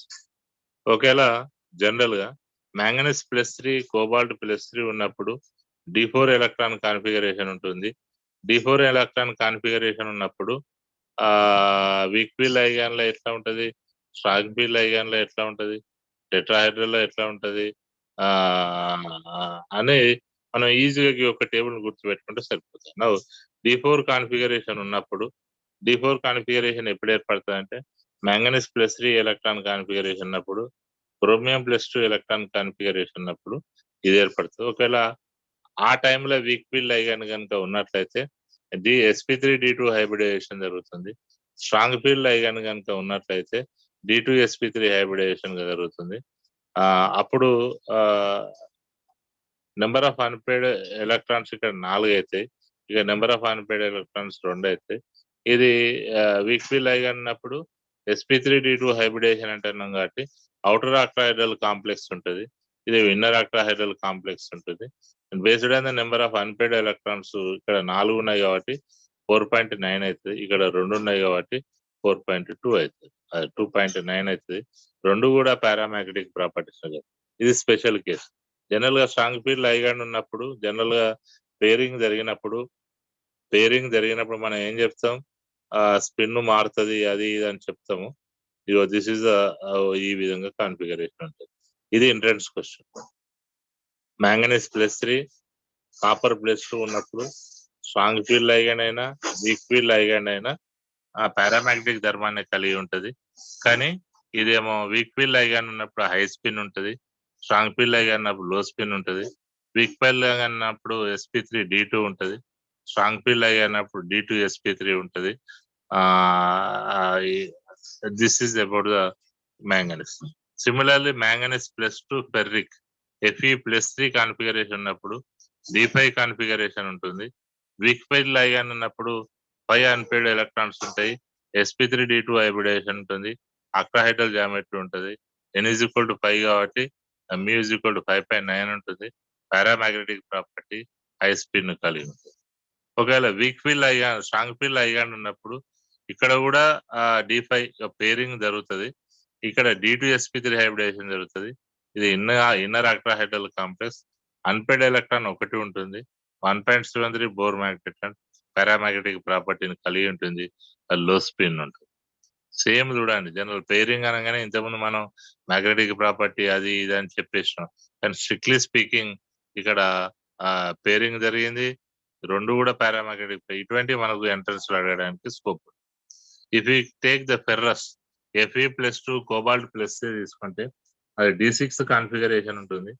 ఒకేలా జనరల్ గా మ్యాంగనీస్ +3 కోబాల్ట్ +3 ఉన్నప్పుడు D4 ఎలక్ట్రాన్ కాన్ఫిగరేషన్ ఉంటుంది. D4 ఎలక్ట్రాన్ కాన్ఫిగరేషన్ ఉన్నప్పుడు వీక్ ఫీల్డ్ లైగాన్ లో ఎట్లా ఉంటది, స్ట్రాంగ్ ఫీల్డ్ లైగాన్ లో ఎట్లా ఉంటది, టెట్రాహైడ్రల్ లో ఎట్లా ఉంటది అని మనం ఈజీగా ఒక టేబుల్ గుర్తుపెట్టుకుంటే సరిపోతుంది. నౌ D4 కాన్ఫిగరేషన్ ఉన్నప్పుడు D4 కాన్ఫిగరేషన్ ఎప్పుడు ఏర్పడుతుంది అంటే మ్యాంగనీస్ +3 ఎలక్ట్రాన్ కాన్ఫిగరేషన్ ఉన్నప్పుడు, క్రోమియం +2 ఎలక్ట్రాన్ కాన్ఫిగరేషన్ ఉన్నప్పుడు ఇది ఏర్పడుతుంది. ఒకవేళ ఆ టైంలో వీక్ ఫీల్డ్ లైగాన్ కనుక ఉన్నట్లయితే sp3d2 హైబ్రిడైజేషన్ జరుగుతుంది. స్ట్రాంగ్ ఫీల్డ్ లైగాన్ కనుక ఉన్నట్లయితే d2sp3 హైబ్రిడైజేషన్ జరుగుతుంది. అప్పుడు నెంబర్ ఆఫ్ అన్పేడ్ ఎలక్ట్రాన్స్ ఇక్కడ 4 అవుతాయి, ఇక నెంబర్ ఆఫ్ అన్పేడ్ ఎలక్ట్రాన్స్ 2 అవుతాయి. ఇది వీక్ ఫీల్డ్ లైగాన్ ఉన్నప్పుడు sp3d2 హైబ్రిడేషన్ అంటున్నాం కాబట్టి అవుటర్ ఆక్టాహైడ్రల్ కాంప్లెక్స్ ఉంటుంది, ఇది ఇన్నర్ ఆక్టాహైడ్రల్ కాంప్లెక్స్ ఉంటుంది. Based on the number of unpaired electrons ఇక్కడ 4 ఉన్నాయి కాబట్టి 4.9 అవుతుంది, ఇక్కడ 2 ఉన్నాయి కాబట్టి 4.2 అవుతుంది, 2.9 అవుతుంది. 2 కూడా పారామాగ్నెటిక్ ప్రాపర్టీస్. ఇది స్పెషల్ కేసు. జనరల్ గా స్ట్రాంగ్ ఫీల్డ్ లైగాండ్ ఉన్నప్పుడు జనరల్ గా పేరింగ్ జరిగినప్పుడు మనం ఏం చెప్తాం, స్పిన్ మారుతుంది అది ఇది అని చెప్తాము. ఇగో దిస్ ఇస్ ఈ విధంగా కాన్ఫిగరేషన్ ఉంటుంది. ఇది ఎంట్రన్స్ క్వశ్చన్. మ్యాంగనీస్ +3 కాపర్ +2 ఉన్నప్పుడు స్ట్రాంగ్ ఫీల్డ్ లైగాండ్ అయినా వీక్ ఫీల్డ్ లైగాండ్ అయినా పారామాగ్నెటిక్ ధర్మాన్ని కలిగి ఉంటది, కానీ ఇదేమో వీక్ ఫీల్డ్ లైగాండ్ ఉన్నప్పుడు హై స్పిన్ ఉంటుంది, స్ట్రాంగ్ ఫీల్డ్ లైగాండ్ ఉన్నప్పుడు లో స్పిన్ ఉంటుంది. వీక్ ఫీల్డ్ లైగాండ్ ఉన్నప్పుడు sp3d2 ఉంటుంది, స్ట్రాంగ్ ఫీల్డ్ లైగాండ్ ఉన్నప్పుడు d2sp3 ఉంటుంది. This is about the manganese. Similarly manganese +2 ferric Fe+3 configuration ఉన్నప్పుడు D5 కాన్ఫిగరేషన్ ఉంటుంది. వీక్ ఫీల్డ్ లైగాండ్ ఉన్నప్పుడు 5 అన్పేర్డ్ ఎలక్ట్రాన్స్ ఉంటాయి. sp3d2 హైబ్రిడేషన్ ఉంటుంది. అక్టాహైడ్రల్ జామెట్రీ ఉంటుంది. n is equal to 5 కాబట్టి mu is equal to 5.9 ఉంటుంది. పారామాగ్నెటిక్ ప్రాపర్టీ హై స్పిన్ కలిగి ఉంటుంది. ఒకవేళ weak field ion strong field Ayaan ఉన్నప్పుడు ఇక్కడ కూడా D5 పేరింగ్ జరుగుతుంది. ఇక్కడ D2sp3 హైబ్రిడేషన్ జరుగుతుంది. ఇది ఇన్నర్ అక్టాహైడ్రల్ కాంప్లెక్స్. అన్పేర్డ్ ఎలక్ట్రాన్ ఒకటి ఉంటుంది. 1.73 బోర్ మ్యాగ్నెట్ పారామాగ్నెటిక్ ప్రాపర్టీని కలిగి ఉంటుంది. లో స్పిన్ ఉంటుంది. సేమ్ చూడండి, జనరల్ పేరింగ్ అనగానే ఇంతకుముందు మనం మ్యాగ్నెటిక్ ప్రాపర్టీ అది ఇది అని చెప్పేసినాం. కానీ స్ట్రిక్ట్లీ స్పీకింగ్ ఇక్కడ పేరింగ్ జరిగింది. రెండు కూడా పారామాగ్నెటిక్. ఇటువంటి మనకు ఎంట్రన్స్ లో అడగడానికి scope. If you take the ferrous Fe+2 cobalt +3 తీసుకుంటే అది D6 కాన్ఫిగరేషన్ ఉంటుంది.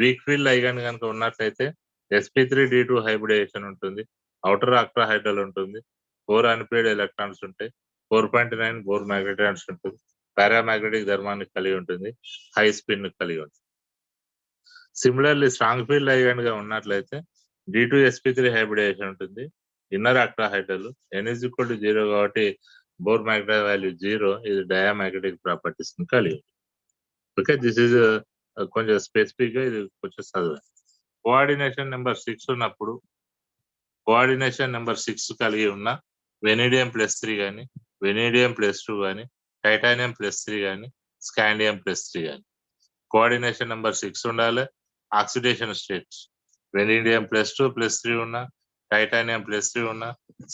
వీక్ ఫీల్డ్ ఐగాన్ కనుక ఉన్నట్లయితే sp3d2 హైబ్రిడేషన్ ఉంటుంది. అవుటర్ అక్టాహైడ్రల్ ఉంటుంది. 4 అన్పేర్డ్ ఎలక్ట్రాన్స్ ఉంటాయి. 4.9 బోర్ మ్యాగ్నెటాన్స్ ఉంటుంది. పారామాగ్నెటిక్ ధర్మాన్ని కలిగి ఉంటుంది. హై స్పిన్ కలిగి ఉంటుంది. సిమిలర్లీ స్ట్రాంగ్ ఫీల్డ్ ఐగాన్ గా ఉన్నట్లయితే D2sp3 హైబ్రిడేషన్ ఉంటుంది. Inner octahedral n is equal to 0 కాబట్టి బోర్ మ్యాగ్నెట్ వాల్యూ 0. ఇది డయామాగ్నెటిక్ ప్రాపర్టీస్ కలిగి ఉంటుంది. ఓకే, దిస్ ఇస్ కొంచెం స్పెసిఫిక్ గా ఇది కొంచెం చదవండి. కోఆర్డినేషన్ నెంబర్ 6 ఉన్నప్పుడు కోఆర్డినేషన్ నెంబర్ 6 కలిగి ఉన్న వెనీడియం +3 కానీ వెనీడియం +2 కానీ టైటానియం +3 కానీ స్కాండియం +3 కానీ కోఆర్డినేషన్ నెంబర్ 6 ఉండాలి. ఆక్సిడేషన్ స్టేట్స్ వెనీడియం +2 +3 ఉన్న టైటానియం +3 ఉన్న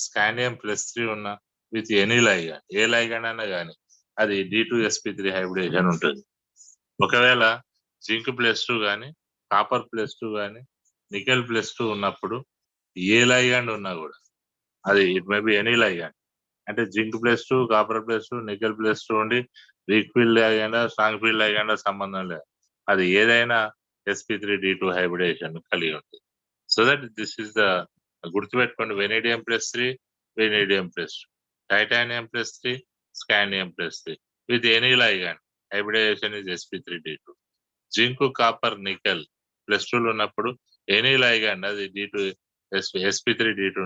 స్కాండియం +3 ఉన్న with any ligand, A ligand అయినా కానీ అది D2sp3 హైబ్రిడేషన్ ఉంటుంది. ఒకవేళ జింక్ +2 కానీ కాపర్ +2 కానీ నికెల్ +2 ఉన్నప్పుడు ఏ లైగాండ్ ఉన్నా కూడా అది it may be any ligand. అంటే జింక్ +2 కాపర్ +2 నికెల్ +2 ఉండి weak field ligand strong field ligand సంబంధం లేదు. అది ఏదైనా sp3d2 హైబ్రిడేషన్ కలిగి ఉంటుంది. So that this is the గుర్తుపెట్టుకోండి. Vanadium +3 vanadium +2 titanium +3 scandium +3 with any ligand hybridization is sp3d2. Zinc copper nickel +2 ఉన్నప్పుడు ఎనీ లైగాండ్ అది sp3d2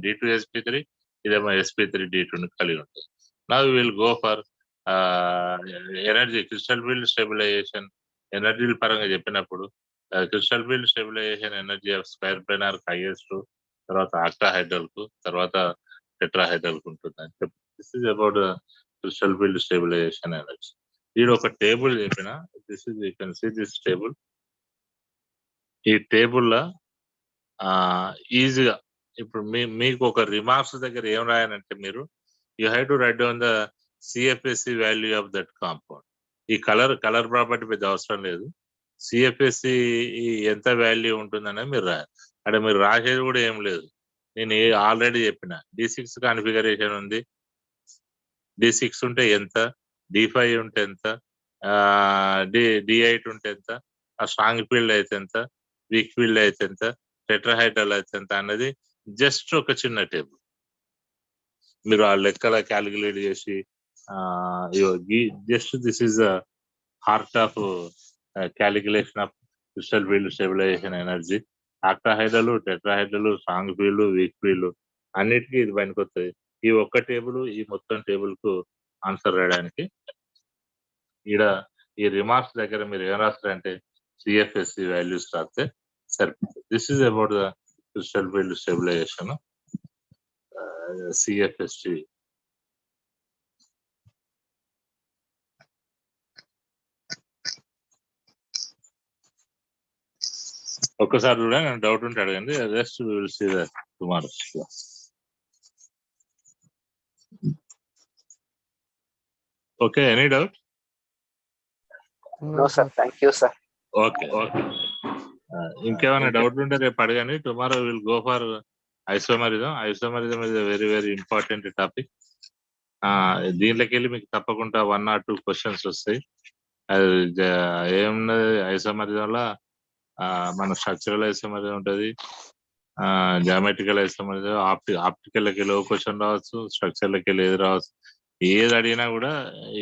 D2sp3 ఇదేమో sp3d2 కలిగి ఉంటుంది. Now we will go for energy crystal field stabilisation. Energy పరంగా చెప్పినప్పుడు crystal field stabilisation energy of square planar highest, తర్వాత octahedral కు, తర్వాత టెట్రాహైడ్రల్ కు ఉంటుంది అని చెప్పి. This is about crystal field stabilisation energy. ఇది ఒక టేబుల్ చెప్పిన. This is you can see this table. ఈ టేబుల్లో ఈజీగా ఇప్పుడు మీకు ఒక రిమార్క్స్ దగ్గర ఏం రాయాలంటే మీరు you have to right down the CFSE value of that compound. ఈ కలర్ ప్రాపర్టీ పెద్ద అవసరం లేదు. CFSE ఎంత వాల్యూ ఉంటుందనేది మీరు రాయాలి. అంటే మీరు రాసేది కూడా ఏం లేదు. నేను ఆల్రెడీ చెప్పిన D6 కాన్ఫిగరేషన్ ఉంది. D6 ఉంటే ఎంత, D5 ఉంటే ఎంత, D8 ఉంటే ఎంత, ఆ స్ట్రాంగ్ ఫీల్డ్ అయితే ఎంత, వీక్ ఫీల్డ్ అయితే ఎంత, టెట్రాహైడ్రల్ అయితే ఎంత అన్నది జస్ట్ ఒక చిన్న టేబుల్. మీరు ఆ లెక్కల క్యాలిక్యులేట్ చేసి just this is the heart of calculation of crystal field stabilisation energy. Octahedral, tetrahedral, strong field, weak field అన్నిటికీ ఇది పనికొస్తుంది. ఈ ఒక్క టేబుల్ ఈ మొత్తం టేబుల్ కు ఆన్సర్ రాయడానికి ఈడ ఈ రిమార్క్స్ దగ్గర మీరు ఏం రాస్తారంటే CFSE వాల్యూస్ రాస్తే సరిపోతుంది. This is about the crystal field stabilization CFSE. ఒక్కసారి కూడా నేను డౌట్ ఉంటే అడగండి. Rest we will see the tomorrow class. Okay, any doubt? No sir, thank you sir. Okay, ఇంకేమైనా డౌట్ ఉంటే రేపు అడగండి. Tomorrow will go for isomerism. Isomerism is a very very important topic. దీంట్లోకి వెళ్ళి మీకు తప్పకుండా 1 or 2 క్వశ్చన్స్ వస్తాయి. అది ఏమున్నది ఐసోమరిజంలో మన స్ట్రక్చరల్ ఐసోమరిజం ఉంటుంది, జామెట్రికల్ ఐసోమరిజం, ఆప్టికల్కి వెళ్ళి ఒక క్వశ్చన్ రావచ్చు, స్ట్రక్చర్లకి వెళ్ళి ఏది రావచ్చు. ఏది అడిగినా కూడా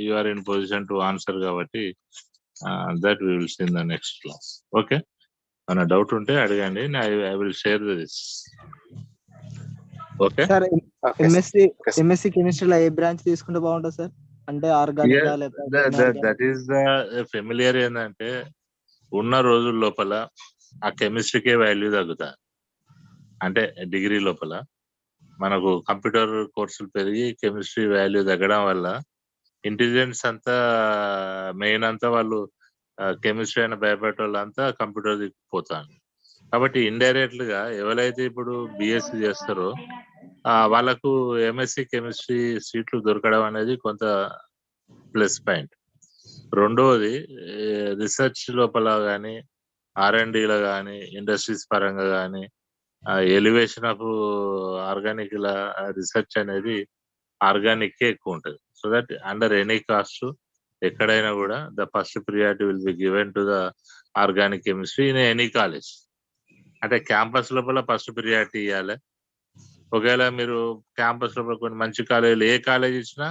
you are in position to answer. కాబట్టి that we will see in the next class. Okay, మన డౌట్ ఉంటే అడగండి. I will share this. Okay sir Okay, sir. Okay, sir. MSc కెమిస్ట్రీలో ఏ బ్రాంచ్ తీసుకుంటే బాగుంటుంది సార్? అంటే organic that is the familiar ఏంటంటే ఉన్న రోజుల లోపల ఆ కెమిస్ట్రీకే వాల్యూ తగ్గుతా. అంటే డిగ్రీ లోపల మనకు కంప్యూటర్ కోర్సులు పెరిగి కెమిస్ట్రీ వాల్యూ తగ్గడం వల్ల ఇంటెలిజెన్స్ అంతా మెయిన్ అంతా వాళ్ళు కెమిస్ట్రీ అయినా భయపడే వాళ్ళంతా కంప్యూటర్ పోతాను. కాబట్టి ఇండైరెక్ట్ గా ఎవరైతే ఇప్పుడు బిఎస్సి చేస్తారో వాళ్ళకు ఎంఎస్సి కెమిస్ట్రీ సీట్లు దొరకడం అనేది కొంత ప్లస్ పాయింట్. రెండవది రీసెర్చ్ లోపల కానీ R&Dలో కానీ ఇండస్ట్రీస్ పరంగా కానీ ఎలివేషన్ ఆఫ్ ఆర్గానిక్ రీసెర్చ్ అనేది ఆర్గానిక్ ఎక్కువ ఉంటుంది. So that under any cost ఎక్కడైనా కూడా the first priority will be given to the organic chemistry in any college. అంటే క్యాంపస్ లోపల ఫస్ట్ ప్రియారిటీ ఇవ్వాలి. ఒకవేళ మీరు క్యాంపస్ లోపల కొన్ని మంచి కాలేజీలు ఏ కాలేజ్ ఇచ్చినా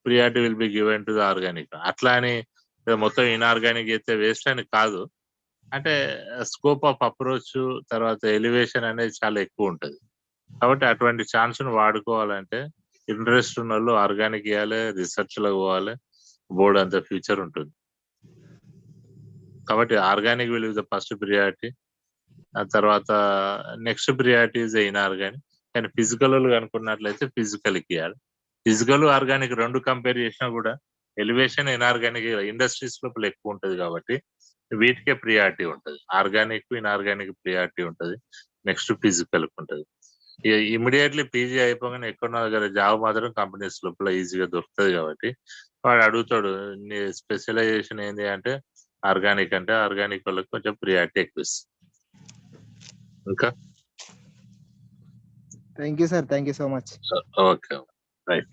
priority will be given to the organic. అట్లా అని మొత్తం ఇన్ఆర్గానిక్ అయితే వేస్ట్ అని కాదు. అంటే స్కోప్ ఆఫ్ అప్రోచ్ తర్వాత ఎలివేషన్ అనేది చాలా ఎక్కువ ఉంటుంది. కాబట్టి అటువంటి ఛాన్స్ను వాడుకోవాలంటే ఇంట్రెస్ట్ ఉన్న వాళ్ళు ఆర్గానిక్ ఇవ్వాలి, రీసెర్చ్లో పోవాలి, బోర్డు అంత ఫ్యూచర్ ఉంటుంది. కాబట్టి organic will the first priority. ఆ తర్వాత నెక్స్ట్ ప్రియారిటీ ఇస్ ఇన్ఆర్గానిక్. కానీ ఫిజికల్ అనుకున్నట్లయితే ఫిజికల్కి ఇవ్వాలి. ఫిజికల్ ఆర్గానిక్ రెండు కంపేర్ చేసినా కూడా ఎలివేషన్ ఇన్ఆర్గానిక్ ఇండస్ట్రీస్ లోపల ఎక్కువ ఉంటుంది. కాబట్టి వీటికే ప్రియారిటీ ఉంటుంది. ఆర్గానిక్ ఇన్ఆర్గానిక్ ప్రియారిటీ ఉంటుంది. నెక్స్ట్ ఫిజికల్ ఉంటుంది. ఇమీడియట్లీ పీజీ అయిపోగానే ఎక్కడో దగ్గర జాబ్ మాత్రం కంపెనీస్ లోపల ఈజీగా దొరుకుతుంది. కాబట్టి వాడు అడుగుతాడు నీ స్పెషలైజేషన్ ఏంటి అంటే ఆర్గానిక్, అంటే ఆర్గానిక్ వాళ్ళకి కొంచెం ప్రియారిటీ ఎక్కువ ఇస్తుంది. ఇంకా thank you sir, thank you so much. Okay, right.